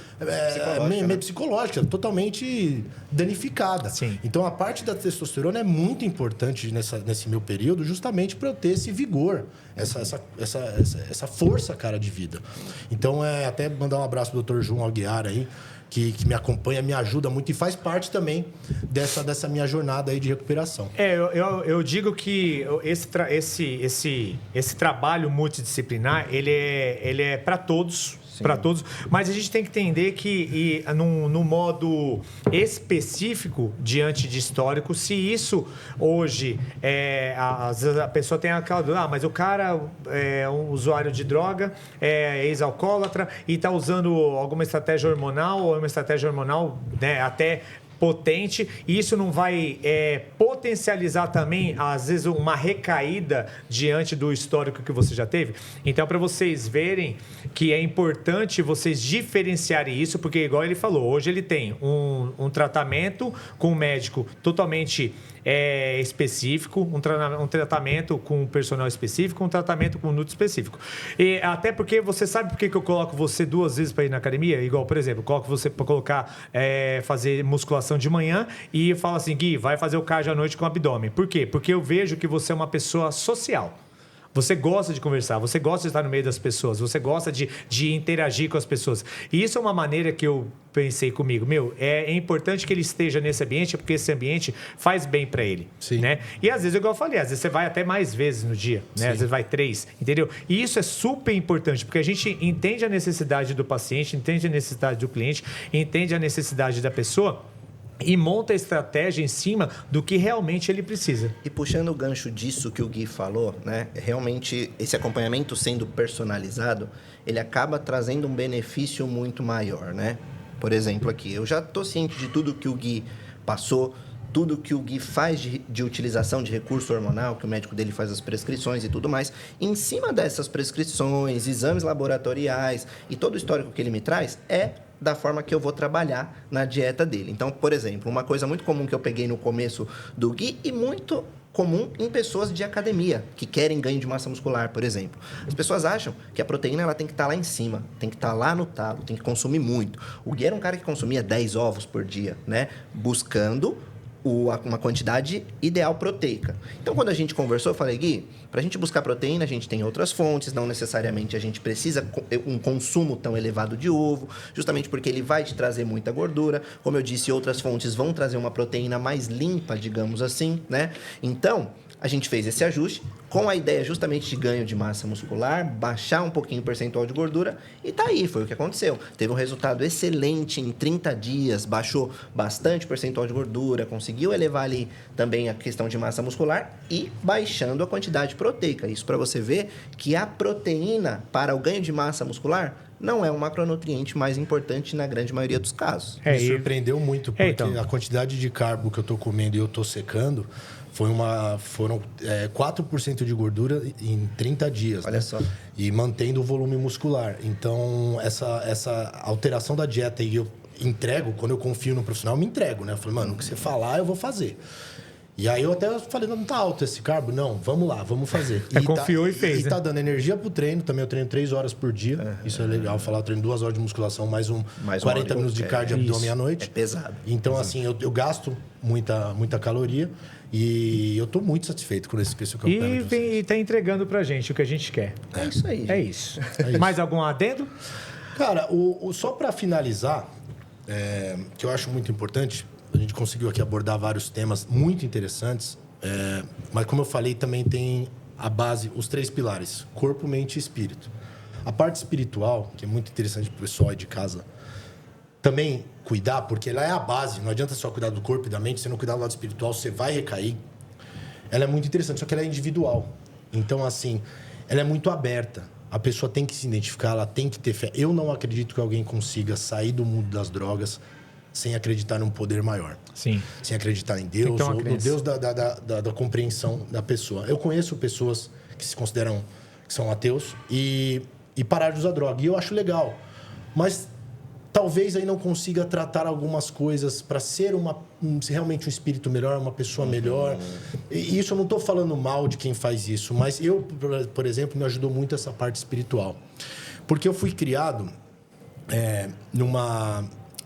psicológica, totalmente danificada. Sim. Então, a parte da testosterona é muito importante nesse meu período, justamente para eu ter esse vigor, essa força, cara, de vida. Então, até mandar um abraço pro Dr. João Aguiar aí, que me acompanha, me ajuda muito e faz parte também dessa minha jornada aí de recuperação. Eu digo que esse trabalho multidisciplinar, ele é para todos. Para todos, mas a gente tem que entender que no modo específico diante de histórico, se isso hoje às vezes a pessoa tem aquela dúvida, mas o cara é um usuário de droga, é ex-alcoólatra e está usando alguma estratégia hormonal ou uma estratégia hormonal, né, até potente, e isso não vai potencializar também, às vezes, uma recaída diante do histórico que você já teve? Então, para vocês verem que é importante vocês diferenciarem isso, porque, igual ele falou, hoje ele tem um tratamento com um médico totalmente específico, um tratamento com um personal específico, um tratamento com um nutri específico. E até porque você sabe por que eu coloco você 2 vezes para ir na academia? Igual, por exemplo, coloco você para fazer musculação de manhã e falo assim, Gui, vai fazer o cardio à noite com o abdômen. Por quê? Porque eu vejo que você é uma pessoa social. Você gosta de conversar, você gosta de estar no meio das pessoas, você gosta de interagir com as pessoas. E isso é uma maneira que eu pensei comigo. É importante que ele esteja nesse ambiente, porque esse ambiente faz bem para ele. Sim. Né? E às vezes, igual eu falei, às vezes você vai até mais vezes no dia, né? Às vezes vai 3, entendeu? E isso é super importante, porque a gente entende a necessidade do paciente, entende a necessidade do cliente, entende a necessidade da pessoa. e monta a estratégia em cima do que realmente ele precisa. E puxando o gancho disso que o Gui falou, né? Realmente, esse acompanhamento sendo personalizado, ele acaba trazendo um benefício muito maior, né? Por exemplo, aqui, eu já estou ciente de tudo que o Gui passou, tudo que o Gui faz de utilização de recurso hormonal, que o médico dele faz as prescrições e tudo mais. Em cima dessas prescrições, exames laboratoriais e todo o histórico que ele me traz, é da forma que eu vou trabalhar na dieta dele. Então, por exemplo, uma coisa muito comum que eu peguei no começo do Gui e muito comum em pessoas de academia, que querem ganho de massa muscular, por exemplo. As pessoas acham que a proteína ela tem que estar lá em cima, tem que estar lá no talo, tem que consumir muito. O Gui era um cara que consumia 10 ovos por dia, né? Buscando uma quantidade ideal proteica. Então, quando a gente conversou, eu falei, Gui, para a gente buscar proteína, a gente tem outras fontes, não necessariamente a gente precisa um consumo tão elevado de ovo, justamente porque ele vai te trazer muita gordura. Como eu disse, outras fontes vão trazer uma proteína mais limpa, digamos assim, né? Então, a gente fez esse ajuste com a ideia justamente de ganho de massa muscular, baixar um pouquinho o percentual de gordura e tá aí, foi o que aconteceu. Teve um resultado excelente em 30 dias, baixou bastante o percentual de gordura, conseguiu elevar ali também a questão de massa muscular e baixando a quantidade proteica. Isso para você ver que a proteína para o ganho de massa muscular não é um macronutriente mais importante na grande maioria dos casos. Me surpreendeu muito, porque a quantidade de carbo que eu tô comendo e eu tô secando foram 4% de gordura em 30 dias. Olha, né? Só. E mantendo o volume muscular. Então, essa alteração da dieta e eu entrego, quando eu confio no profissional, eu me entrego, né? Eu falei, mano, o que você falar, eu vou fazer. E aí eu até falei, não tá alto esse carbo? Não, vamos lá, vamos fazer. Confiou e fez, né? E tá dando energia pro treino, também eu treino 3 horas por dia. Isso é legal falar, eu treino 2 horas de musculação, mais 40 minutos de cardio e abdômen à noite. É pesado. Então, assim, eu gasto muita caloria e eu tô muito satisfeito com esse campeonato. E tá entregando pra gente o que a gente quer. É isso aí. É isso. Mais algum adendo? Cara, só pra finalizar, que eu acho muito importante, a gente conseguiu aqui abordar vários temas muito interessantes, mas como eu falei, também tem a base, os 3 pilares, corpo, mente e espírito. A parte espiritual, que é muito interessante pro pessoal aí de casa, também cuidar, porque ela é a base, não adianta só cuidar do corpo e da mente, se não cuidar do lado espiritual, você vai recair. Ela é muito interessante, só que ela é individual. Então, assim, ela é muito aberta. A pessoa tem que se identificar, ela tem que ter fé. Eu não acredito que alguém consiga sair do mundo das drogas sem acreditar num poder maior. Sim. Sem acreditar em Deus, ou no Deus da compreensão da pessoa. Eu conheço pessoas que se consideram que são ateus e pararam de usar droga. E eu acho legal. Mas talvez aí não consiga tratar algumas coisas para ser realmente um espírito melhor, uma pessoa melhor. E isso eu não estou falando mal de quem faz isso, mas eu, por exemplo, me ajudou muito essa parte espiritual. Porque eu fui criado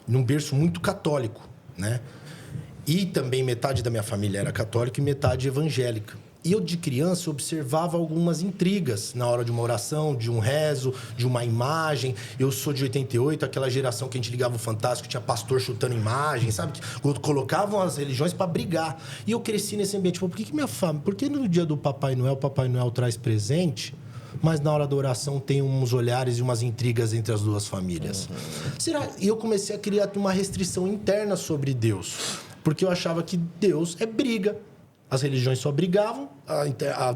num berço muito católico, né? E também metade da minha família era católica e metade evangélica. E eu, de criança, observava algumas intrigas na hora de uma oração, de um rezo, de uma imagem. Eu sou de 88, aquela geração que a gente ligava o Fantástico, tinha pastor chutando imagem, sabe? Colocavam as religiões para brigar. E eu cresci nesse ambiente. Por que minha família... Por que no dia do Papai Noel traz presente, mas na hora da oração tem uns olhares e umas intrigas entre as duas famílias? E eu comecei a criar uma restrição interna sobre Deus. Porque eu achava que Deus é briga. As religiões só brigavam,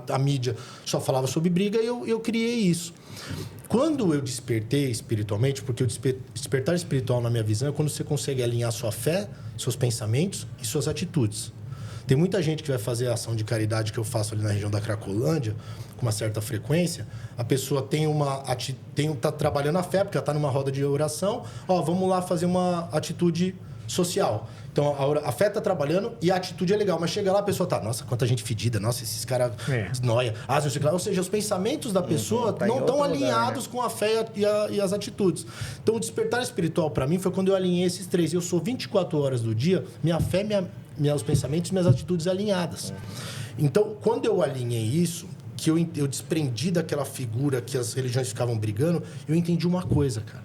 a mídia só falava sobre briga e eu criei isso. Quando eu despertei espiritualmente, porque o despertar espiritual, na minha visão, é quando você consegue alinhar sua fé, seus pensamentos e suas atitudes. Tem muita gente que vai fazer a ação de caridade que eu faço ali na região da Cracolândia, com uma certa frequência. A pessoa tá trabalhando a fé, porque ela está numa roda de oração. Vamos lá fazer uma atitude social. Então, a fé tá trabalhando e a atitude é legal. Mas chega lá, a pessoa tá... Nossa, quanta gente fedida. Nossa, esses caras... Noia. Ou seja, os pensamentos da pessoa não estão alinhados com a fé e as atitudes. Então, o despertar espiritual, para mim, foi quando eu alinhei esses 3. Eu sou 24 horas do dia, minha fé, meus pensamentos e minhas atitudes alinhadas. Então, quando eu alinhei isso, que eu desprendi daquela figura que as religiões ficavam brigando, eu entendi uma coisa, cara.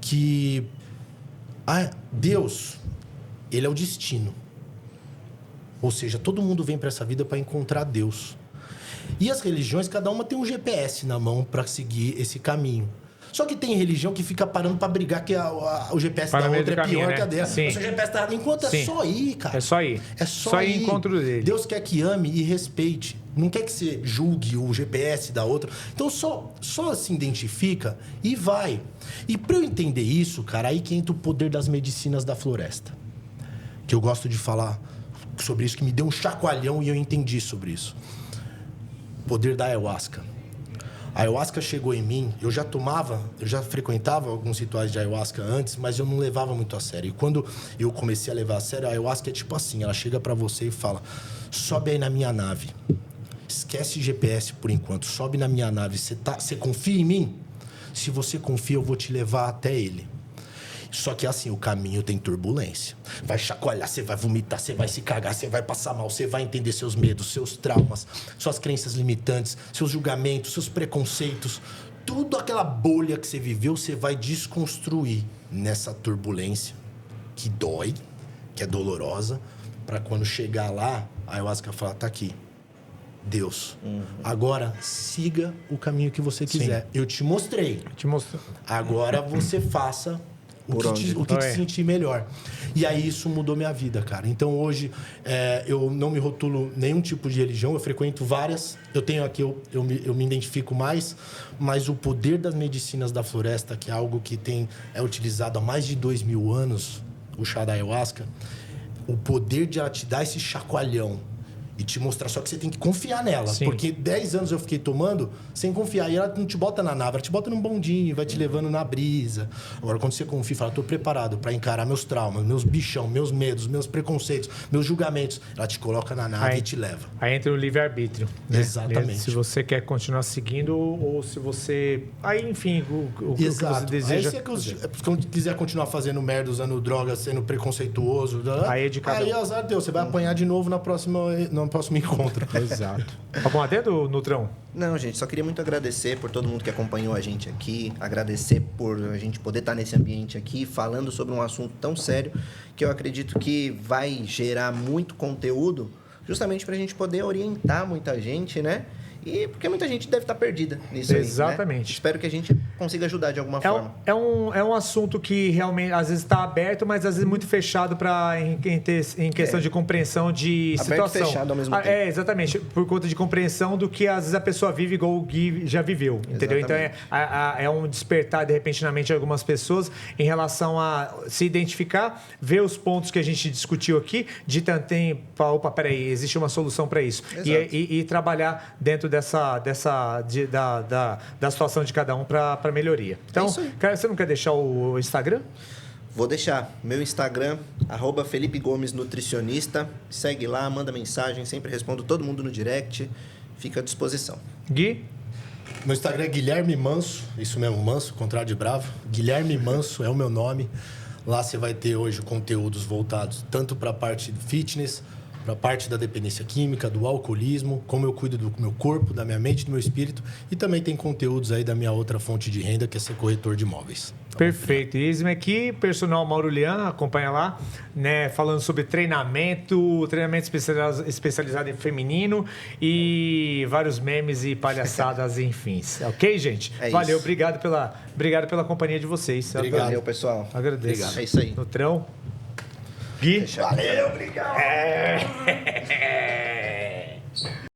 Que Deus... Ele é o destino. Ou seja, todo mundo vem para essa vida para encontrar Deus. E as religiões, cada uma tem um GPS na mão para seguir esse caminho. Só que tem religião que fica parando pra brigar que o GPS da outra é pior que a dela. Sim. O seu GPS tá errado. Enquanto é só ir, cara. É só ir. É só ir. Encontro dele. Deus quer que ame e respeite. Não quer que você julgue o GPS da outra. Então só se identifica e vai. E pra eu entender isso, cara, aí que entra o poder das medicinas da floresta. Que eu gosto de falar sobre isso, que me deu um chacoalhão e eu entendi sobre isso. O poder da ayahuasca. A ayahuasca chegou em mim, eu já frequentava alguns rituais de ayahuasca antes, mas eu não levava muito a sério. E quando eu comecei a levar a sério, a ayahuasca é tipo assim, ela chega pra você e fala, sobe aí na minha nave. Esquece GPS por enquanto, sobe na minha nave. Você confia em mim? Se você confia, eu vou te levar até ele. Só que assim, o caminho tem turbulência. Vai chacoalhar, você vai vomitar, você vai se cagar, você vai passar mal, você vai entender seus medos, seus traumas, suas crenças limitantes, seus julgamentos, seus preconceitos. Tudo aquela bolha que você viveu, você vai desconstruir nessa turbulência que dói, que é dolorosa, para quando chegar lá, a ayahuasca fala, tá aqui. Deus. Agora, siga o caminho que você quiser. Sim. Eu te mostrei. Agora você faça o que te sentir melhor. E aí isso mudou minha vida, cara. Então hoje eu não me rotulo nenhum tipo de religião, eu frequento várias. Eu tenho aqui, eu me identifico mais, mas o poder das medicinas da floresta, que é algo que é utilizado há mais de 2000 anos, o chá da ayahuasca, o poder de ela te dar esse chacoalhão e te mostrar, só que você tem que confiar nela. Sim. Porque 10 anos eu fiquei tomando sem confiar. E ela não te bota na nave, ela te bota num bondinho, vai te levando na brisa. Agora, quando você confia e fala, tô preparado para encarar meus traumas, meus bichão, meus medos, meus preconceitos, meus julgamentos, ela te coloca na nave e te leva. Aí entra o livre-arbítrio. Né? Exatamente. Se você quer continuar seguindo ou se você... Aí, enfim, o que você deseja. Aí se quiser continuar fazendo merda, usando drogas, sendo preconceituoso... Aí é de cada um. Aí, azar Deus, você vai apanhar de novo no próximo encontro. Exato. Algum adendo, Nutrão? Não, gente, só queria muito agradecer por todo mundo que acompanhou a gente aqui, agradecer por a gente poder estar nesse ambiente aqui, falando sobre um assunto tão sério, que eu acredito que vai gerar muito conteúdo, justamente para a gente poder orientar muita gente, né? E porque muita gente deve estar perdida nisso. Exatamente. Aí, né? Espero que a gente consiga ajudar de alguma forma. É um assunto que realmente às vezes está aberto, mas às vezes muito fechado em questão de compreensão de aberto situação. E fechado ao mesmo tempo. Exatamente. Por conta de compreensão do que às vezes a pessoa vive igual o Gui já viveu. Entendeu? Exatamente. Então é um despertar de repente na mente de algumas pessoas em relação a se identificar, ver os pontos que a gente discutiu aqui, de tanto opa, peraí, existe uma solução para isso. E trabalhar dentro da situação de cada um para melhoria. Então, cara, você não quer deixar o Instagram? Vou deixar. Meu Instagram, @Felipe Gomes Nutricionista. Segue lá, manda mensagem, sempre respondo todo mundo no direct. Fica à disposição. Gui? Meu Instagram é Guilherme Manso, isso mesmo, Manso, contrário de bravo. Guilherme Manso é o meu nome. Lá você vai ter hoje conteúdos voltados tanto para a parte do fitness, para a parte da dependência química, do alcoolismo, como eu cuido do meu corpo, da minha mente, do meu espírito. E também tem conteúdos aí da minha outra fonte de renda, que é ser corretor de imóveis. Perfeito. E eis-me aqui, personal Mauro Lian, acompanha lá, né, falando sobre treinamento especializado em feminino e vários memes e palhaçadas, enfim. Ok, gente? Valeu, isso. Obrigado pela companhia de vocês. Obrigado. Valeu, pessoal. Agradeço. Obrigado. É isso aí. Nutrão. Gui. Valeu, obrigado.